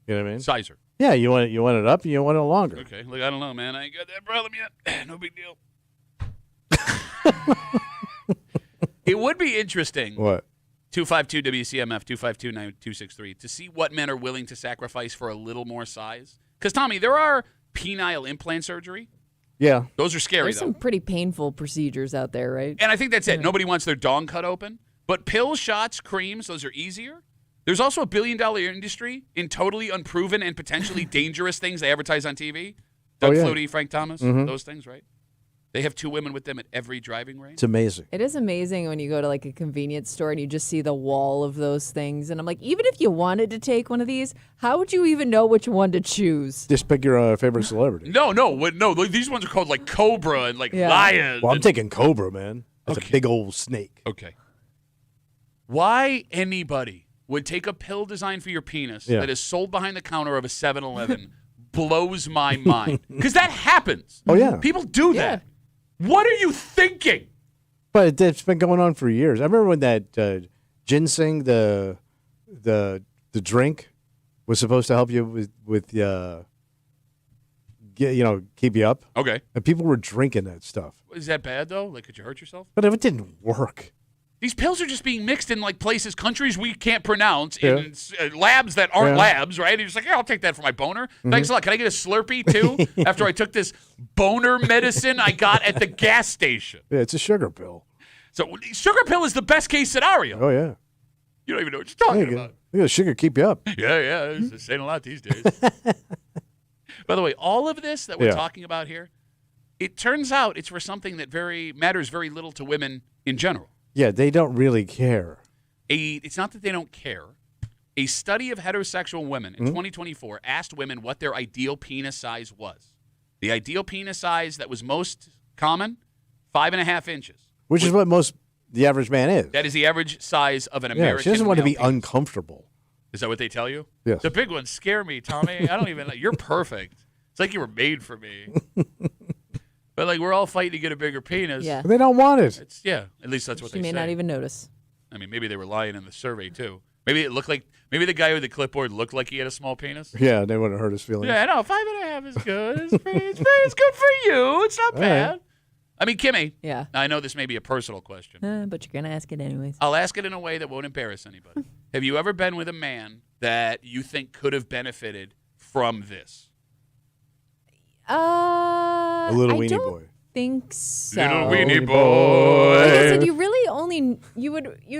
You know what I mean? Sizer. Yeah, you want it up and you want it longer. Okay. Look, I don't know, man. I ain't got that problem yet. No big deal. It would be interesting. What? 252 WCMF 252-9263 to see what men are willing to sacrifice for a little more size. Because, Tommy, there are penile implant surgery. Yeah. Those are scary, There's though. some pretty painful procedures out there, right? And I think that's it. Nobody wants their dong cut open. But pills, shots, creams, those are easier. There's also a billion-dollar industry in totally unproven and potentially dangerous things they advertise on TV. Doug yeah. Flutie, Frank Thomas, those things, right? They have 2 women with them at every driving range. It's amazing. It is amazing when you go to like a convenience store and you just see the wall of those things. And I'm like, even if you wanted to take one of these, how would you even know which one to choose? Just pick your favorite celebrity. No. These ones are called like Cobra and like Yeah. Lion. Well, I'm and- taking Cobra, man. That's Okay. a big old snake. Okay. Why anybody would take a pill designed for your penis Yeah. that is sold behind the counter of a 7-Eleven blows my mind. Because that happens. Oh, yeah. People do that. What are you thinking? But it's been going on for years. I remember when that ginseng, the drink, was supposed to help you with keep you up. Okay. And people were drinking that stuff. Is that bad, though? Like, could you hurt yourself? But if it didn't work. These pills are just being mixed in, like, places, countries we can't pronounce, Yeah. in labs that aren't Yeah. labs, right? And you're just like, yeah, I'll take that for my boner. Thanks a lot. Can I get a Slurpee, too, after I took this boner medicine I got at the gas station? Yeah, it's a sugar pill. So sugar pill is the best case scenario. Oh, yeah. You don't even know what you're talking about. Sugar keep you up. Yeah. It's saying a lot these days. By the way, all of this that we're talking about here, it turns out it's for something that matters very little to women in general. Yeah, they don't really care. It's not that they don't care. A study of heterosexual women in 2024 asked women what their ideal penis size was. The ideal penis size that was most common, 5.5 inches. Which is what the average man is. That is the average size of an American. She doesn't want to be penis. uncomfortable. Is that what they tell you? Yes. The big ones scare me, Tommy. I don't even. You're perfect. It's like you were made for me. But like we're all fighting to get a bigger penis. Yeah. They don't want it. At least that's what She they say. may not even notice. I mean, maybe they were lying in the survey too. Maybe the guy with the clipboard looked like he had a small penis. Yeah, they wouldn't hurt his feelings. Yeah, no, 5.5 is good. It's good for you. It's not bad. Right. I mean, Kimmy. Yeah. I know this may be a personal question. But you're going to ask it anyways. I'll ask it in a way that won't embarrass anybody. Have you ever been with a man that you think could have benefited from this? A little weenie boy. Think so. Little weenie boy. Like I said, you'd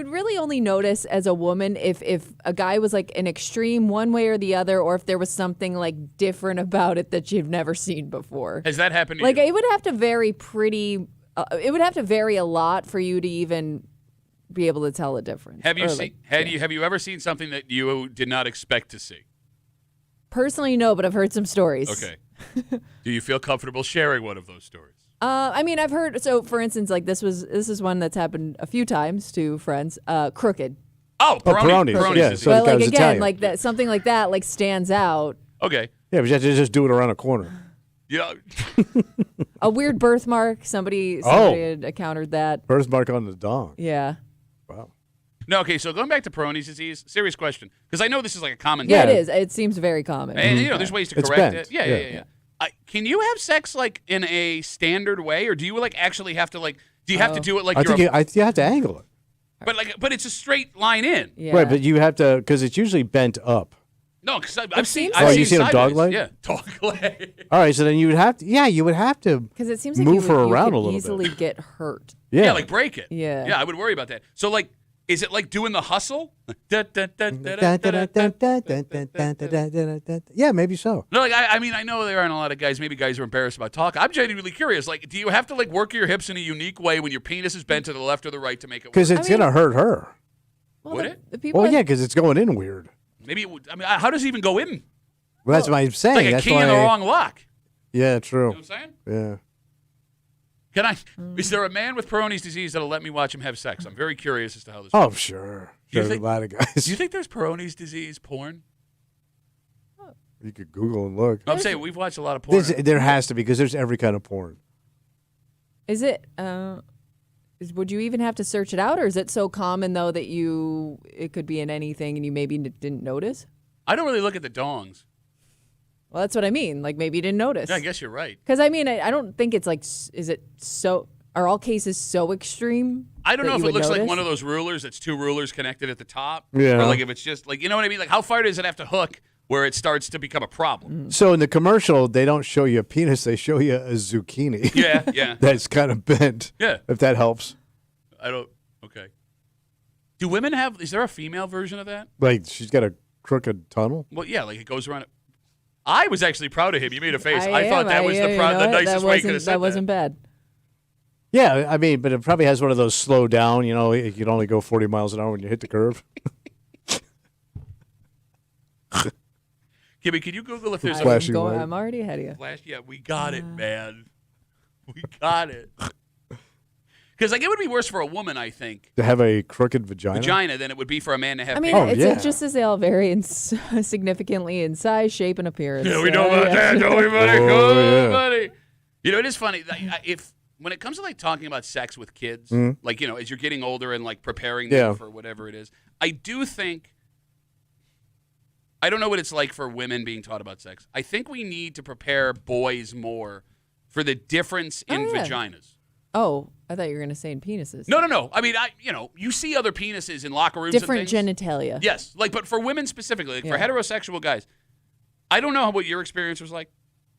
really only notice as a woman if a guy was like an extreme one way or the other, or if there was something like different about it that you've never seen before. Has that happened to like you? it would have to vary it would have to vary a lot for you to even be able to tell the difference. Have you ever seen something that you did not expect to see? Personally, no, but I've heard some stories. Okay. Do you feel comfortable sharing one of those stories? I mean, I've heard. So, for instance, like this is one that's happened a few times to friends. Crooked. Oh, Peroni's. Yeah, disease. so But the guy like was again, Italian. like that, something like that, like stands out. Okay. Yeah, but you have to just do it around a corner. Yeah. A weird birthmark. Somebody had encountered that. Birthmark on the dong. Yeah. Wow. No, okay, so going back to Peroni's disease, serious question. Because I know this is like a common Yeah, thing. it is. It seems very common. And, there's ways to It's correct bent. it. Yeah. Can you have sex, like, in a standard way? Or do you, like, actually have to, like, do you have to do it like I you're think you have to angle it. but it's a straight line in. Yeah. Right, but you have to, because it's usually bent up. No, because I've seen seems like- you seen a dog sideways. leg? Yeah, dog leg. All right, so then you would have to, Because it seems like move you her would, around you a could little easily bit. get hurt. Yeah. Like break it. Yeah. Yeah, I would worry about that. So, like, is it like doing the hustle? Yeah, maybe so. No, like I mean, I know there aren't a lot of guys. Maybe guys are embarrassed about talk. I'm genuinely curious. Like, do you have to like work your hips in a unique way when your penis is bent to the left or the right to make it work? Because it's going to hurt her. Well, Would the, it? The people Well, yeah, because it's going in weird. Maybe it would. I mean, how does it even go in? Well, that's what I'm saying. Like a That's key why, in the wrong lock. Yeah, true. You know what I'm saying? Yeah. Can I? Is there a man with Peroni's disease that'll let me watch him have sex? I'm very curious as to how this. Oh, works. sure. You There's think- a lot of guys. Do you think there's Peroni's disease porn? You could Google and look. I'm saying we've watched a lot of porn. There has to be, because there's every kind of porn. Is it? Would you even have to search it out, or is it so common though that it could be in anything and you maybe didn't notice? I don't really look at the dongs. Well, that's what I mean. Like maybe you didn't notice. Yeah, I guess you're right. Because I mean, I don't think it's like. Is it so? Are all cases so extreme? I don't that know if you it would looks like notice? one of those rulers that's two rulers connected at the top. Yeah. Or like if it's just like, you know what I mean? Like how far does it have to hook where it starts to become a problem? So in the commercial, they don't show you a penis; they show you a zucchini. Yeah. That's kind of bent. Yeah. If that helps. I don't. Okay. Do women have? Is there a female version of that? Like she's got a crooked tunnel. Well, yeah, like it goes around. I was actually proud of him. You made a face. I am. thought that was you the know what? nicest way you could have said that wasn't bad. Yeah, I mean, but it probably has one of those slow down. You know, you can only go 40 miles an hour when you hit the curve. Kimmy, can you Google if there's a Flashing light. I'm already ahead of you. flash? Yeah, we got it, man. We got it. Because like it would be worse for a woman, I think, To have a crooked vagina than it would be for a man to have. I mean, penis. Oh, it's yeah. it's just as they all vary in significantly in size, shape, and appearance. Yeah, we know about that, don't we, buddy? Oh, Oh, yeah. buddy. You know, it is funny. If when it comes to like talking about sex with kids, like you know, as you're getting older and like preparing them Yeah. for whatever it is, I do think. I don't know what it's like for women being taught about sex. I think we need to prepare boys more for the difference in Oh, yeah. vaginas. Oh, I thought you were going to say in penises. No. I mean, you see other penises in locker rooms. Different and things. genitalia. Yes, like, but for women specifically, like for Yeah. heterosexual guys, I don't know what your experience was like,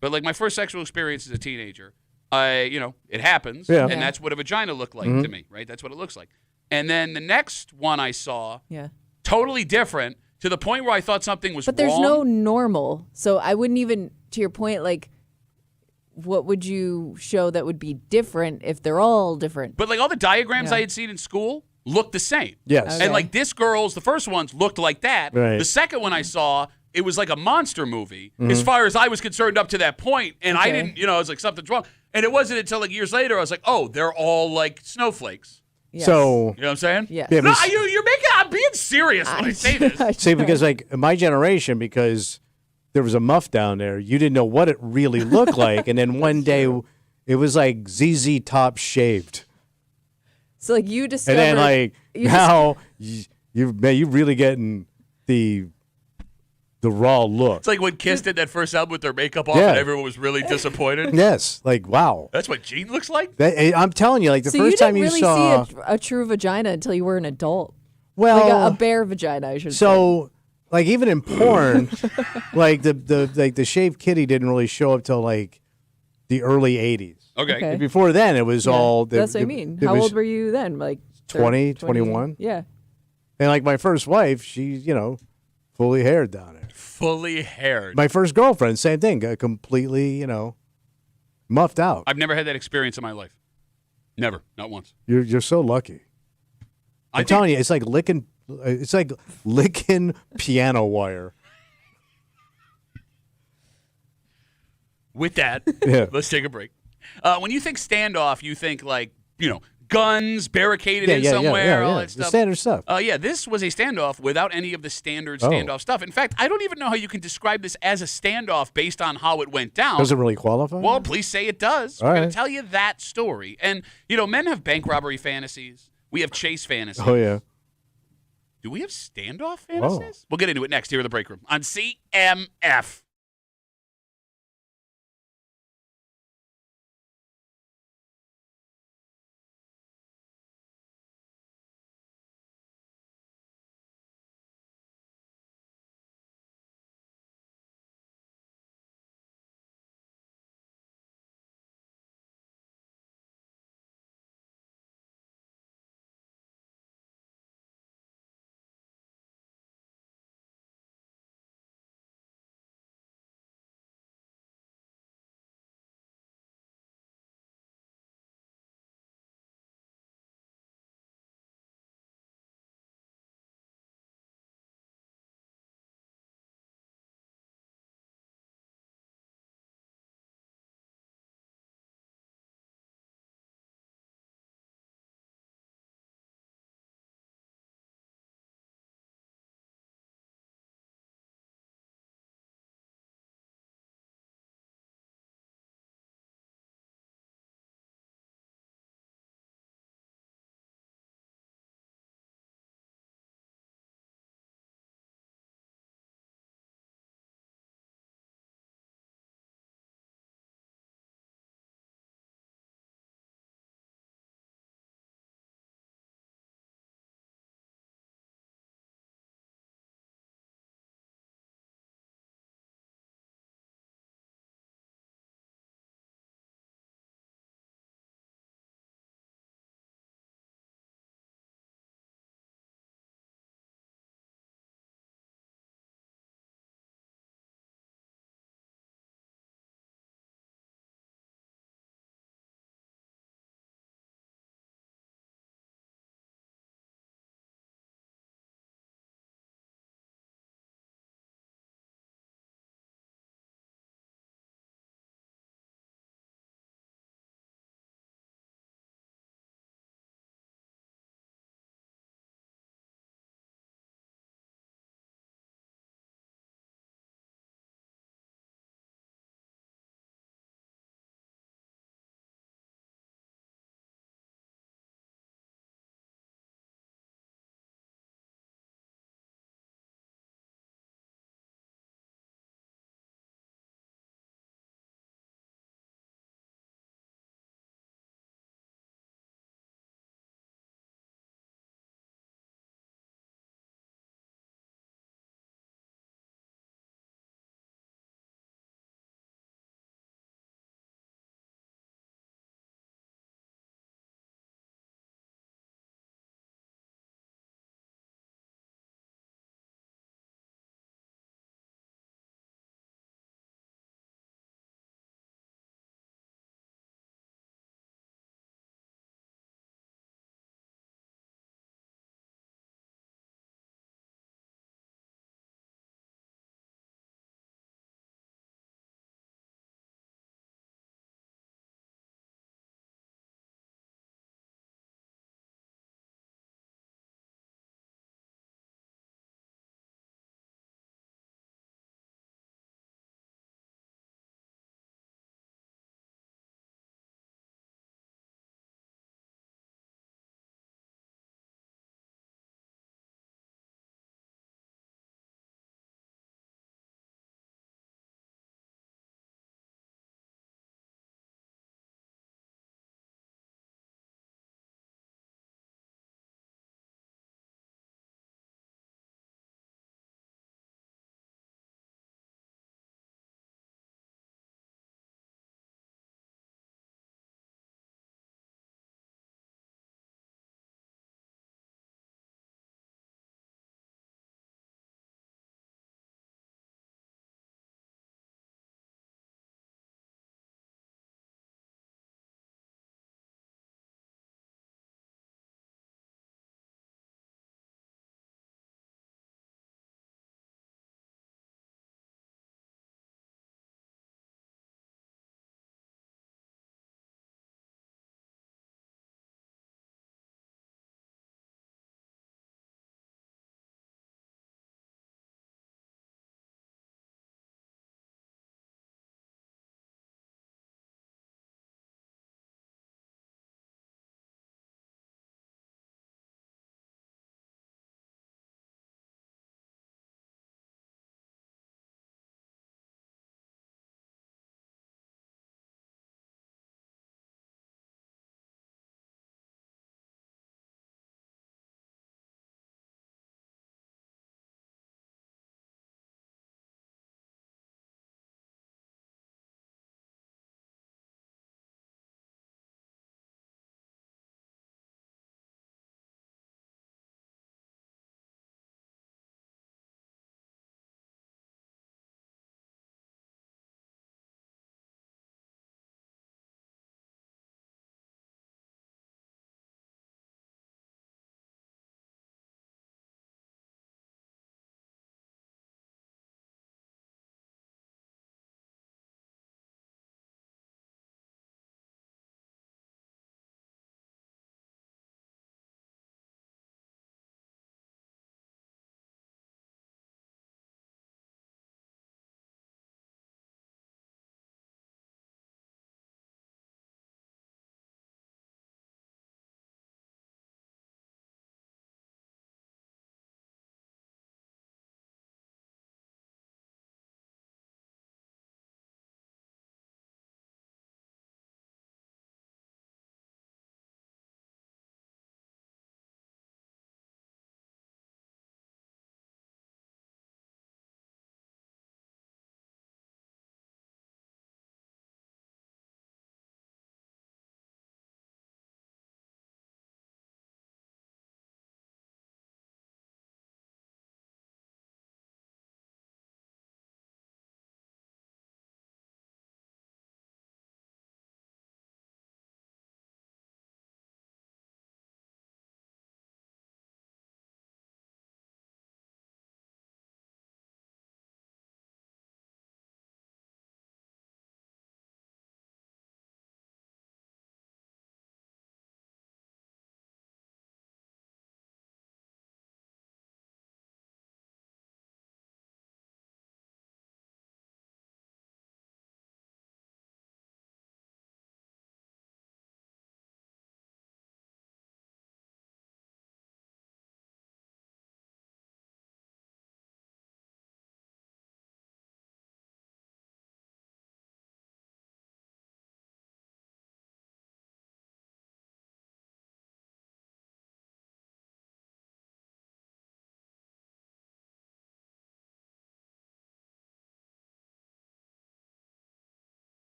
but like my first sexual experience as a teenager, it happens, Yeah. and Yeah. that's what a vagina looked like to me, right? That's what it looks like. And then the next one I saw Yeah. totally different to the point where I thought something was But there's wrong. no normal. So I wouldn't even, to your point, like, what would you show that would be different if they're all different? But like all the diagrams Yeah. I had seen in school looked the same. Yes. Okay. And like this girl's, the first ones looked like that. Right. The second one I saw, it was like a monster movie as far as I was concerned up to that point. And I Okay. didn't, I was like, something's wrong. And it wasn't until like years later I was like, oh, they're all like snowflakes. Yes. So You know what I'm saying? Yes. Yeah, No, but- you're making, I'm being serious when I say this. see, because like in my generation, because there was a muff down there, you didn't know what it really looked like, and then one day it was like ZZ Top shaved, So like you discovered. and then like you now you really getting the raw look. It's like when Kiss did that first album with their makeup off Yeah. and everyone was really disappointed. Yes, like wow. That's what Gene looks like? I'm telling you, like the so first you time didn't you really saw, see a true vagina until you were an adult. well, Like a bare vagina, I should say. so like even in porn, like the shaved kitty didn't really show up till like the early '80s. Okay. Before then, it was Yeah, all. that's what I mean. it How was- old were you then? Like 20, 21? Yeah. And like my first wife, she's fully haired down there. Fully haired. My first girlfriend, same thing, got completely muffed out. I've never had that experience in my life. Never. Not once. You're so lucky. I'm telling you, it's like licking. It's like licking piano wire. With that, Yeah. let's take a break. When you think standoff, you think like, guns barricaded in Yeah, somewhere, all yeah. that The stuff. standard stuff. Yeah, this was a standoff without any of the standard Oh. standoff stuff. In fact, I don't even know how you can describe this as a standoff based on how it went down. Doesn't really qualify. Well, please say it does. All We're going right. to tell you that story. And, men have bank robbery fantasies. We have chase fantasies. Oh yeah. Do we have standoff fantasies? We'll get into it next here in the break room on CMF.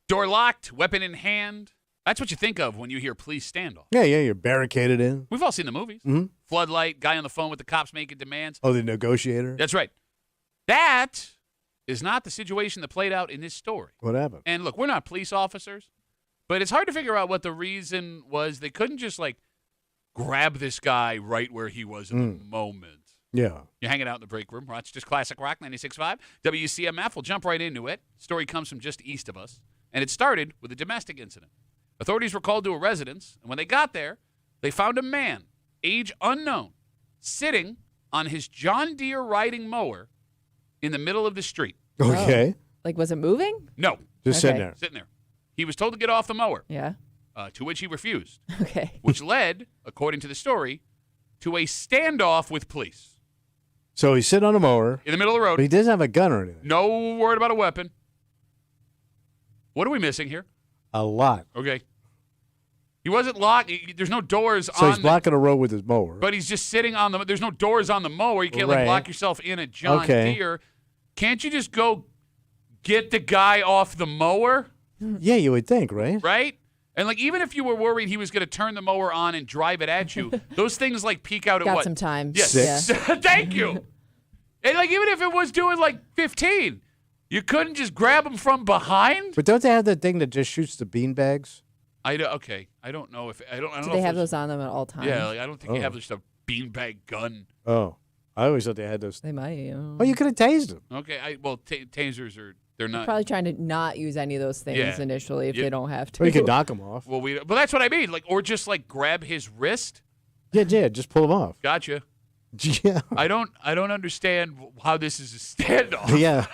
Door locked, weapon in hand. That's what you think of when you hear police standoff. Yeah, you're barricaded in. We've all seen the movies. Mhm. Floodlight, guy on the phone with the cops making demands. Oh, the negotiator? That's right. That is not the situation that played out in this story. What happened? And look, we're not police officers, but it's hard to figure out what the reason was. They couldn't just like grab this guy right where he was in the moment. Yeah. You're hanging out in the break room. Rochester's Classic Rock 96.5. WCMF. We'll jump right into it. Story comes from just east of us, and it started with a domestic incident. Authorities were called to a residence, and when they got there, they found a man, age unknown, sitting on his John Deere riding mower in the middle of the street. Okay. Like, was it moving? No, Just Okay. sitting there. sitting there. He was told to get off the mower, Yeah. to which he refused, Okay. which led, according to the story, to a standoff with police So he's sitting on a mower, in the middle of the road. but he doesn't have a gun or anything. No word about a weapon. What are we missing here? A lot. Okay. He wasn't locked. There's no doors So on he's blocking a road with his mower. but he's just sitting on the. There's no doors on the mower. You can't like Right. lock yourself in a John Okay. Deere. Can't you just go get the guy off the mower, Yeah, you would think, right? right? And like even if you were worried he was going to turn the mower on and drive it at you, those things like peak out at Got what? some time. Yes. Yeah. Thank you. And like even if it was doing like 15, you couldn't just grab him from behind. But don't they have that thing that just shoots the bean bags? Okay. I don't know if I don't Do know they if have it's- those on them at all times? Yeah, like, I don't think you Oh. have just a beanbag gun. Oh. I always thought they had those. They might. Oh, you could have tased him. Okay, tasers are they're not. Probably trying to not use any of those things Yeah. initially if Yeah. they don't have to. Or you could knock him off. Well, but that's what I mean. Like, or just like grab his wrist. Yeah, just pull him off. Gotcha. Yeah. I don't understand how this is a standoff. Yeah.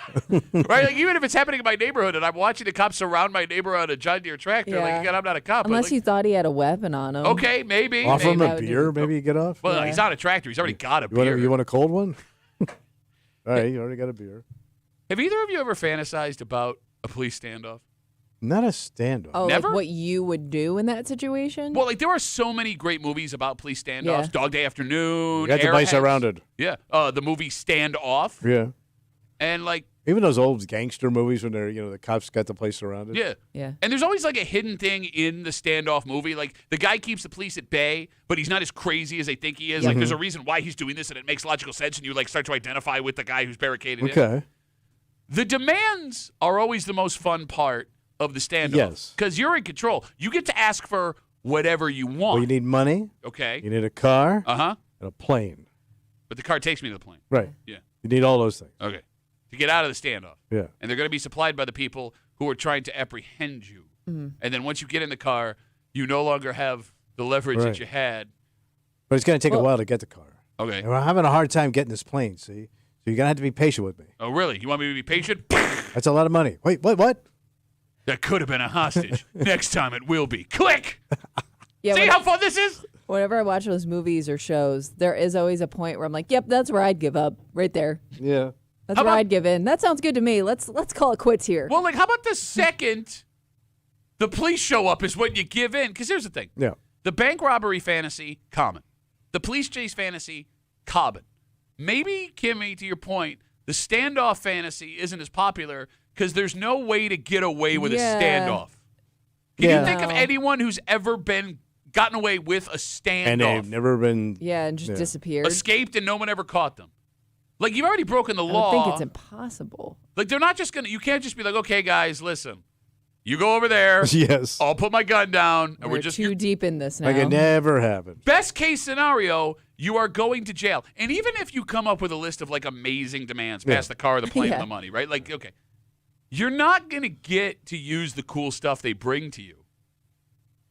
Right? Like even if it's happening in my neighborhood and I'm watching the cops surround my neighbor on a John Deere tractor, like Yeah. again, I'm not a cop. but, Unless like, you thought he had a weapon on him. okay, maybe. Offer him maybe. a That would beer, be- maybe you get off. Well, Yeah. he's on a tractor. He's already got a You want, beer. you want a cold one? All right, you already got a beer. Have either of you ever fantasized about a police standoff? Not a standoff. Oh, Never? like what you would do in that situation? Well, like there are so many great movies about police standoffs. Yeah. Dog Day Afternoon. You got the place Airheads. surrounded. Yeah. The movie Stand Off. Yeah. And like, Even those old gangster movies when they're, the cops got the place surrounded. yeah. Yeah. And there's always like a hidden thing in the standoff movie. Like the guy keeps the police at bay, but he's not as crazy as they think he is. Like there's a reason why he's doing this and it makes logical sense and you like start to identify with the guy who's barricaded in. Okay. The demands are always the most fun part of the standoff. Yes. Because you're in control. You get to ask for whatever you want. Well, you need money, okay. you need a car, Uh-huh. and a plane. But the car takes me to the plane. Right. Yeah. You need all those things. Okay. To get out of the standoff. Yeah. And they're going to be supplied by the people who are trying to apprehend you. And then once you get in the car, you no longer have the leverage Right. that you had. But it's going to take a while to get the car. Okay. And we're having a hard time getting this plane, see? So you're going to have to be patient with me. Oh, really? You want me to be patient? That's a lot of money. Wait, what? That could have been a hostage. Next time it will be. Click! Yeah. See how fun this is? Whenever I watch those movies or shows, there is always a point where I'm like, "Yep, that's where I'd give up, right there. Yeah. That's How where about- I'd give in. That sounds good to me. Let's call it quits here." Well, like, how about the second the police show up is when you give in? Because here's the thing. Yeah. The bank robbery fantasy, common. The police chase fantasy, common. Maybe, Kimmy, to your point, the standoff fantasy isn't as popular because there's no way to get away with Yeah. a standoff. Can Yeah. you think of No. anyone who's ever gotten away with a And they've standoff, never been. Yeah, and just disappeared. escaped, and no one ever caught them? Like, you've already broken the I would law. think it's impossible. Like, they're not just going to, you can't just be like, okay, guys, listen, you go over there. Yes. I'll put my gun down, and we're We're just too deep in this now. Like it never happened. best case scenario, you are going to jail. And even if you come up with a list of like amazing demands, Yeah. past the car, the plane, Yeah. and the money, right? Like, okay, you're not going to get to use the cool stuff they bring to you.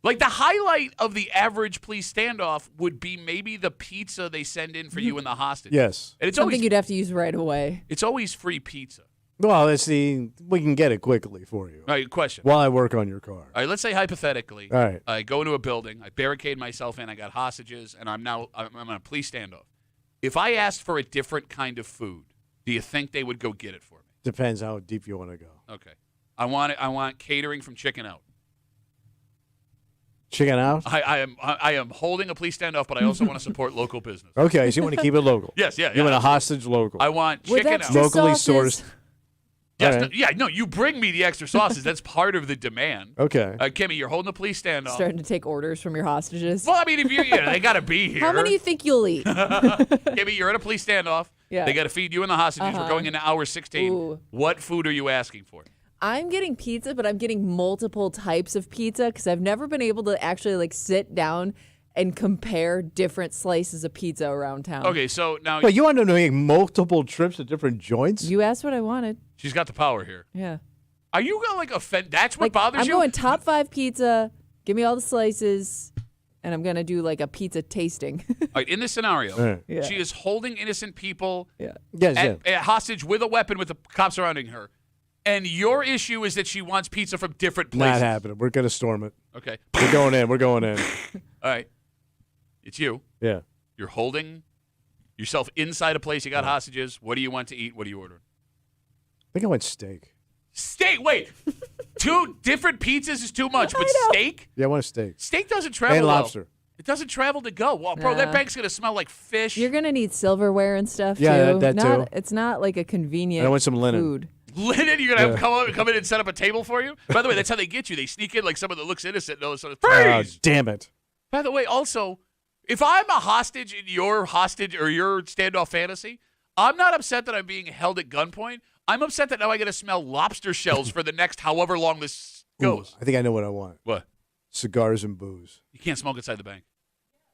Like the highlight of the average police standoff would be maybe the pizza they send in for you in the hostage. Yes. And it's Something always you'd have to use right away. free pizza. Well, we can get it quickly for you All right, question. while I work on your car. All right, let's say hypothetically, All right. I go into a building, I barricade myself in, I got hostages, and I'm on a police standoff. If I asked for a different kind of food, do you think they would go get it for me? Depends how deep you want to go. Okay. I want catering from Chicken Out. Chicken out? I am holding a police standoff, but I also want to support local business. Okay, so you want to keep it local. Yes, yeah. You want a absolutely. hostage local. I want With Chicken extra Out. Locally sauces. sourced. Yes, All right. no, you bring me the extra sauces. That's part of the demand. Okay. Kimmy, you're holding the police standoff. Starting to take orders from your hostages. Well, I mean, if they got to be here. How many do you think you'll eat? Kimmy, you're at a police standoff. Yeah. They got to feed you and the hostages. We're going into hour 16. Ooh. What food are you asking for? I'm getting pizza, but I'm getting multiple types of pizza because I've never been able to actually like sit down and compare different slices of pizza around town. Okay, so now Wait, you want to make multiple trips to different joints? You asked what I wanted. she's got the power here. Yeah. Are you going to like offend? That's what Like, bothers I'm you? going top 5 pizza. Give me all the slices. And I'm going to do like a pizza tasting. All right, in this scenario, All right. Yeah. she is holding innocent people Yeah. Yes, at hostage with a weapon with the cops surrounding her. And your issue is that she wants pizza from different places. Not happening. We're going to storm it. Okay. We're going in. We're going in. All right. It's you. Yeah. You're holding yourself inside a place. You got hostages. What do you want to eat? What are you ordering? I think I went steak. Steak. Wait. 2 different pizzas is too much, but steak? Yeah, I want a steak. Steak doesn't travel And well. lobster. It doesn't travel to go. Well, bro, that Nah. bank's going to smell like fish. You're going to need silverware and stuff Yeah, too. that too. It's not like a convenient And I want some linen. food. Linen, you're going to have come in and set up a table for you? By the way, that's how they get you. They sneak in like someone that looks innocent and all of a sudden, Oh, freeze! damn it. By the way, also, if I'm a hostage in your hostage or your standoff fantasy, I'm not upset that I'm being held at gunpoint. I'm upset that now I got to smell lobster shells for the next however long this goes. Ooh, I think I know what I want. What? Cigars and booze. You can't smoke inside the bank.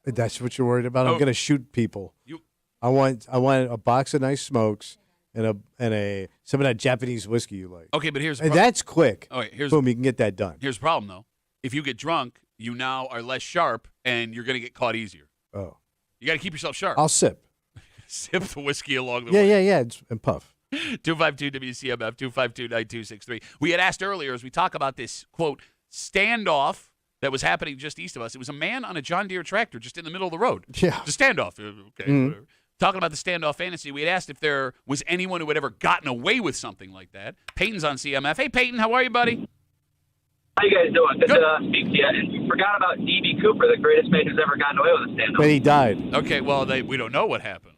That's what you're worried about? Oh. I'm going to shoot people. You I want a box of nice smokes and some of that Japanese whiskey you like. okay? But here's the And problem. that's quick. All right, here's Boom, you can get that done. the problem though. If you get drunk, you now are less sharp, and you're going to get caught easier. Oh. You got to keep yourself sharp. I'll sip. Sip the whiskey along the Yeah, way. yeah. And puff. 252 WCMF 252-9263. We had asked earlier as we talk about this quote standoff that was happening just east of us. It was a man on a John Deere tractor just in the middle of the road. Yeah. It's a standoff. Okay. Whatever. Talking about the standoff fantasy, we had asked if there was anyone who had ever gotten away with something like that. Peyton's on CMF. Hey, Peyton, how are you, buddy? How you guys doing? Good to speak to you. And you forgot about D.B. Cooper, the greatest man who's ever gotten away with a standoff. But he died. Okay, well, we don't know what happened.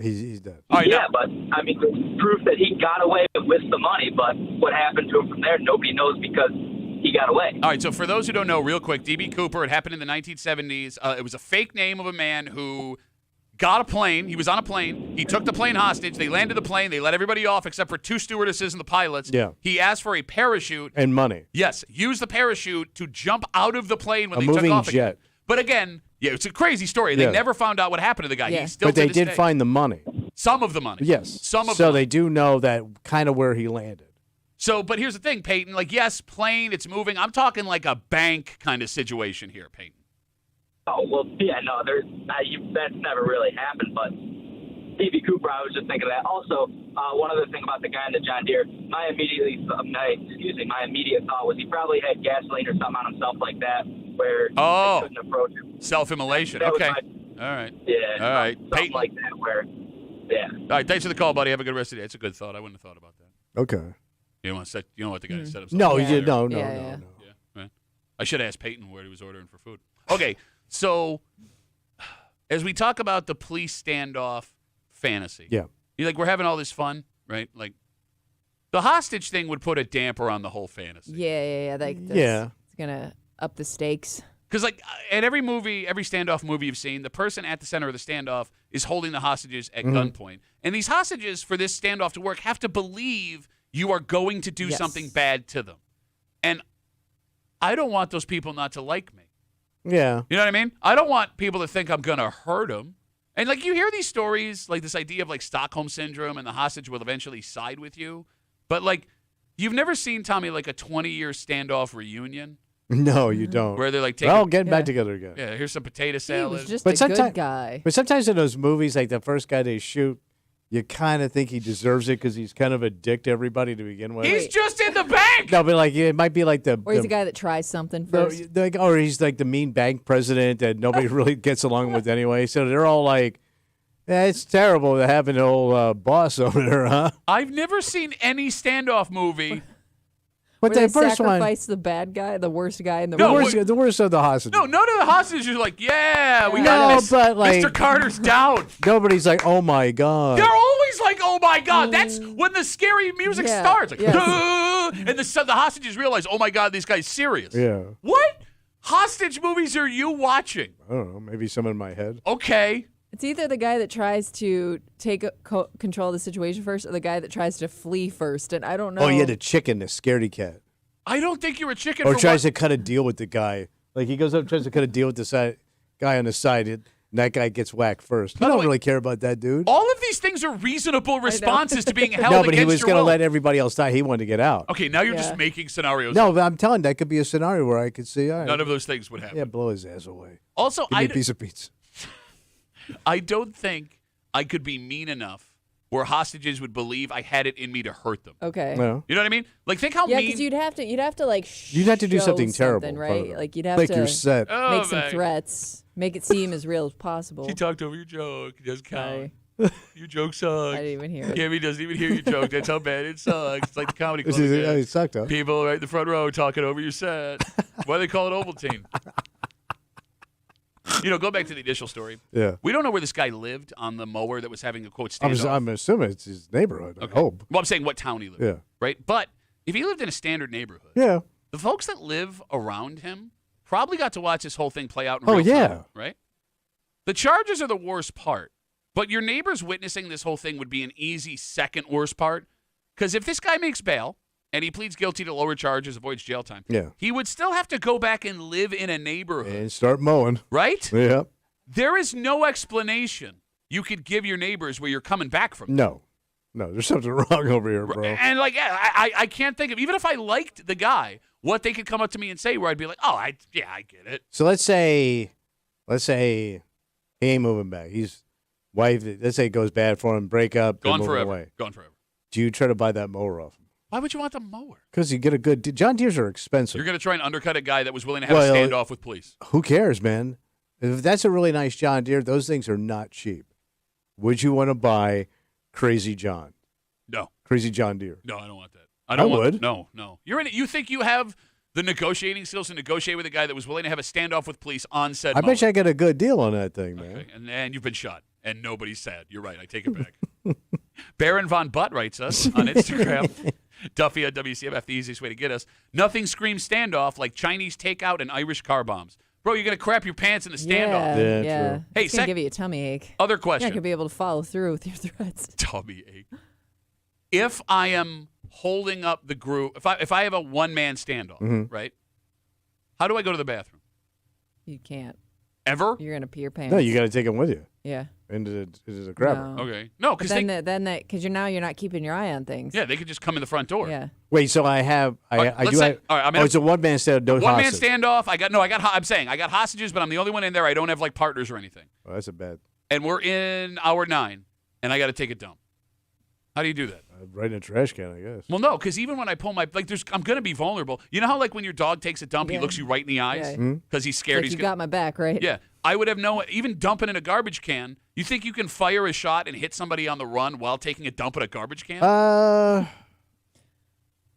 He's dead. All right, Yeah, now- but, I mean, there's proof that he got away with the money, but what happened to him from there, nobody knows because he got away. All right, so for those who don't know, real quick, D.B. Cooper, it happened in the 1970s. It was a fake name of a man who got a plane. He was on a plane. He took the plane hostage. They landed the plane. They let everybody off except for 2 stewardesses and the pilots. Yeah. He asked for a parachute. And money. Yes, use the parachute to jump out of the plane when A they took moving off again. jet. But again, yeah, it's a crazy story. They Yeah. never found out what happened to the guy. Yeah. He's still But they to this did day. find the money. Some of the money. Yes. Some of so the money. they do know that kind of where he landed. So, but here's the thing, Peyton. Like, yes, plane, it's moving. I'm talking like a bank kind of situation here, Peyton. Oh, well, yeah, no, that's never really happened, but D.B. Cooper, I was just thinking of that. Also, one other thing about the guy in the John Deere, my immediate thought was he probably had gasoline or something on himself like that where Oh. they couldn't approach him. Self-immolation. That was Okay. my- All right. Yeah, All right. something Peyton. like that where, yeah. All right. Thanks for the call, buddy. Have a good rest of the day. It's a good thought. I wouldn't have thought about that. Okay. You don't want the guy to set himself No, up he did. there. No. Yeah. Yeah, right. I should have asked Peyton where he was ordering for food. Okay, so as we talk about the police standoff fantasy, Yeah. we're having all this fun, right? Like the hostage thing would put a damper on the whole fantasy. Yeah. Yeah. It's going to up the stakes. Because like at every movie, every standoff movie you've seen, the person at the center of the standoff is holding the hostages at gunpoint, and these hostages for this standoff to work have to believe you are going to do Yes. something bad to them, and I don't want those people not to like me. Yeah. You know what I mean? I don't want people to think I'm going to hurt them. And, like, you hear these stories, like this idea of, like, Stockholm Syndrome and the hostage will eventually side with you. But, like, you've never seen, Tommy, like a 20-year standoff reunion No, you don't. where they're, like, taking, Well, getting Yeah. back together again. yeah, here's some potato He salad. was just But a sometime- good guy. But sometimes in those movies, like the first guy they shoot, you kind of think he deserves it because he's kind of a dick to everybody to begin with. He's just in the bank! No, but like it might be like the. Or he's the- a guy that tries something No, first. or he's like the mean bank president that nobody really gets along with anyway. So they're all like, yeah, it's terrible to have an old boss over there, huh? I've never seen any standoff movie. But Where the they first one, sacrifice the bad guy, the worst guy in the No, room. the worst of the hostages. No, none of the hostages are like, yeah, we No, got this. but, like- Mr. Carter's down. Nobody's like, oh my God. They're always like, oh Oh my God, that's when the scary music starts. Like, and the hostages realize, oh my God, this guy's serious. Yeah. What hostage movies are you watching? I don't know. Maybe some in my head. Okay. It's either the guy that tries to take control of the situation first or the guy that tries to flee first. And I don't know. Oh, yeah, the chicken, the scaredy cat. I don't think you're a chicken. Or for tries what? to cut a deal with the guy. Like he goes up and tries to cut a deal with the guy on the side, and that guy gets whacked first. I don't really care about that dude. All of these things are reasonable responses to being held No, against but he was your going to will. let everybody else die. He wanted to get out. Okay, now you're just making scenarios. No, but I'm telling you, that could be a scenario where I could see. All right, None of those things would happen. yeah, blow his ass away. Also, Give me a piece of pizza. I don't think I could be mean enough where hostages would believe I had it in me to hurt them. Okay. No. You know what I mean? Like, think how Yeah, mean. because you'd have to like. You'd have to do show something terrible, right? probably. Like you'd have Like to you're set. Oh, make some man. threats, make it seem as real as possible. She talked over your joke. It doesn't count. Sorry. Your joke sucks. I didn't even hear it. Kimmy doesn't even hear your joke. That's how bad it sucks. It's like the comedy club. It sucked, huh? People right in the front row talking over your set. Why do they call it Ovaltine? Go back to the initial story. Yeah. We don't know where this guy lived on the mower that was having a quote standoff. I'm assuming it's his neighborhood. I hope. Well, I'm saying what town he lived in. Yeah. Right? But if he lived in a standard neighborhood, Yeah. the folks that live around him probably got to watch this whole thing play out in Oh, real yeah. time, right? The charges are the worst part, but your neighbors witnessing this whole thing would be an easy second worst part, because if this guy makes bail and he pleads guilty to lower charges, avoids jail time, he would still have to go back and live in a neighborhood. And start mowing. Right? Yeah. There is no explanation you could give your neighbors where you're coming back from. No, there's something wrong over here, bro. And I can't think of, even if I liked the guy, what they could come up to me and say where I'd be like, oh, I get it. So let's say he ain't moving back. He's wife. Let's say it goes bad for him, break up, Gone move forever. away. Gone forever. Do you try to buy that mower off him? Why would you want the mower? Because you get a good. John Deere's are expensive. You're going to try and undercut a guy that was willing to have a standoff with police. Who cares, man? If that's a really nice John Deere, those things are not cheap. Would you want to buy Crazy John? No. Crazy John Deere? No, I don't want that. I would. No. You're in it. You think you have the negotiating skills to negotiate with a guy that was willing to have a standoff with police on said I mower. bet you I get a good deal on that thing, man. Okay. And you've been shot, and nobody's sad. You're right. I take it back. Baron Von Butt writes us on Instagram. Duffy at WCMF, the easiest way to get us. Nothing screams standoff like Chinese takeout and Irish car bombs. Bro, you're going to crap your pants in a standoff. Yeah. True. Hey, it's going to give you a tummy ache. Other You're question. not going to be able to follow through with your threats. Tummy ache. If I am holding up the group, if I have a one-man standoff, right, how do I go to the bathroom? You can't. Ever? You're going to pee your pants. No, you got to take them with you Yeah. into the grabber. No. Okay. No, But because because you're not keeping your eye on things. yeah, they could just come in the front door. Yeah. Wait, so I have I let's do say- have. all right, I'm oh, in a- it's a one man stand. No One-man hostage. standoff. I'm saying I got hostages, but I'm the only one in there. I don't have like partners or anything. Oh, that's a bad. And we're in hour 9, and I got to take a dump. How do you do that? Right in a trash can, I guess. Well, no, because even when I pull I'm going to be vulnerable. You know how like when your dog takes a dump, he Yeah. looks you right in the eyes Yeah. because he's scared. Like He's you gonna, got my back, right? yeah. I would have even dumping in a garbage can. You think you can fire a shot and hit somebody on the run while taking a dump in a garbage can?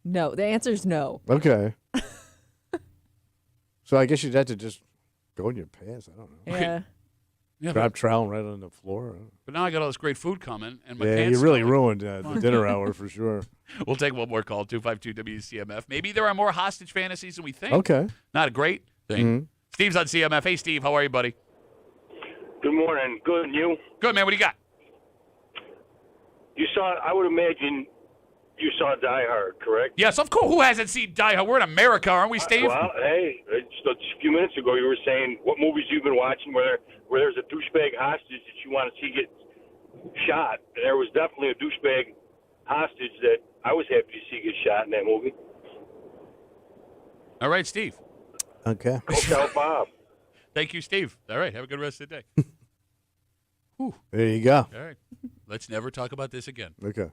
No, the answer is no. Okay. So I guess you'd have to just go in your pants. I don't know. Yeah. yeah, Drop trowel right on the floor. but now I got all this great food coming, and my Yeah, pants. you really smell like- ruined the dinner hour for sure. We'll take one more call. 252 WCMF. Maybe there are more hostage fantasies than we think. Okay. Not a great thing. Mhm. Steve's on CMF. Hey, Steve, how are you, buddy? Good morning. Good, and you? Good, man. What do you got? I would imagine you saw Die Hard, correct? Yes, of course. Who hasn't seen Die Hard? We're in America, aren't we, Steve? Well, hey, just a few minutes ago you were saying what movies you've been watching where there's a douchebag hostage that you want to see get shot. And there was definitely a douchebag hostage that I was happy to see get shot in that movie. All right, Steve. Okay. Hotel Bob. Thank you, Steve. All right. Have a good rest of the day. Whew. There you go. All right. Let's never talk about this again. Okay.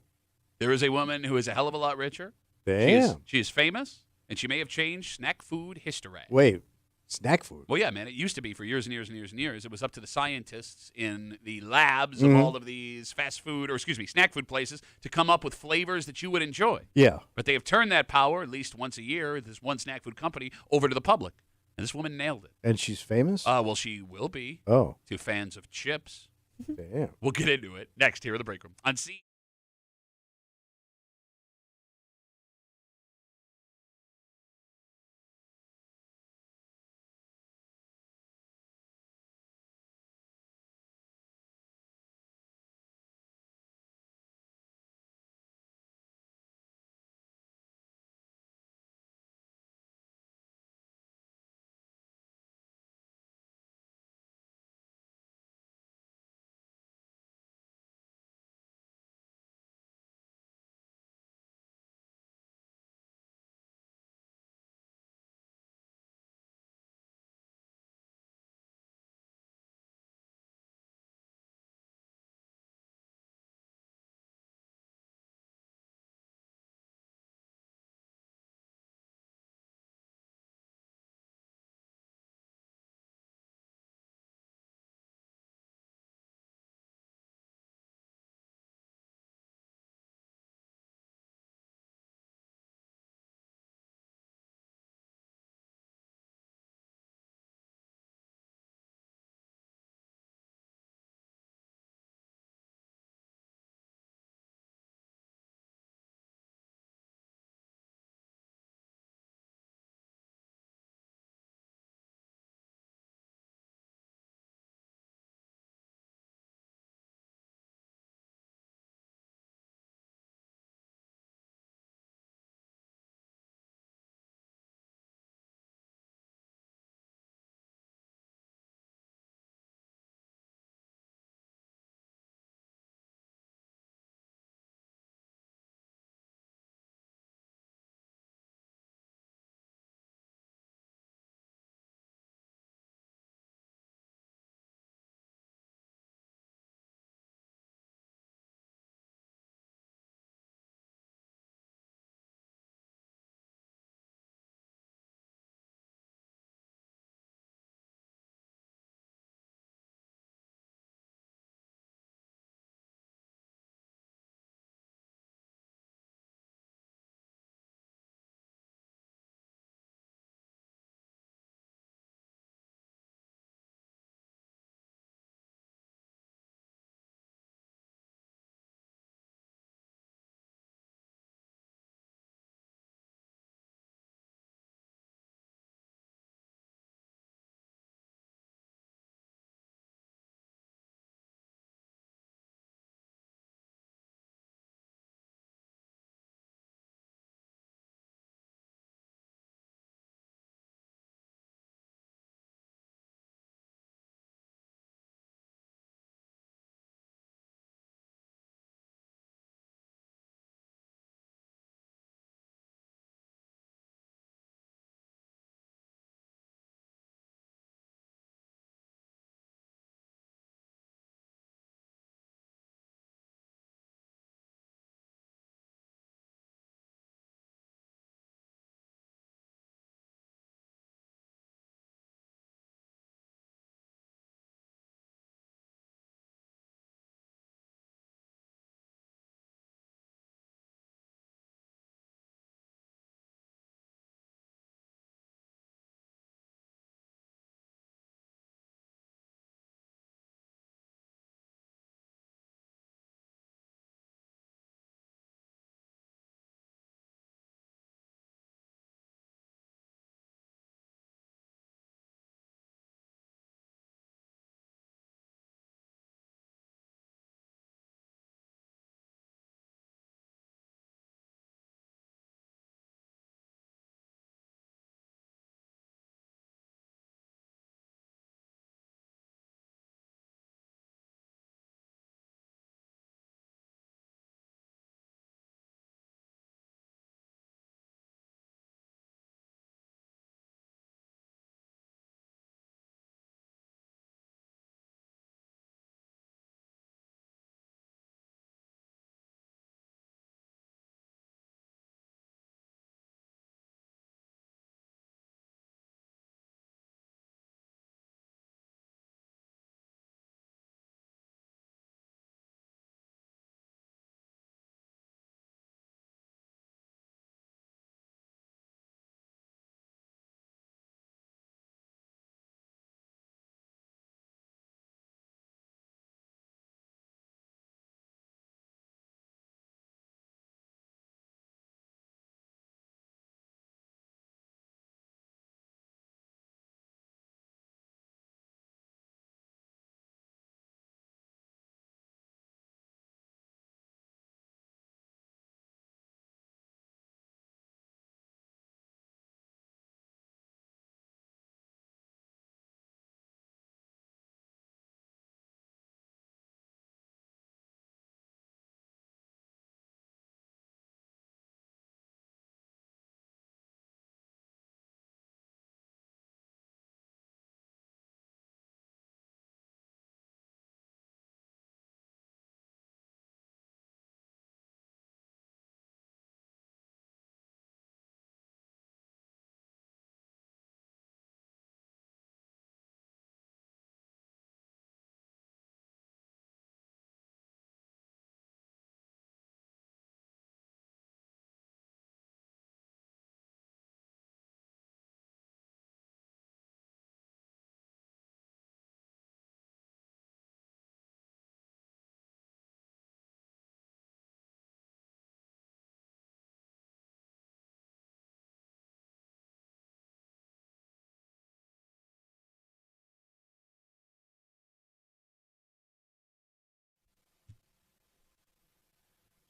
There is a woman who is a hell of a lot richer. Damn. She is famous, and she may have changed snack food history. Wait, snack food? Well, yeah, man. It used to be for years and years and years and years. It was up to the scientists in the labs of all of these snack food places to come up with flavors that you would enjoy. Yeah. But they have turned that power, at least once a year, this one snack food company, over to the public. And this woman nailed it. And she's famous? Well, she will be Oh, to fans of chips. damn. We'll get into it next here in the break room on C.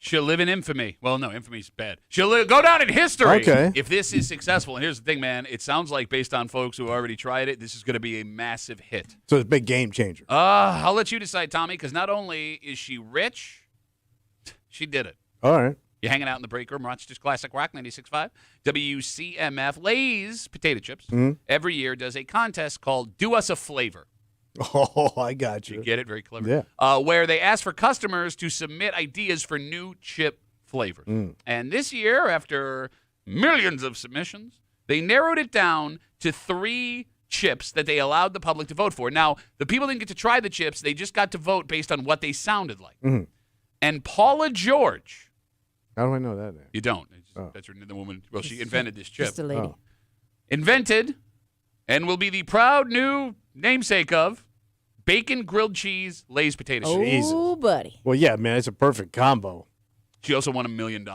She'll live in infamy. Well, no, infamy's bad. She'll go down in history Okay. if this is successful. And here's the thing, man. It sounds like, based on folks who already tried it, this is going to be a massive hit. So it's a big game changer. I'll let you decide, Tommy, because not only is she rich, she did it. All right. You're hanging out in the break room, Rochester's Classic Rock 96.5. WCMF. Lay's potato chips every year does a contest called Do Us a Flavor. Oh, I got you. You get it? Very clever. Yeah. Where they ask for customers to submit ideas for new chip flavors. And this year, after millions of submissions, they narrowed it down to 3 chips that they allowed the public to vote for. Now, the people didn't get to try the chips. They just got to vote based on what they sounded like. And Paula George. How do I know that name? You don't. That's the woman. Well, she invented this chip. Just a lady. Invented and will be the proud new namesake of bacon grilled cheese Lay's potato chips. Oh, buddy. Well, yeah, man, it's a perfect combo. She also won $1 million.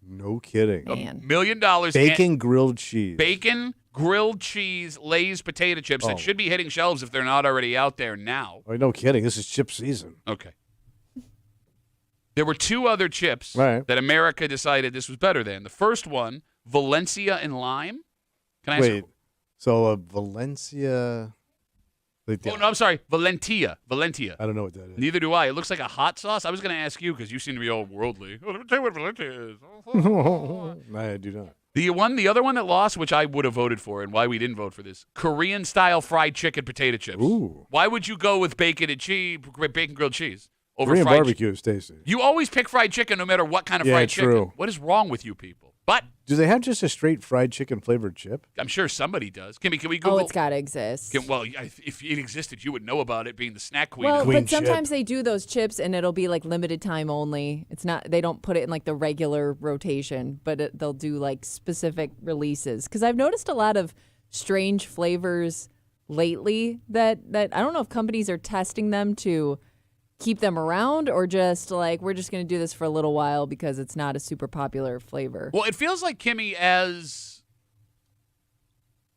No kidding. Man. $1 million. Bacon grilled cheese. Bacon grilled cheese Lay's potato chips that should be hitting shelves if they're not already out there now. Oh, no kidding. This is chip season. Okay. There were 2 other chips Right. that America decided this was better than. The first one, Valencia and lime. Can I ask Wait. So Valencia. Oh, no, I'm sorry. Valentia. Valentia. I don't know what that is. Neither do I. It looks like a hot sauce. I was going to ask you because you seem to be all worldly. Oh, let me tell you what Valentia is. I do not. The other one that lost, which I would have voted for, and why we didn't vote for this, Korean-style fried chicken potato chips. Ooh. Why would you go with bacon and cheese, bacon grilled cheese, over Korean fried barbecue is tasty. You always pick fried chicken no matter what kind of fried chicken. True. What is wrong with you people? But do they have just a straight fried chicken flavored chip? I'm sure somebody does. Can we Google? Oh, it's got to exist. If it existed, you would know about it, being the snack queen. Well, Queen but sometimes they do those chips and it'll be like limited time only. It's not, they don't put it in like the regular rotation, but they'll do like specific releases. Because I've noticed a lot of strange flavors lately that I don't know if companies are testing them to keep them around or just like, we're just going to do this for a little while because it's not a super popular flavor. Well, it feels like, Kimmy, as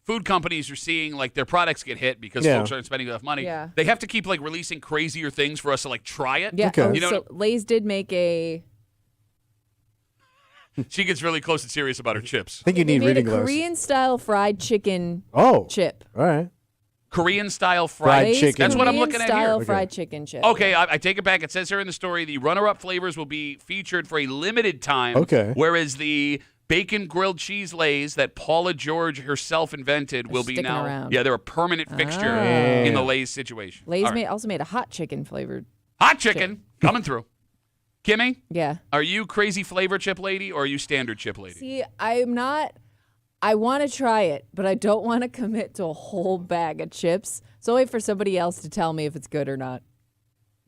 food companies are seeing like their products get hit because folks aren't spending enough money, they have to keep like releasing crazier things for us to like try it. Yeah. Okay. You know, so Lay's did make a... She gets really close and serious about her chips. I think you need They made a reading glasses. Korean-style fried chicken chip. All right. Korean-style fried Lay's chicken. That's what I'm looking at here. Korean-style fried chicken chip. Okay, I take it back. It says here in the story, the runner-up flavors will be featured for a limited time. Okay. Whereas the bacon grilled cheese Lays that Paula George herself invented will be sticking now. around. Yeah, they're a permanent fixture Ah. in the Lay's situation. Lay's All right. also made a hot chicken flavored. Hot chicken coming through. Kimmy, Yeah. are you crazy flavor chip lady or are you standard chip lady? See, I'm not. I want to try it, but I don't want to commit to a whole bag of chips. So wait for somebody else to tell me if it's good or not.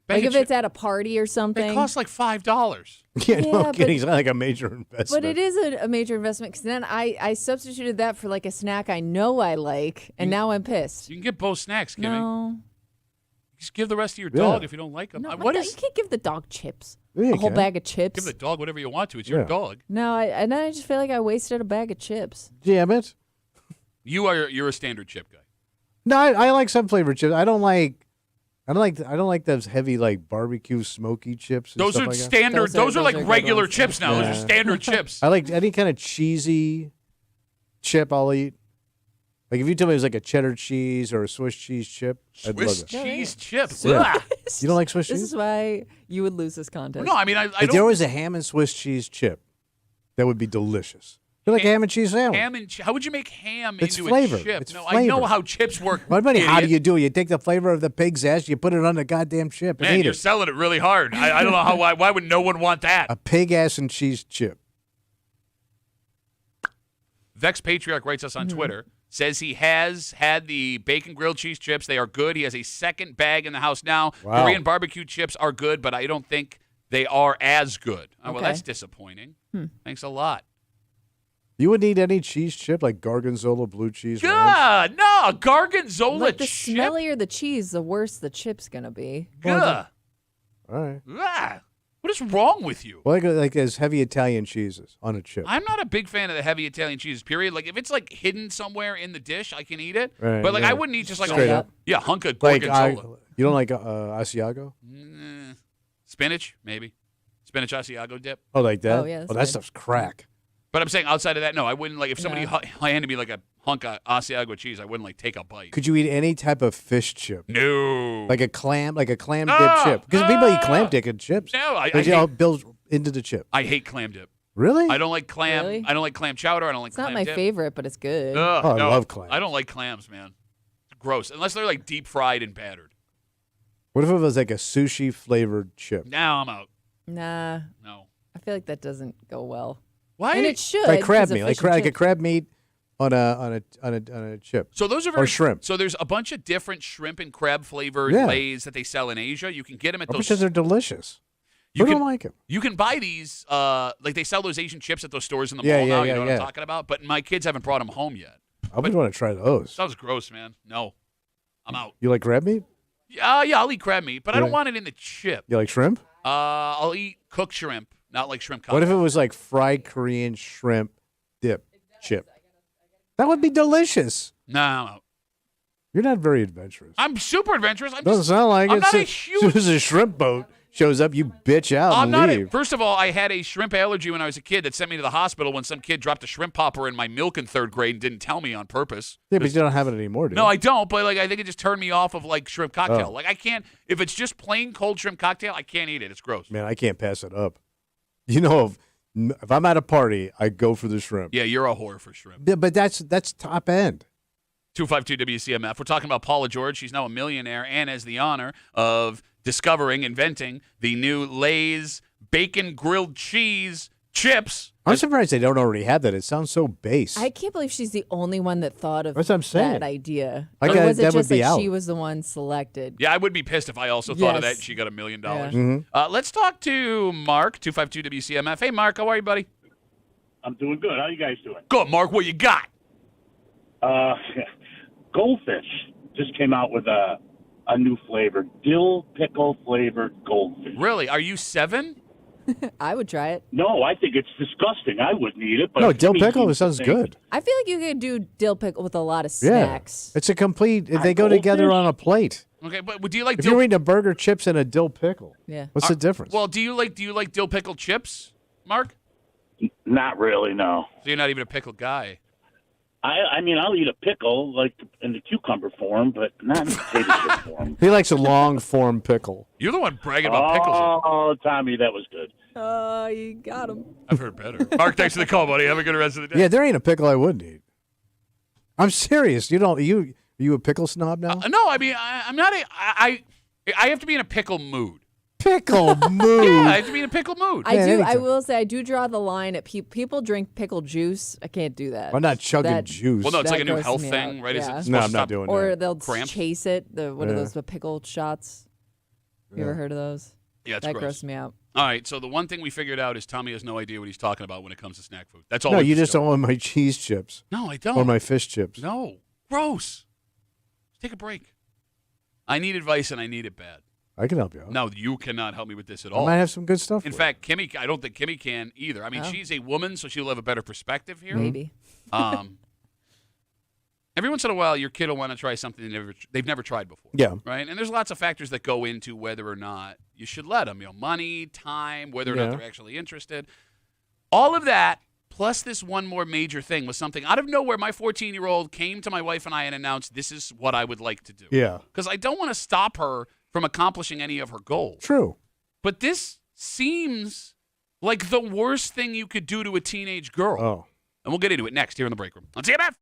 Bag Like of if it's at a party or something. It costs like $5. Yeah, no Yeah, kidding. It's not like a major investment. But it is a major investment because then I substituted that for like a snack I know I like, and now I'm pissed. You can get both snacks, Kimmy. No. Just give the rest of your dog if you don't like them. No, What you is? can't give the dog chips. Yeah, you a whole can. bag of chips. Give the dog whatever you want to. It's your dog. No, and then I just feel like I wasted a bag of chips. Damn it. You're a standard chip guy. No, I like some flavored chips. I don't like those heavy like barbecue smoky chips. And Those stuff are like that. standard. Those are like good regular ones. chips now. Those Yeah. are standard chips. I like any kind of cheesy chip I'll eat. Like if you tell me it was like a cheddar cheese or a Swiss cheese chip, I'd love Swiss it. cheese chips. Yeah. Ugh. You don't like Swiss This cheese? is why you would lose this contest. No, I mean I If there don't. was a ham and Swiss cheese chip, that would be delicious. You like a ham and cheese sandwich? Ham and how would you make ham It's into flavor. a chip? It's No, I know flavor. how chips work. What about how do idiot. you do? You take the flavor of the pig's ass, you put it on the goddamn chip and Man, eat you're it. selling it really hard. I don't know how. Why would no one want that? A pig ass and cheese chip. Vex Patriarch writes us on Twitter, says he has had the bacon grilled cheese chips. They are good. He has a second bag in the house now. Wow. Korean barbecue chips are good, but I don't think they are as good. Oh, well, Okay. that's disappointing. Thanks a lot. You would need any cheese chip like Gorgonzola blue cheese ranch? God, no, a Gorgonzola Like the chip. smellier the cheese, the worse the chip's gonna be. Ugh. All right. Ah. What is wrong with you? Well, like as heavy Italian cheeses on a chip. I'm not a big fan of the heavy Italian cheese, period. Like, if it's, like, hidden somewhere in the dish, I can eat it. Right, but, like, yeah. I wouldn't eat just, like, Straight a up. hunk of Like Gorgonzola. you don't like Asiago? Spinach, maybe. Spinach Asiago dip. Oh, like that? Oh, yeah, that's that good. stuff's crack. But I'm saying outside of that, no, I wouldn't like if somebody No. handed me like a hunk of Asiago cheese, I wouldn't like take a bite. Could you eat any type of fish chip? No. Like a clam dip Ah! chip? Because people eat clam dip and chips. No, I It all builds into the chip. I hate clam dip. Really? I don't like clam. Really? I don't like clam chowder. I don't like It's clam not my dip. favorite, but it's good. Ugh, Oh, I no. love clams. I don't like clams, man. It's gross. Unless they're like deep fried and battered. What if it was like a sushi flavored chip? Now I'm out. Nah, No. I feel like that doesn't go well. Why? And it should. Like crab 'cause of meat, like, fish and like a chips. crab meat on a chip. So those are Or very shrimp. So there's a bunch of different shrimp and crab flavored Yeah. lays that they sell in Asia. You can get them at I'm those. sure they're delicious. You Who can don't like them? You can buy these. Like they sell those Asian chips at those stores in the Yeah, mall yeah, now. yeah, You know what yeah. I'm talking about. But my kids haven't brought them home yet. I would want to try those. Sounds gross, man. No, I'm out. You like crab meat? Yeah, I'll eat crab meat, but I don't Right. want it in the chip. You like shrimp? I'll eat cooked shrimp, not like shrimp What if it cocktail. was like fried Korean shrimp dip chip? That would be delicious. No, I'm out. You're not very adventurous. I'm super adventurous. I'm Doesn't just, sound like I'm it. not a As soon huge. as a shrimp boat shows up, you bitch out I'm and not. leave. First of all, I had a shrimp allergy when I was a kid that sent me to the hospital when some kid dropped a shrimp popper in my milk in 3rd grade and didn't tell me on purpose. Yeah, but you don't have it anymore, do No, you? I don't. But like, I think it just turned me off of like shrimp cocktail. Oh. Like, I can't. If it's just plain cold shrimp cocktail, I can't eat it. It's gross. Man, I can't pass it up. You know, if I'm at a party, I go for the shrimp. Yeah, you're a whore for shrimp. Yeah, but that's top end. 252 WCMF. We're talking about Paula George. She's now a millionaire and has the honor of inventing the new Lay's bacon grilled cheese chips. I'm surprised they don't already have that. It sounds so base. I can't believe she's the only one that thought of That's what I'm saying. that idea. I Or got- was it that would just be like out. she was the one selected? Yeah, I would be pissed if I also thought of that Yes. and she got $1 million. Yeah. Mhm. Let's talk to Mark, 252 WCMF. Hey, Mark, how are you, buddy? I'm doing good. How you guys doing? Good, Mark. What you got? Goldfish just came out with a new flavor, dill pickle flavored goldfish. Really? Are you 7? I would try it. No, I think it's disgusting. I wouldn't eat it. But No, if dill me pickle eats sounds the good. I feel like you could do dill pickle with a lot of Yeah. snacks. It's a complete, they go together goldfish? on a plate. Okay, but do you like If dill? you're eating a burger, chips, and a dill pickle, Yeah. what's the difference? Well, do you like dill pickle chips, Mark? Not really, no. So you're not even a pickle guy. I mean, I'll eat a pickle, like in the cucumber form, but not in the potato chip form. He likes a long form pickle. You're the one bragging about pickles. Oh, Tommy, that was good. Oh, you got him. I've heard better. Mark, thanks for the call, buddy. Have a good rest of the day. Yeah, there ain't a pickle I wouldn't eat. I'm serious. Are you a pickle snob now? No, I mean, I'm not I have to be in a pickle mood. Pickle mood. Yeah, I have to be in a pickle mood. I Man, do. I anytime. will say I do draw the line at people drink pickle juice. I can't do that. I'm not chugging That- juice. Well, no, it's That like a new grosses health me thing, out. right? Is it Yeah. supposed No, to I'm not stop- doing Or that. they'll Cramps? chase it. What are Yeah. those? The pickle shots. You ever heard of those? Yeah, it's that gross. grosses me out. All right, so the one thing we figured out is Tommy has no idea what he's talking about when it comes to snack food. That's all. No, we you just discovered. don't want my cheese chips No, I don't. or my fish chips. No, gross. Take a break. I need advice and I need it bad. I can help you out. No, you cannot help me with this at I all. might have some good stuff. In for fact, Kimmy, I don't think Kimmy can either. I mean, Oh. she's a woman, so she'll have a better perspective here. Maybe. Every once in a while, your kid will want to try something they've never tried before. Yeah. Right? And there's lots of factors that go into whether or not you should let them. Money, time, whether or Yeah. not they're actually interested. All of that, plus this one more major thing, was something out of nowhere. My 14-year-old came to my wife and I and announced, this is what I would like to do. Yeah. Because I don't want to stop her from accomplishing any of her goals. True. But this seems like the worst thing you could do to a teenage girl. Oh. And we'll get into it next here in the break room on CMF.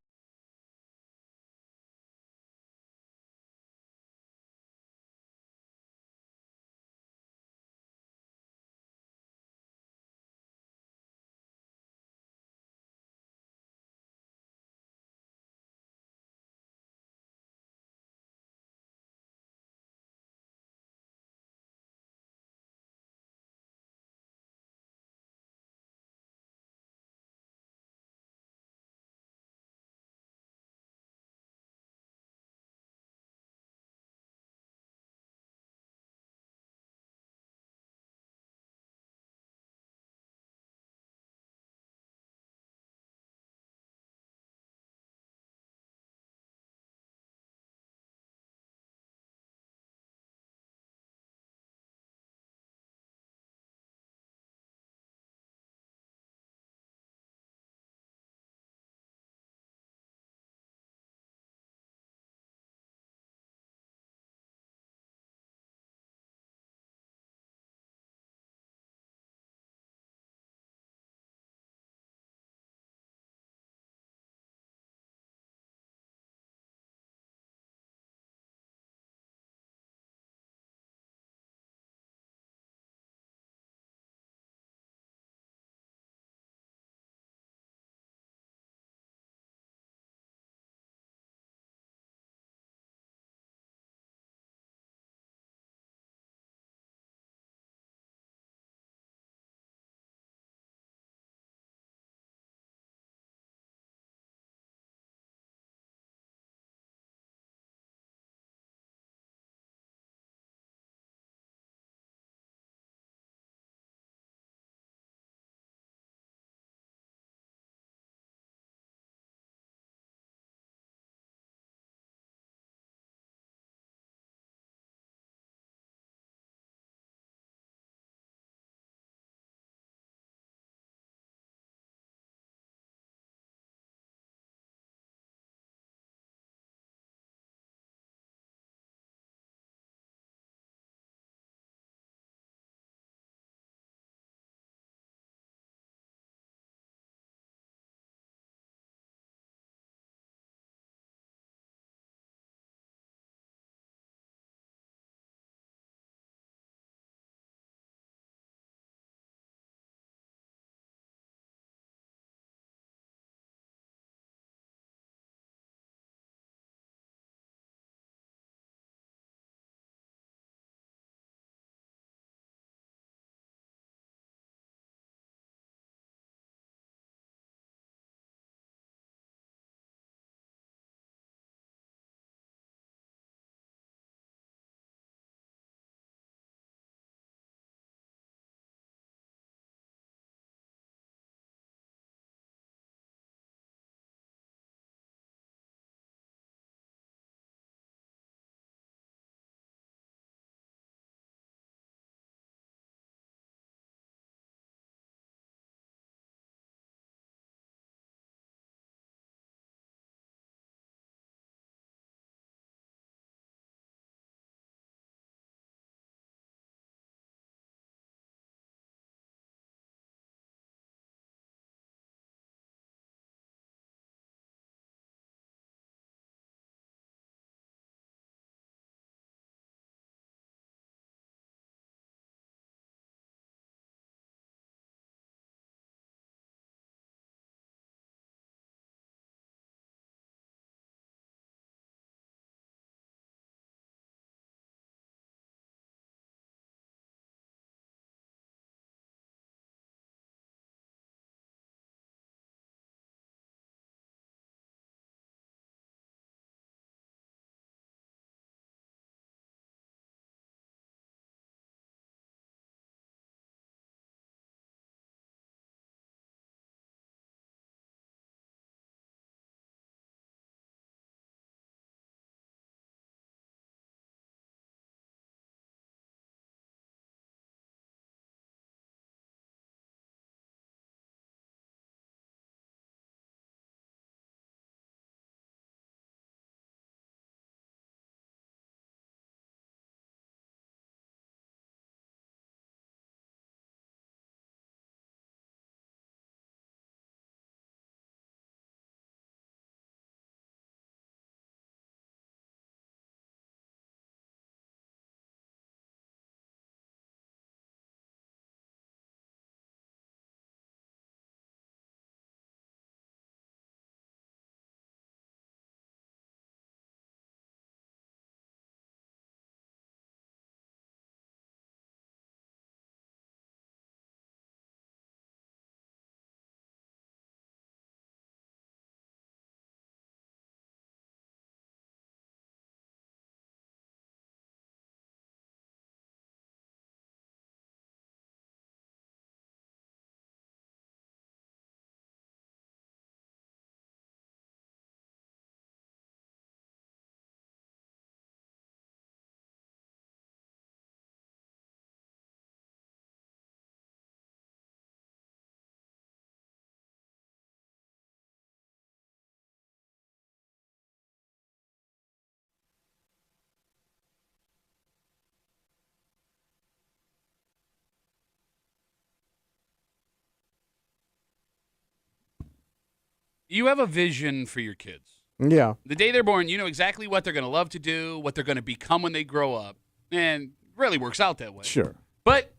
You have a vision for your kids. Yeah. The day they're born, you know exactly what they're going to love to do, what they're going to become when they grow up, and it really works out that way. Sure. But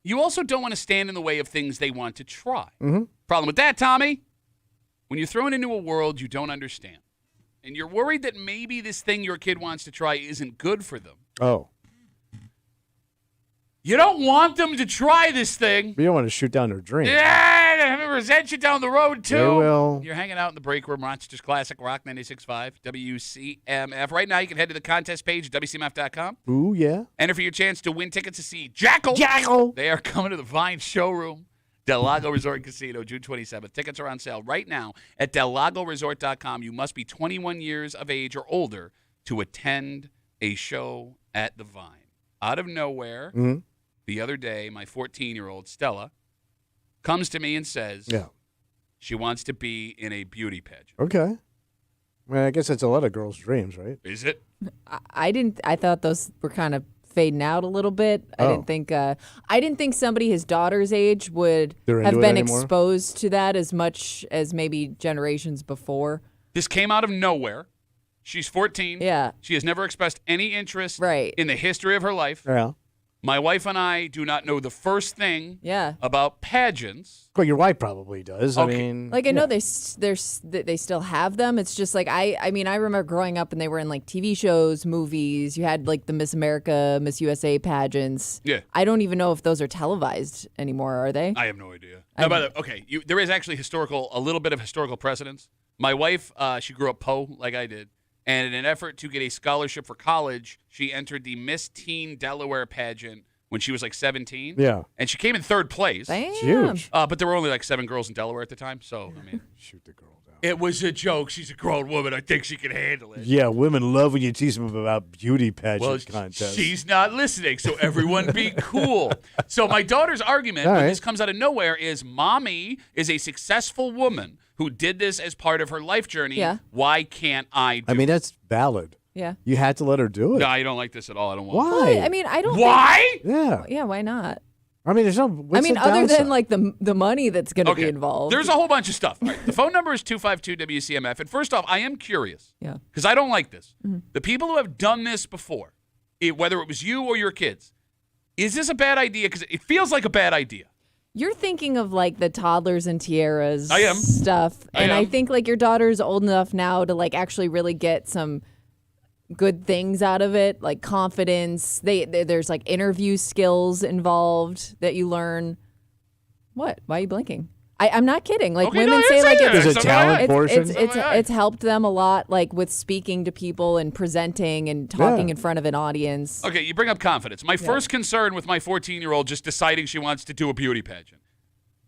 you also don't want to stand in the way of things they want to try. Mm-hmm. Problem with that, Tommy, when you're thrown into a world you don't understand, and you're worried that maybe this thing your kid wants to try isn't good for them. Oh. You don't want them to try this thing. But you don't want to shoot down their dreams. Yeah, they resent you down the road, too. They will. You're hanging out in the break room, Rochester's Classic Rock 96.5, WCMF. Right now, you can head to the contest page at WCMF.com. Ooh, yeah. Enter for your chance to win tickets to see Jackal. Jackal. They are coming to the Vine Showroom, Del Lago Resort and Casino, June 27th. Tickets are on sale right now at DelLagoResort.com. You must be 21 years of age or older to attend a show at the Vine. Out of nowhere, the other day, my 14-year-old, Stella, comes to me and says she wants to be in a beauty pageant. Okay. Well, I guess that's a lot of girls' dreams, right? Is it? I thought those were kind of fading out a little bit. I didn't think somebody his daughter's age would have been exposed to that as much as maybe generations before. This came out of nowhere. She's 14. Yeah. She has never expressed any interest Right. in the history of her life. Yeah. My wife and I do not know the first thing about pageants. Well, your wife probably does. Okay. I mean, Like I know they still have them. It's just like I mean I remember growing up and they were in like TV shows, movies. You had like the Miss America, Miss USA pageants. Yeah. I don't even know if those are televised anymore. Are they? I have no idea. There is actually a little bit of historical precedence. My wife, she grew up Poe like I did. And in an effort to get a scholarship for college, she entered the Miss Teen Delaware pageant when she was like 17. Yeah. And she came in third place. Damn. huge. But there were only like 7 girls in Delaware at the time. So, I mean, Shoot the girl down. it was a joke. She's a grown woman. I think she can handle it. Yeah, women love when you tease them about beauty pageant Well, contests. she's not listening, so everyone be cool. So my daughter's argument, when this comes out of nowhere, is mommy is a successful woman who did this as part of her life journey. Yeah. Why can't I do I mean, that's valid. Yeah. You had to let her do it. No, I don't like this at all. I don't want Why? I mean I don't. Why? Yeah. Yeah. Why not? I mean, there's no. What's I mean, the other downside? than like the money that's going to be involved. There's a whole bunch of stuff. All right, the phone number is 252-WCMF. And first off, I am curious. Yeah. Because I don't like this. The people who have done this before, whether it was you or your kids, is this a bad idea? Because it feels like a bad idea. You're thinking of like the toddlers and tiaras I am. stuff. And I am. think like your daughter's old enough now to like actually really get some good things out of it, like confidence. There's like interview skills involved that you learn. What? Why are you blinking? I'm not kidding. Like Okay, women no, say like There's a So talent am I. portion. it's helped them a lot, like with speaking to people and presenting and talking in front of an audience. Okay, you bring up confidence. My first concern with my 14-year-old just deciding she wants to do a beauty pageant.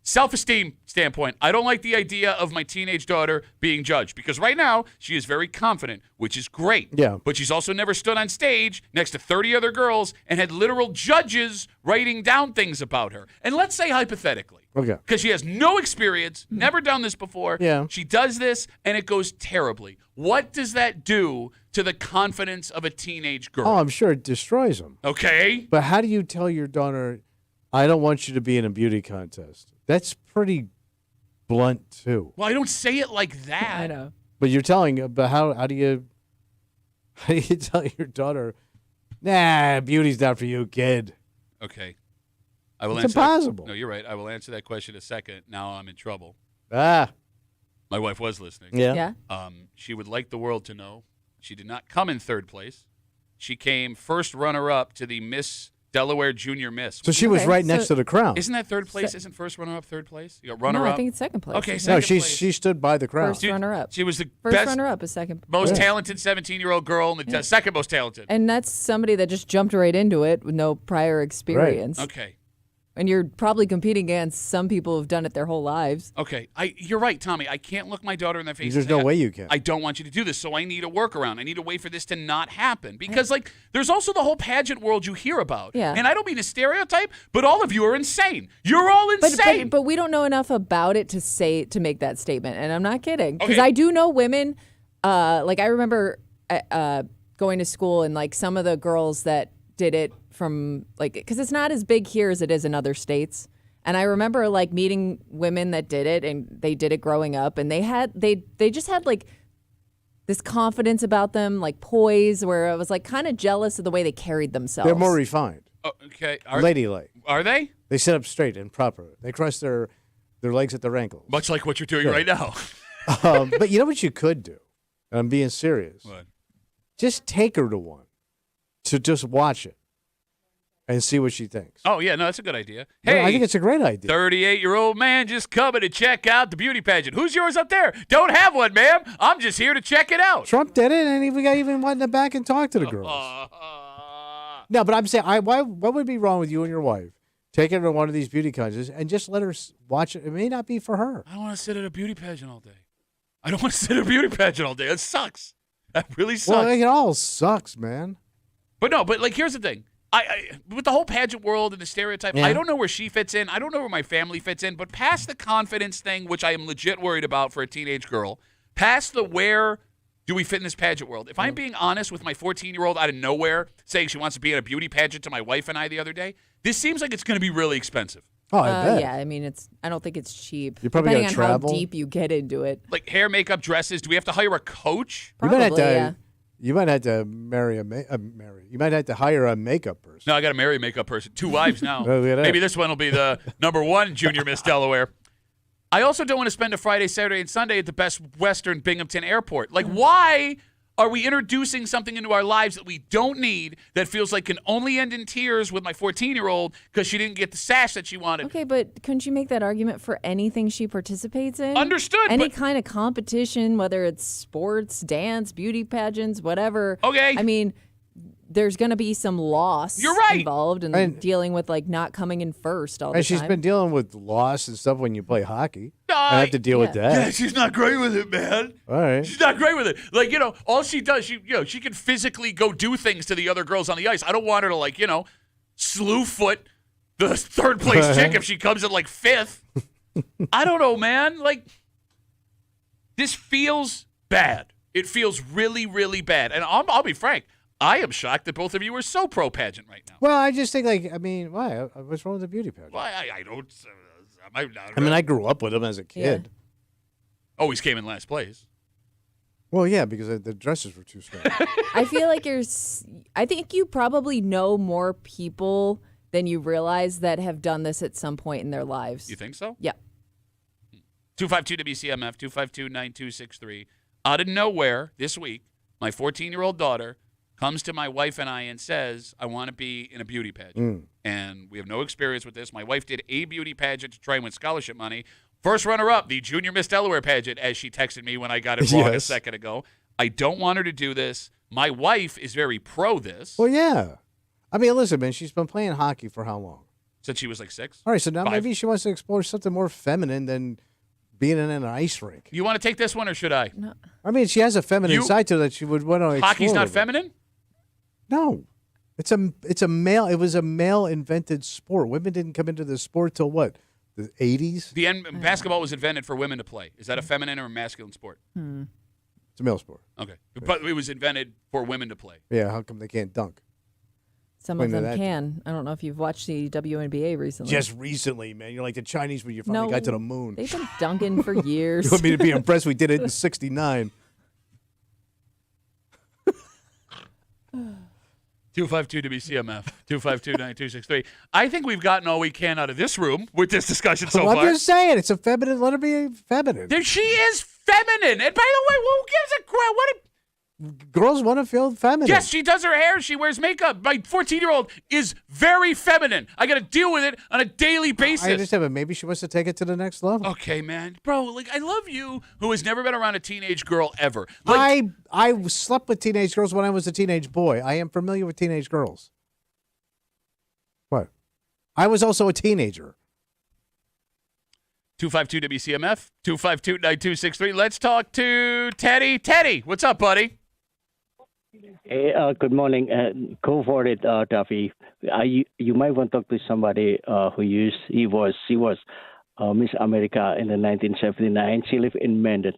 Self-esteem standpoint, I don't like the idea of my teenage daughter being judged because right now she is very confident, which is great. Yeah. But she's also never stood on stage next to 30 other girls and had literal judges writing down things about her. And let's say hypothetically, Okay. because she has no experience, never done this before. Yeah. She does this and it goes terribly. What does that do to the confidence of a teenage girl? Oh, I'm sure it destroys them. Okay. But how do you tell your daughter, I don't want you to be in a beauty contest? That's pretty blunt, too. Well, I don't say it like that. I know. But you're telling, but how do you tell your daughter, nah, beauty's not for you, kid? Okay. I will It's answer impossible. No, you're right. I will answer that question in a second. Now I'm in trouble. Ah, My wife was listening. yeah. Yeah. She would like the world to know she did not come in third place. She came first runner-up to the Miss Delaware Junior Miss. So she was Okay, right so- next to the crown. Isn't that third place? Isn't first runner-up third place? You got No, runner-up. I think it's second place. Okay, isn't second No, it? place. she stood by the crown. First runner-up. She was the First best, runner-up is second. most Yeah. talented 17-year-old girl and the second most talented. And that's somebody that just jumped right into it with no prior experience. Okay. And you're probably competing against some people who've done it their whole lives. Okay, you're right, Tommy. I can't look my daughter in the face. There's and say, no way you can. I don't want you to do this, so I need a workaround. I need a way for this to not happen because, like, there's also the whole pageant world you hear about. Yeah. And I don't mean to stereotype, but all of you are insane. You're all insane. But we don't know enough about it to make that statement, and I'm not kidding because Okay. I do know women. Like I remember going to school and like some of the girls that did it from like because it's not as big here as it is in other states. And I remember like meeting women that did it, and they did it growing up, and they just had like this confidence about them, like poise, where I was like kind of jealous of the way they carried themselves. They're more refined. Oh, okay. Ladylike. Are they? They sit up straight and proper. They cross their legs at their ankles. Much like what you're doing right now. But you know what you could do? And I'm being serious. What? Just take her to one to just watch it and see what she thinks. Oh, yeah, no, that's a good idea. Yeah, Hey, I think it's a great idea. 38-year-old man just coming to check out the beauty pageant. Who's yours up there? Don't have one, ma'am. I'm just here to check it out. Trump did it, and we got even went in the back and talked to the girls. No, but I'm saying, what would be wrong with you and your wife taking her to one of these beauty contests and just let her watch it? It may not be for her. I don't want to sit at a beauty pageant all day. I don't want to sit at a beauty pageant all day. That sucks. That really sucks. Well, it all sucks, man. But like, here's the thing. I with the whole pageant world and the stereotype, Yeah. I don't know where she fits in. I don't know where my family fits in. But past the confidence thing, which I am legit worried about for a teenage girl, past the where do we fit in this pageant world? If I'm being honest with my 14-year-old out of nowhere saying she wants to be in a beauty pageant to my wife and I the other day, this seems like it's going to be really expensive. Oh, I bet. Yeah, I mean, I don't think it's cheap. You're probably depending gonna on travel. how deep you get into it. Like hair, makeup, dresses. Do we have to hire a coach? Probably, you yeah. might have to You might have to hire a makeup person. No, I got to marry a makeup person. 2 wives now. Oh, look at that. Maybe this one will be the number 1 junior Miss Delaware. I also don't want to spend a Friday, Saturday, and Sunday at the Best Western Binghamton Airport. Like, why are we introducing something into our lives that we don't need that feels like can only end in tears with my 14-year-old because she didn't get the sash that she wanted? Okay, but couldn't you make that argument for anything she participates in? Understood. Any but kind of competition, whether it's sports, dance, beauty pageants, whatever. Okay. I mean, there's going to be some loss You're right. involved in And- dealing with like not coming in first all the And she's time. been dealing with loss and stuff when you play hockey. I I have to deal with yeah. that. Yeah, she's not great with it, man. All right. She's not great with it. Like, all she does, she can physically go do things to the other girls on the ice. I don't want her to, like, slew foot the third place chick if she comes in like 5th. I don't know, man. Like, this feels bad. It feels really, really bad. And I'll be frank. I am shocked that both of you are so pro pageant right now. Well, I just think, why? What's wrong with the beauty pageant? Well, I don't. I grew up with them as a kid. Always came in last place. Well, yeah, because the dresses were too small. I feel like I think you probably know more people than you realize that have done this at some point in their lives. You think so? Yeah. 252 WCMF, 252-9263. Out of nowhere this week, my 14-year-old daughter comes to my wife and I and says, I want to be in a beauty pageant. And we have no experience with this. My wife did a beauty pageant to try and win scholarship money. First runner-up, the Junior Miss Delaware pageant, as she texted me when I got it wrong a second ago. I don't want her to do this. My wife is very pro this. Well, yeah. I mean, listen, man, she's been playing hockey for how long? Since she was like 6. All right, so now 5. maybe she wants to explore something more feminine than being in an ice rink. You want to take this one or should I? No. I mean, she has a feminine side to her that she would want to explore. Hockey's not with. feminine? No. It's a male. It was a male invented sport. Women didn't come into the sport till what? The 80s? Basketball was invented for women to play. Is that a feminine or a masculine sport? It's a male sport. Okay. But it was invented for women to play. Yeah, how come they can't dunk? Some of Explain them that. can. I don't know if you've watched the WNBA recently. Just recently, man. You're like the Chinese when you finally got to the moon. They've been dunking for years. You want me to be impressed? We did it in 69. 252 WCMF, 252-9263. I think we've gotten all we can out of this room with this discussion so Well, far. I'm just saying, it's a feminine. Let her be feminine. She is feminine. And by the way, who gives a crap? Girls want to feel feminine. Yes, she does her hair. She wears makeup. My 14-year-old is very feminine. I got to deal with it on a daily basis. I understand, but maybe she wants to take it to the next level. Okay, man. Bro, like, I love you, who has never been around a teenage girl ever. Like, I slept with teenage girls when I was a teenage boy. I am familiar with teenage girls. What? I was also a teenager. 252 WCMF, 252-9263. Let's talk to Teddy. Teddy, what's up, buddy? Hey, good morning. Go for it, Duffy. You might want to talk to somebody she was Miss America in the 1979. She lived in Mendon.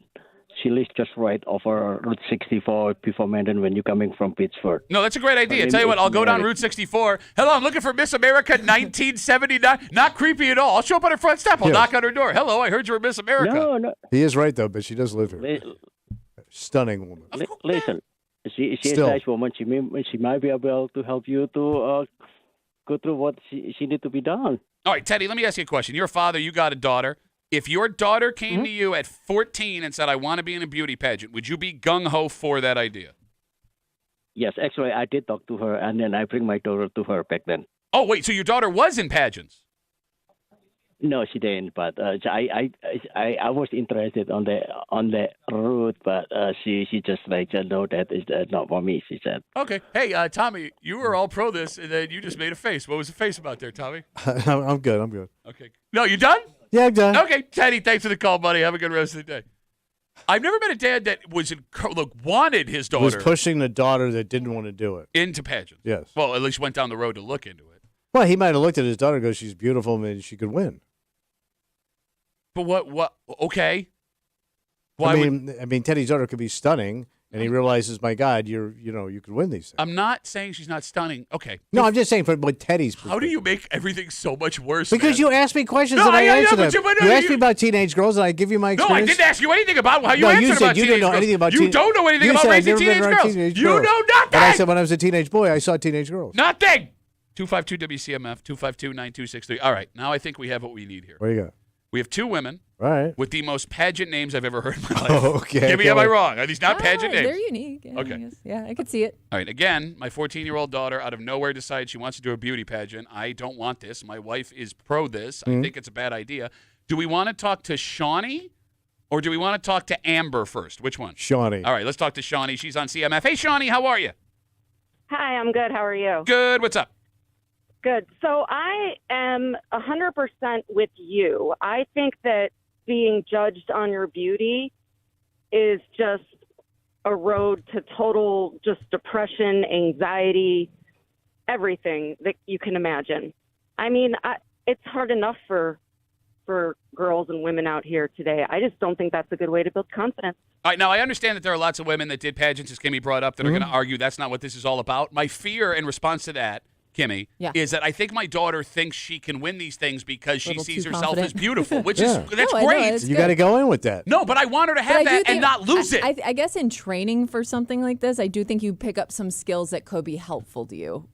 she lives just right over Route 64 before Mandan when you're coming from Pittsburgh. No, that's a great idea. Tell you what, I'll go down Route 64. Hello, I'm looking for Miss America 1979. Not creepy at all. I'll show up on her front step. I'll knock on her door. Hello, I heard you were Miss America. No. He is right, though, but she does live here. Stunning woman. Listen, she is a nice woman. She might be able to help you to go through what she need to be done. All right, Teddy, let me ask you a question. You're a father. You got a daughter. If your daughter came to you at 14 and said, I want to be in a beauty pageant, would you be gung-ho for that idea? Yes, actually, I did talk to her, and then I bring my daughter to her back then. Oh, wait, so your daughter was in pageants? No, she didn't. But I was interested on the route, but she just no, that is not for me. She said. Okay. Hey, Tommy, you were all pro this, and then you just made a face. What was the face about there, Tommy? I'm good. Okay. No, you done? Yeah, I'm done. Okay, Teddy, thanks for the call, buddy. Have a good rest of the day. I've never met a dad that wanted his daughter. Was pushing the daughter that didn't want to do it. Into pageants. Yes. Well, at least went down the road to look into it. Well, he might have looked at his daughter and go, she's beautiful, and she could win. But what? Okay. Why I mean, Teddy's daughter could be stunning, and he realizes, my God, you could win these things. I'm not saying she's not stunning. Okay. No, I'm just saying from Teddy's perspective. How do you make everything so much worse? Because man? you ask me questions and I answer them. You asked me about teenage girls, and I give you my experience. No, I didn't ask you anything about how you answered you said about you teenage don't know girls. anything about You don't know anything about raising teenage girls. You know nothing. And I said when I was a teenage boy, I saw teenage girls. Nothing. 252 WCMF 252-9263. All right, now I think we have what we need here. What do you got? We have two women. All right. With the most pageant names I've ever heard in my life. Oh, okay. Give me, am I wrong? Are these not pageant names? They're unique. Yeah, okay. Yeah, I could see it. All right. Again, my 14-year-old daughter out of nowhere decides she wants to do a beauty pageant. I don't want this. My wife is pro this. I think it's a bad idea. Do we want to talk to Shawnee or do we want to talk to Amber first? Which one? Shawnee. All right. Let's talk to Shawnee. She's on CMF. Hey, Shawnee, how are you? Hi, I'm good. How are you? Good. What's up? Good. So I am 100% with you. I think that being judged on your beauty is just a road to total just depression, anxiety, everything that you can imagine. I mean, it's hard enough for girls and women out here today. I just don't think that's a good way to build confidence. All right, now I understand that there are lots of women that did pageants, as Kimmy brought up, that are going to argue that's not what this is all about. My fear in response to that, Kimmy, is that I think my daughter thinks she can win these things because she sees herself as beautiful, which is that's great. You got to go in with that. No, but I want her to have that and not lose it. I guess in training for something like this, I do think you pick up some skills that could be helpful to you.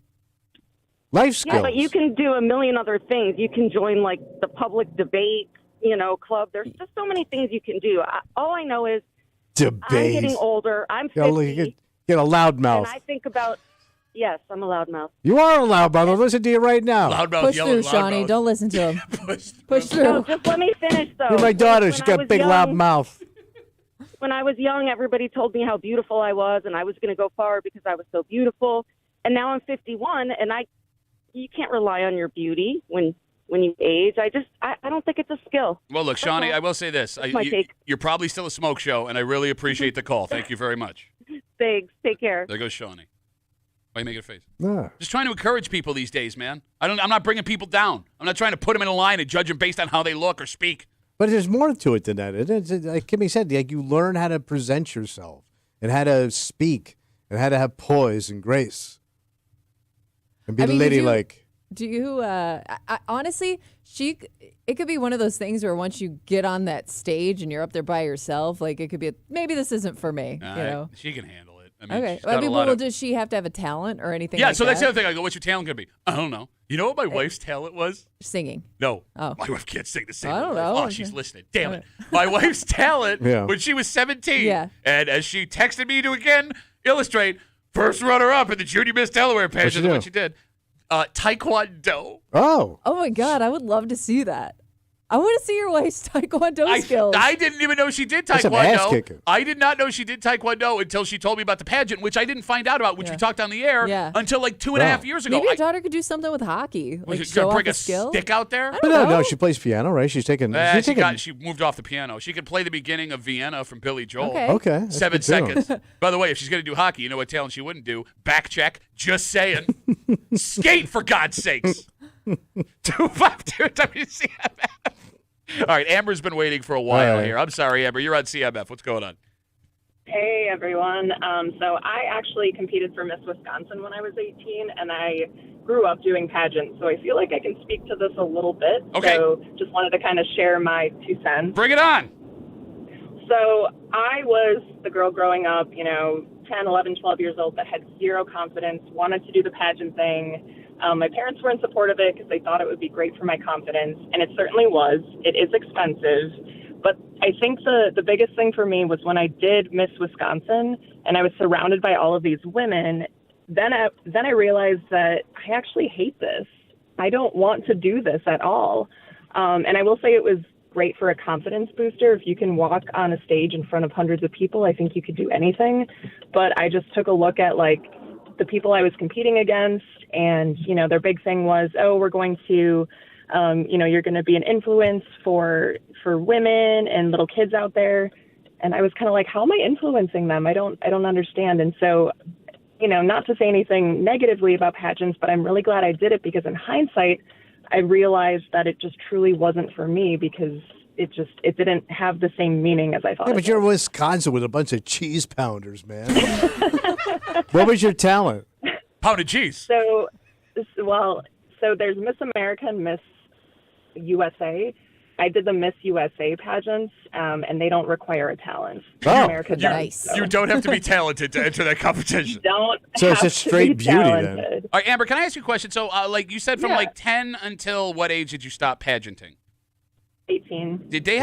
Life skills. Yeah, but you can do a million other things. You can join like the public debate, club. There's just so many things you can do. All I know is debate. I'm getting older. I'm 50. Get a loud mouth. And I think about. Yes, I'm a loudmouth. You are a loudmouth. I'll listen to you right now. Loudmouth, Push through, Shawnee. Don't listen to him. Push through. No, just let me finish, though. You're my daughter. She's got a big, loud mouth. When I was young, everybody told me how beautiful I was, and I was going to go far because I was so beautiful. And now I'm 51, and you can't rely on your beauty when you age. I don't think it's a skill. Well, look, Shawnee, I will say this. my take. You're probably still a smoke show, and I really appreciate the call. Thank you very much. Thanks. Take care. There goes Shawnee. Why you make a face? Nah. Just trying to encourage people these days, man. I'm not bringing people down. I'm not trying to put them in a line and judge them based on how they look or speak. But there's more to it than that. Like Kimmy said, you learn how to present yourself and how to speak and how to have poise and grace and be ladylike. Do you honestly? It could be one of those things where once you get on that stage and you're up there by yourself, like it could be maybe this isn't for me. She can handle it. I mean, okay. Does she have to have a talent or anything? Yeah. So that's the other thing. I go, what's your talent gonna be? I don't know. You know what my wife's talent was? Singing. No. Oh. My wife can't sing the same. I don't know. Oh, she's listening. Damn it. My wife's talent when she was 17. And as she texted me to again illustrate, first runner-up in the Junior Miss Delaware pageant, what she did. Taekwondo. Oh my God, I would love to see that. I want to see your wife's Taekwondo skills. I didn't even know she did That's some ass kicking. Taekwondo. I did not know she did Taekwondo until she told me about the pageant, which I didn't find out about, which we talked on the air until like 2.5 years ago. Maybe your daughter could do something with hockey, like show off a skill. Stick out there? I don't know. No, she plays piano, right? She's taking. She moved off the piano. She could play the beginning of Vienna from Billy Joel. Okay. 7 seconds. By the way, if she's going to do hockey, you know what talent she wouldn't do? Back check. Just saying. Skate, for God's sakes. 252 WCMF. All right, Amber's been waiting for a while here. I'm sorry, Amber. You're on CMF. What's going on? Hey, everyone. So I actually competed for Miss Wisconsin when I was 18, and I grew up doing pageants, so I feel like I can speak to this a little bit. Okay. So just wanted to kind of share my 2 cents. Bring it on. So I was the girl growing up, 10, 11, 12 years old that had zero confidence, wanted to do the pageant thing. My parents were in support of it because they thought it would be great for my confidence, and it certainly was. It is expensive. But I think the biggest thing for me was when I did Miss Wisconsin and I was surrounded by all of these women, then I realized that I actually hate this. I don't want to do this at all. And I will say it was great for a confidence booster. If you can walk on a stage in front of hundreds of people, I think you could do anything. But I just took a look at the people I was competing against, and, their big thing was, oh, we're going to, you're going to be an influence for women and little kids out there. And I was kind of like, how am I influencing them? I don't understand. And so, not to say anything negatively about pageants, but I'm really glad I did it because in hindsight, I realized that it just truly wasn't for me because it didn't have the same meaning as I thought. Yeah, but you're in Wisconsin with a bunch of cheese pounders, man. What was your talent? Pounded cheese. So there's Miss America and Miss USA. I did the Miss USA pageants, and they don't require a talent. Oh, America does, nice. so. You don't have to be talented to enter that competition. Don't So it's have just straight to be beauty then. talented. All right, Amber, can I ask you a question? So, you said from 10 until what age did you stop pageanting? 18. Did they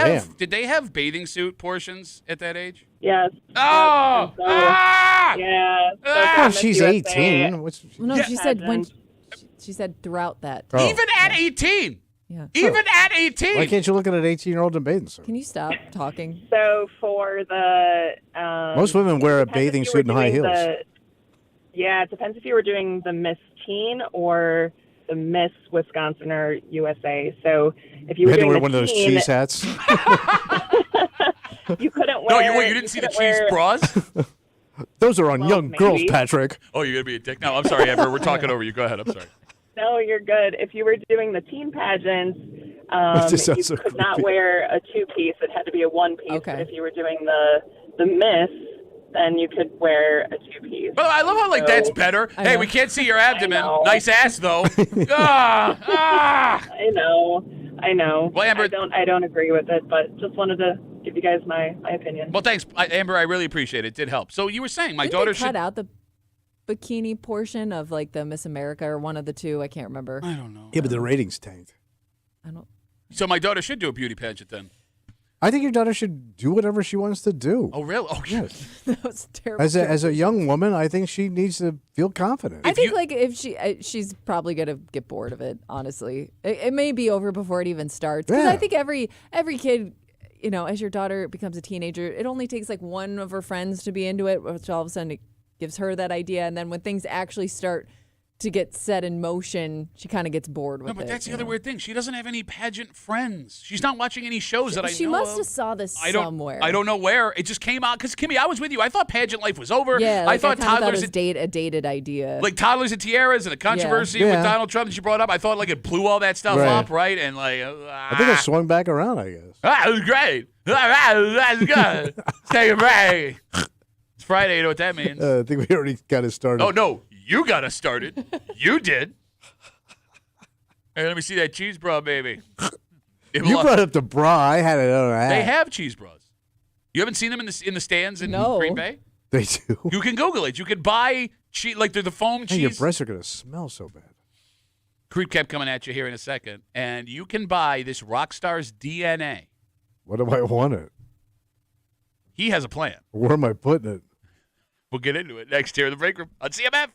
have bathing suit portions at that age? Yes. Oh! So, Ah! yeah. So Ah! for Oh, Miss she's USA, 18. What's Well, no, Yeah. she said she said throughout that. Oh. Even at 18. Yeah. Even at 18. Why can't you look at an 18-year-old in a bathing suit? Can you stop talking? So for the Most women wear a depends if bathing you suit were and high doing heels. It depends if you were doing the Miss Teen or the Miss Wisconsin or USA. So if you You were had to doing wear the one of those teen, cheese hats. you couldn't No, wear. you didn't see the couldn't cheese wear- bras? Those are on Well, young girls, maybe. Patrick. Oh, you're going to be a dick? No, I'm sorry, Amber. We're talking over you. Go ahead. I'm sorry. No, you're good. If you were doing the teen pageants, just you sounds so could not creepy. wear a 2-piece. It had to be a 1-piece. Okay. But if you were doing the Miss, then you could wear a 2-piece. But I love how So- that's better. I Hey, know. we can't see your abdomen. know. Nice ass though. Ah! I know. Well, Amber- I don't agree with it, but just wanted to give you guys my opinion. Well, thanks, Amber. I really appreciate it. It did help. So you were saying my Didn't daughter they cut should. out the bikini portion of the Miss America or one of the two. I can't remember. I don't know. Yeah, but the ratings tanked. I don't. So my daughter should do a beauty pageant then. I think your daughter should do whatever she wants to do. Oh, really? Oh, Yes. That was terrible. As a young woman, I think she needs to feel confident. I think if she's probably gonna get bored of it. Honestly, it may be over before it even starts. Because Yeah. I think every kid, as your daughter becomes a teenager, it only takes one of her friends to be into it, which all of a sudden it gives her that idea, and then when things actually start to get set in motion, she kind of gets bored with No, but it. that's the you other know? weird thing. She doesn't have any pageant friends. She's not watching any shows that I know She must of. have saw this I don't, somewhere. I don't know where. It just came out because Kimmy, I was with you. I thought pageant life was over. Yeah, I thought kinda thought toddlers it was a dated idea. like toddlers and tiaras and a controversy Yeah. with Donald Trump that she brought up. I thought it blew all that stuff Right. up, right? And I think it swung back around, I guess. it was great. All right, that's good. Take a break. It's Friday. You know what that means? I think we already got it started. Oh no, you got us started. You did. Hey, let me see that cheese bra, baby. You brought up the bra. I had it on that. They have cheese bras. You haven't seen them in the stands in No. Green Bay? They do. You can Google it. You can buy cheese they're the foam Hey, your cheese. breasts are going to smell so bad. Creep kept coming at you here in a second, and you can buy this Rockstar's DNA. What do I want it? He has a plan. Where am I putting it? We'll get into it next here in the break room on CMF.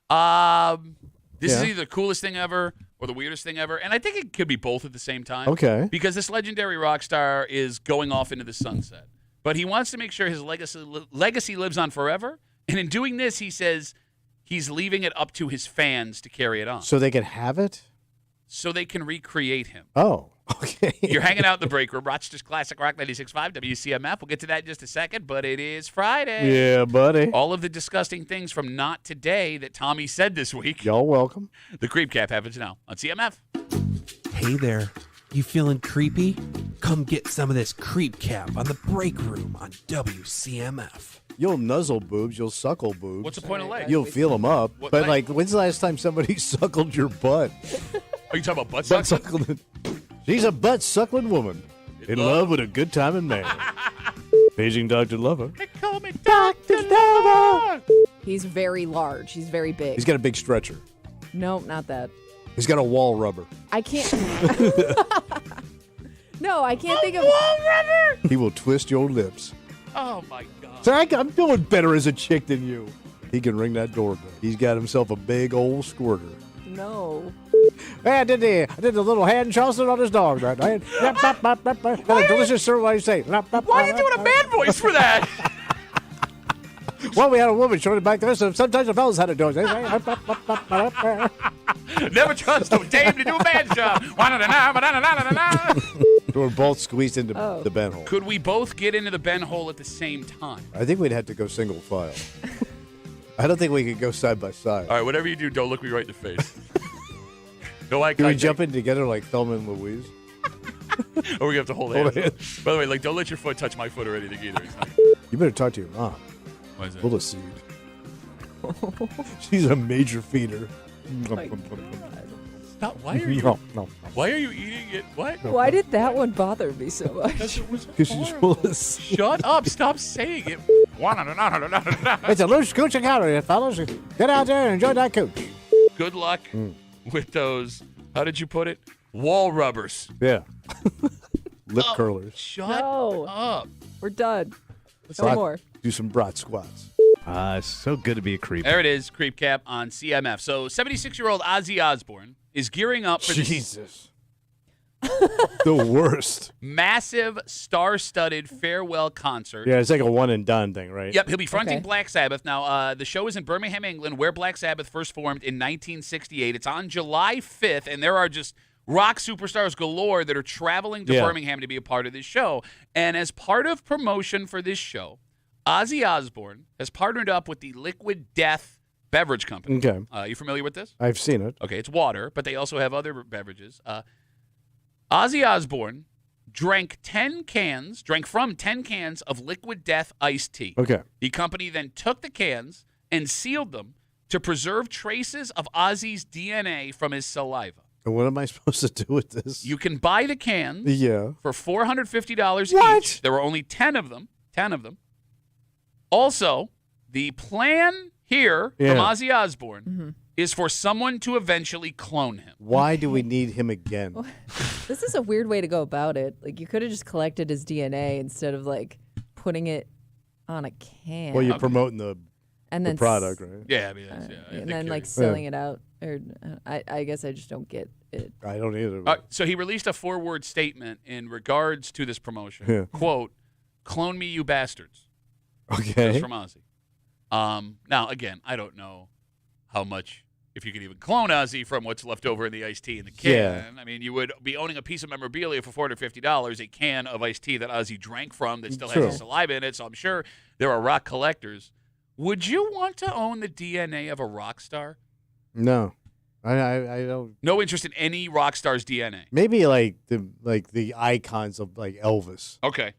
This is Yeah. either the coolest thing ever or the weirdest thing ever, and I think it could be both at the same time. Okay. Because this legendary rock star is going off into the sunset, but he wants to make sure his legacy lives on forever. And in doing this, he says he's leaving it up to his fans to carry it on, So they can have it? so they can recreate him. Oh, okay. You're hanging out in the break room, Rochester's Classic Rock 96.5 WCMF. We'll get to that in just a second, but it is Friday. Yeah, buddy. All of the disgusting things from Not Today that Tommy said this week. Y'all welcome. The Creep Cap happens now on CMF. Hey there. You feeling creepy? Come get some of this creep cap on the break room on WCMF. You'll nuzzle boobs. You'll suckle boobs. What's the point of leg? You'll feel them up. What But, leg? like, when's the last time somebody suckled your butt? Are you talking about butt Butt sucking? suckling. She's a butt suckling woman in love with a good time and man. Paging Dr. Lover. They call me Dr. Lover. He's very large. He's very big. He's got a big stretcher. Nope, not that. He's got a wall rubber. I can't. No, I can't think of. He will twist your lips. Oh, my God. So I'm feeling better as a chick than you. He can ring that doorbell. He's got himself a big old squirter. No. Hey, I did the little hand Charleston on his dog that night. Got a delicious sir. What do you say? Why are you doing a man voice for that? Well, we had a woman showing it back there, so sometimes the fellas had to do it. Never trust a dame to do a bad job. We're both squeezed into Oh. the Ben hole. Could we both get into the Ben hole at the same time? I think we'd have to go single file. I don't think we could go side by side. All right, whatever you do, don't look me right in the face. No eye Can we contact. jump in together like Thelma and Louise? Or we have to hold Hold hands. By the way, like, don't let your foot touch my foot or anything either. It's not- You better talk to your mom. Why is that? Full of seed. She's a major feeder. Stop. Why are you? No. Why are you eating it? What? Why did that one bother me so much? It was Because she's full of seed. Shut up! Stop saying it. It's a loose cooch economy, fellas. Get out there and enjoy that cooch. Good luck with those. How did you put it? Wall rubbers. Yeah. Lip curlers. Shut No. up. We're done. No Brat- more. Do some brat squats. So good to be a creep. There it is, Creep Cap on CMF. So, 76-year-old Ozzy Osbourne is gearing up for this Jesus. The worst. massive, star-studded farewell concert. Yeah, it's like a one and done thing, right? Yep, he'll be fronting Okay. Black Sabbath. Now, the show is in Birmingham, England, where Black Sabbath first formed in 1968. It's on July 5th, and there are just rock superstars galore that are traveling to Yeah. Birmingham to be a part of this show. And as part of promotion for this show, Ozzy Osbourne has partnered up with the Liquid Death beverage company. Okay. You familiar with this? I've seen it. Okay, it's water, but they also have other beverages. Ozzy Osbourne drank from 10 cans of Liquid Death iced tea. Okay. The company then took the cans and sealed them to preserve traces of Ozzy's DNA from his saliva. And what am I supposed to do with this? You can buy the cans Yeah. for $450 What? each. There were only 10 of them. 10 of them. Also, the plan here Yeah. from Ozzy Osbourne is for someone to eventually clone him. Why do we need him again? This is a weird way to go about it. Like, you could have just collected his DNA instead of, like, putting it on a can. Well, you're promoting the and the then product, right? Yeah, I mean, that's, yeah. I and think then, you're- like, selling it out. Or I guess I just don't get it. I don't either. So he released a 4-word statement in regards to this promotion. Yeah. Quote, "Clone me, you bastards." Okay. Just from Ozzy. Now, again, I don't know how much, if you could even clone Ozzy from what's left over in the iced tea in the can. Yeah. I mean, you would be owning a piece of memorabilia for $450, a can of iced tea that Ozzy drank from that still True. has his saliva in it, so I'm sure there are rock collectors. Would you want to own the DNA of a rock star? No. I don't. No interest in any rock star's DNA. Maybe like the icons of like Elvis, Okay.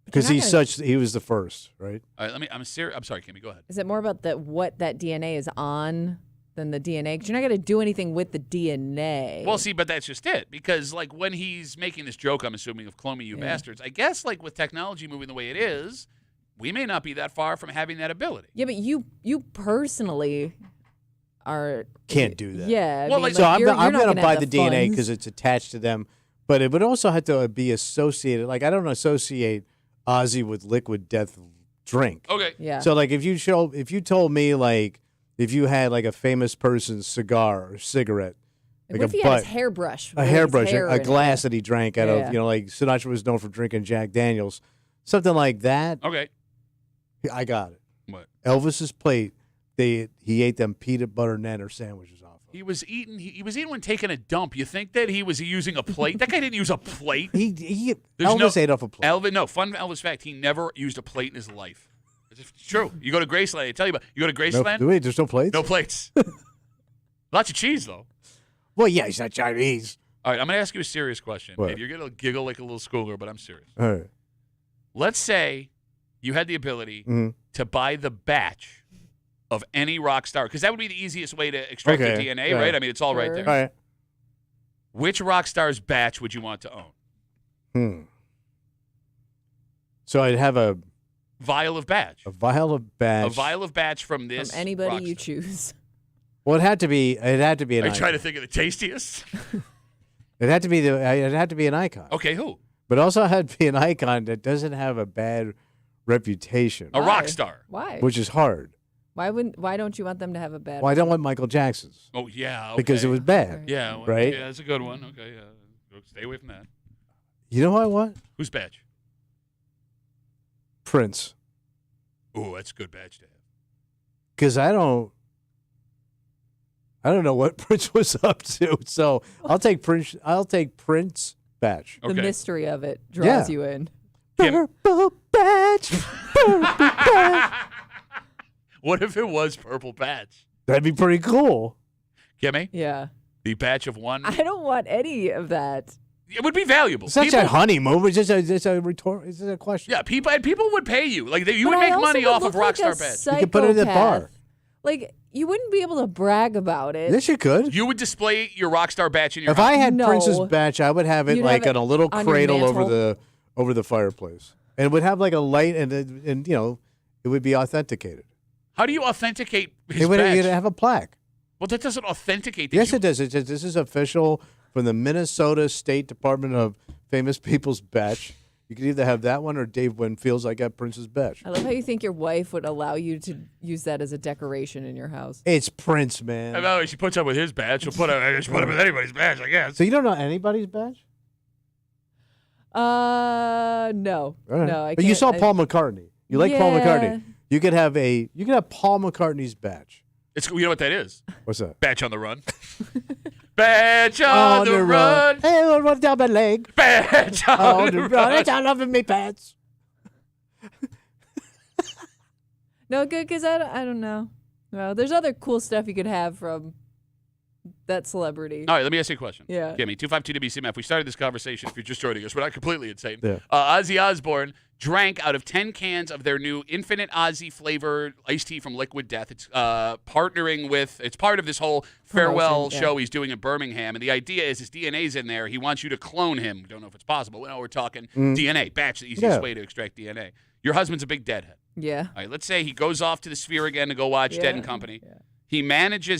because You're he not was the first, right? All right, I'm sorry, Kimmy, go ahead. Is it more about what that DNA is on than the DNA? Because you're not going to do anything with the DNA. Well, see, but that's just it. Because, like, when he's making this joke, I'm assuming, of clone me, you bastards, I guess, like, with technology moving the way it is, we may not be that far from having that ability. Yeah, but you personally are Can't do that. Yeah. Well, I mean, So I'm you're going not to gonna buy have the DNA funds. because it's attached to them, but it would also have to be associated. Like I don't associate Ozzy with Liquid Death drink. Okay. Yeah. So like if you told me like if you had like a famous person's cigar or cigarette, Like, like what if a he had butt, his hairbrush? a hairbrush, hair a in glass it? that he drank out Yeah. of, like Sinatra was known for drinking Jack Daniels, something like that. Okay. I got it. What? Elvis's plate. He ate them peanut butter nanner sandwiches off. He was eating. He was eating when taking a dump. You think that he was using a plate? That guy didn't use a plate. Elvis ate off a plate. Fun Elvis fact: he never used a plate in his life. It's true. You go to Graceland. I tell you about. You go to Graceland. Wait, there's no plates. No plates. Lots of cheese though. Well, yeah, he's not Chinese. All right, I'm going to ask you a serious question. What? And you're going to giggle like a little schooler, but I'm serious. All right. Let's say you had the ability Mm-hmm. to buy the batch of any rock star, because that would be the easiest way to extract the DNA, yeah. right? I mean, it's all right there. All right. Which rock star's batch would you want to own? So I'd have a Vial of batch. vial of batch. A vial of batch from this. From anybody rock you star. choose. Well, it had to be. It had to be an Are you icon. trying to think of the tastiest? It had to be It had to be an icon. Okay, who? But also had to be an icon that doesn't have a bad reputation. A rock star. Why? Which is hard. Why don't you want them to have a bad? Well, I don't want Michael Jackson's. Oh yeah. Okay. Because it was bad. Yeah. Well, right. Yeah, that's a good one. Okay. Yeah. Stay away from that. You know what I want? Whose batch? Prince. Ooh, that's a good batch to have. Because I don't know what Prince was up to. So I'll take Prince. Batch. The mystery of it draws you in. Purple batch. Purple batch. What if it was purple batch? That'd be pretty cool. Kimmy? Yeah. The batch of one. I don't want any of that. It would be valuable. It's not a honeymoon. It's just a question. Yeah, people would pay you. Like you But would I make also money would off of look like a Rockstar batch. You could put it in the bar. psychopath. Like, you wouldn't be able to brag about it. Yes, you could. You would display your Rockstar batch in your If house. I had No. Prince's batch, I would have it You'd like have it on a little on your cradle mantle. over the fireplace, and it would have like a light, and it would be authenticated. How do you authenticate his It would badge? you'd have a plaque. Well, that doesn't authenticate. Yes, it does. This is official from the Minnesota State Department of Famous People's Batch. You could either have that one or Dave Winfield's. I got Prince's batch. I love how you think your wife would allow you to use that as a decoration in your house. It's Prince, man. I know, she puts up with his badge. She'll put up with anybody's badge, I guess. So you don't know anybody's batch? No. All right. No, I But you can't- saw Paul McCartney. You like Paul Yeah. McCartney. You could have Paul McCartney's batch. You know what that is? What's that? Batch on the run. Batch on the run. Hey, I'll run down my leg. Batch on the run. It's all over me pants. No, good, because I don't know. No, there's other cool stuff you could have from that celebrity. All right, let me ask you a question. Yeah. Gimme, 252-WCMF. We started this conversation. If you're just joining us, we're not completely insane. Yeah. Ozzy Osbourne drank out of 10 cans of their new Infinite Ozzy flavored iced tea from Liquid Death. It's partnering with, it's part of this whole farewell Promotion, show he's doing in Birmingham. And the idea is his DNA's in there. He wants you to clone him. We don't know if it's possible. No, we're talking DNA. Batch, the easiest way to extract DNA. Your husband's a big deadhead. Yeah. All right, let's say he goes off to the Sphere again to go watch Dead and Company. Yeah. He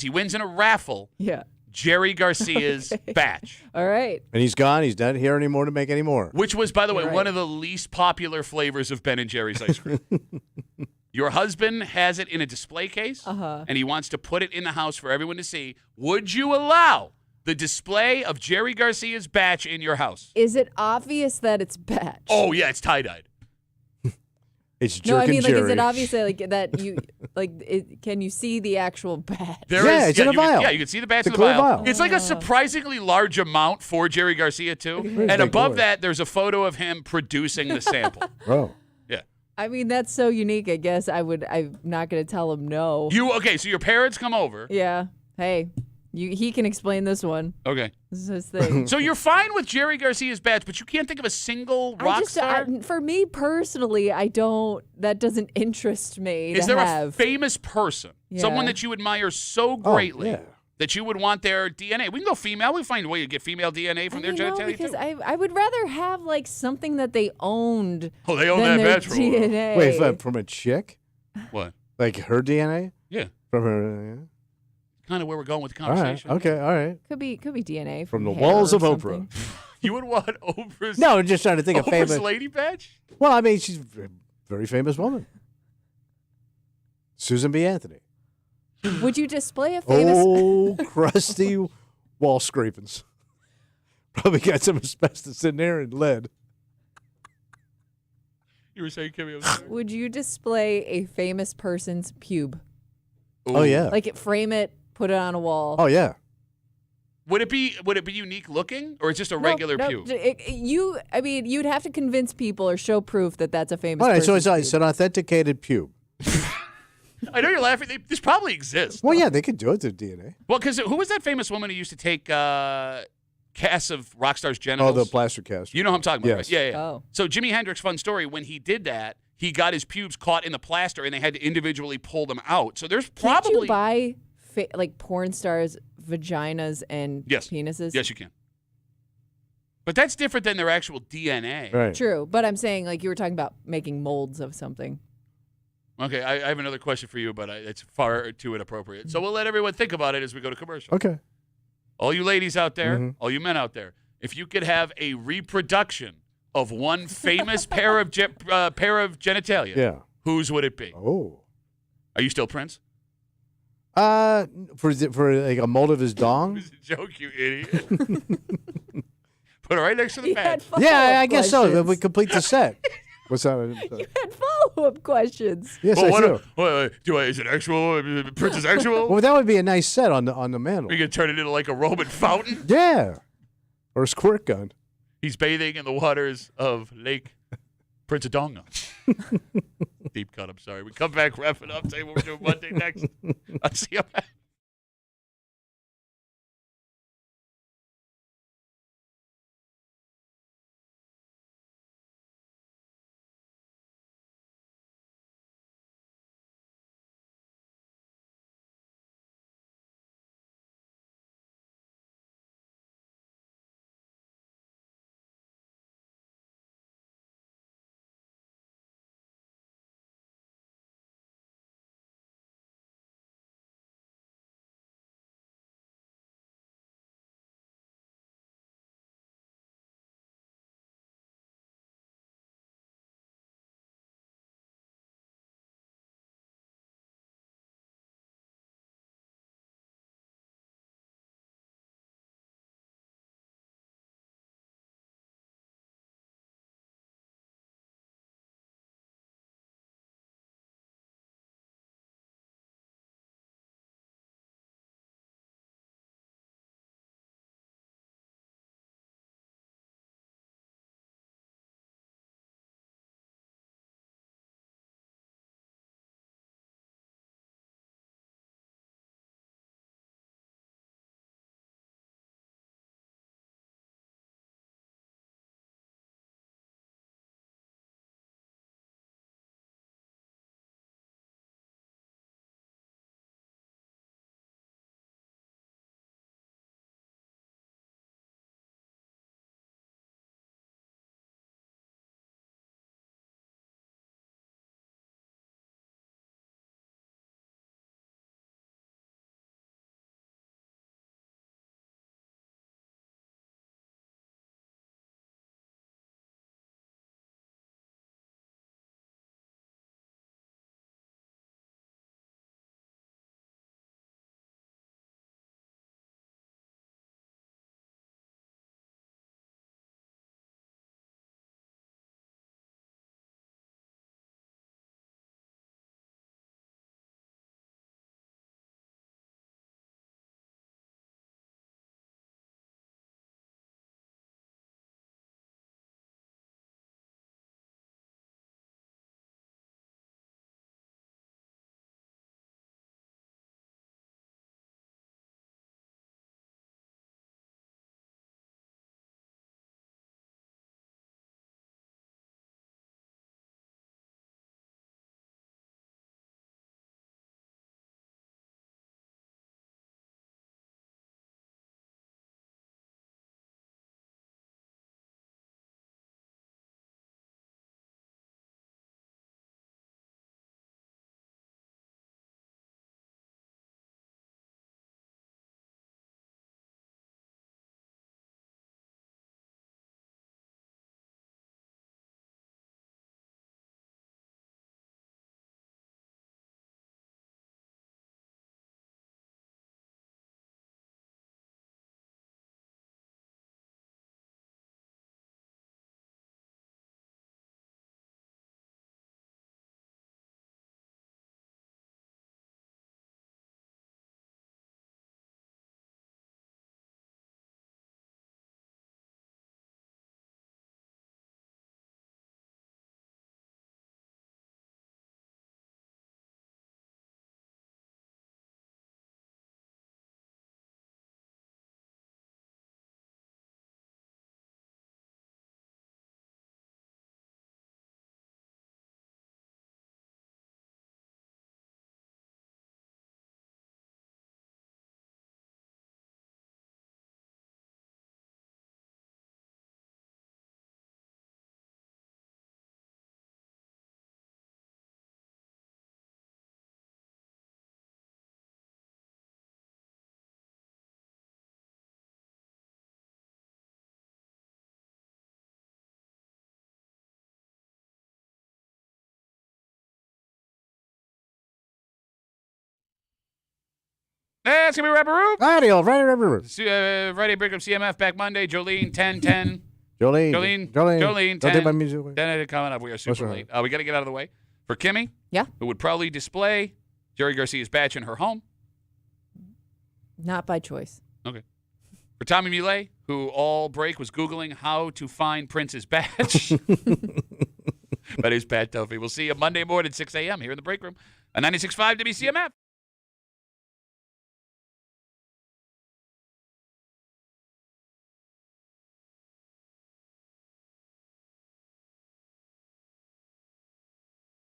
wins in a raffle Yeah. Jerry Garcia's batch. All right. And he's gone. He's not here anymore to make any more. Which was, by the way, You're one right. of the least popular flavors of Ben & Jerry's ice cream. Your husband has it in a display case, and he wants to put it in the house for everyone to see. Would you allow the display of Jerry Garcia's batch in your house? Is it obvious that it's batch? Oh, yeah, it's tie-dyed. It's No, I mean, like, Jerry. is it obvious that that you, can you see the actual batch? It's in a vial. Yeah, you can see the batch It's in a the clear vial. vial. It's like a surprisingly large amount for Jerry Garcia, too. Big And above boy. that, there's a photo of him producing the sample. Bro. Yeah. I mean, that's so unique. I guess I'm not going to tell him no. So your parents come over. Yeah. Hey, he can explain this one. Okay. This is his thing. So you're fine with Jerry Garcia's batch, but you can't think of a single rock star? For me personally, that doesn't interest me. Is to there have. a famous person, someone Yeah. that you admire so greatly yeah. that you would want their DNA? We can go female. We find a way to get female DNA from their genitalia because too. I would rather have like something that they owned. Oh, they own than that their batch for a while. DNA. Wait, from a chick? What? Like her DNA? Yeah. From her. Kind of where we're going with the All right. conversation. Okay. All right. Could be DNA From the hair walls or of something. Oprah. You would want Oprah's. No, I'm just trying to think of Oprah's famous. lady batch. Well, I mean, she's a very famous woman. Susan B. Anthony. Would you display a famous? Oh, crusty wall scrapings. Probably got some asbestos in there and lead. You were saying, Kimmy? I'm sorry. Would you display a famous person's pube? Oh, yeah. Like frame it, put it on a wall. Oh, yeah. Would it be unique looking, or it's just a regular pube? You'd have to convince people or show proof that that's a famous. All right, so person's it's an authenticated pube. I know you're laughing. This probably exists. Well, yeah, they could do it through DNA. Well, because who was that famous woman who used to take casts of rock stars' genitals? Oh, the plaster cast. You know who I'm talking about, Yes. right? Yeah. Oh. So Jimi Hendrix, fun story, when he did that, he got his pubes caught in the plaster, and they had to individually pull them out. So there's Can't probably you buy like porn stars' vaginas and penises? Yes, you can. But that's different than their actual DNA. Right. True, but I'm saying like you were talking about making molds of something. Okay, I have another question for you, but it's far too inappropriate. So we'll let everyone think about it as we go to commercial. Okay. All you ladies out there, Mm-hmm. all you men out there, if you could have a reproduction of one famous pair of genitalia, Yeah. whose would it be? Oh. Are you still Prince? For like a mold of his dong? It's a joke, you idiot. Put it right next to the You bed. had follow-up Yeah, I guess so. questions. We complete the set. What's that? You had follow-up questions. Yes, Well, I do. is it actual? Prince is actual? Well, that would be a nice set on the mantle. We could turn it into like a Roman fountain. Yeah. Or a squirt gun. He's bathing in the waters of Lake Prince Adonga. Deep cut, I'm sorry. We come back, wrap it up, say what we're doing Monday next. I'll see you back. That's going to be Rapperoo. Radio, Radio. Friday break of CMF back Monday. Jolene, 10-10. Jolene. Jolene, Don't 10. take my music away. 10 coming up. We are super late. We got to get out of the way. For Kimmy, who would probably display Jerry Garcia's badge in her home. Not by choice. Okay. For Tommy Muley, who all break was Googling how to find Prince's badge. That is Pat Duffy. We'll see you Monday morning at 6 a.m. here in the break room on 96.5 WCMF.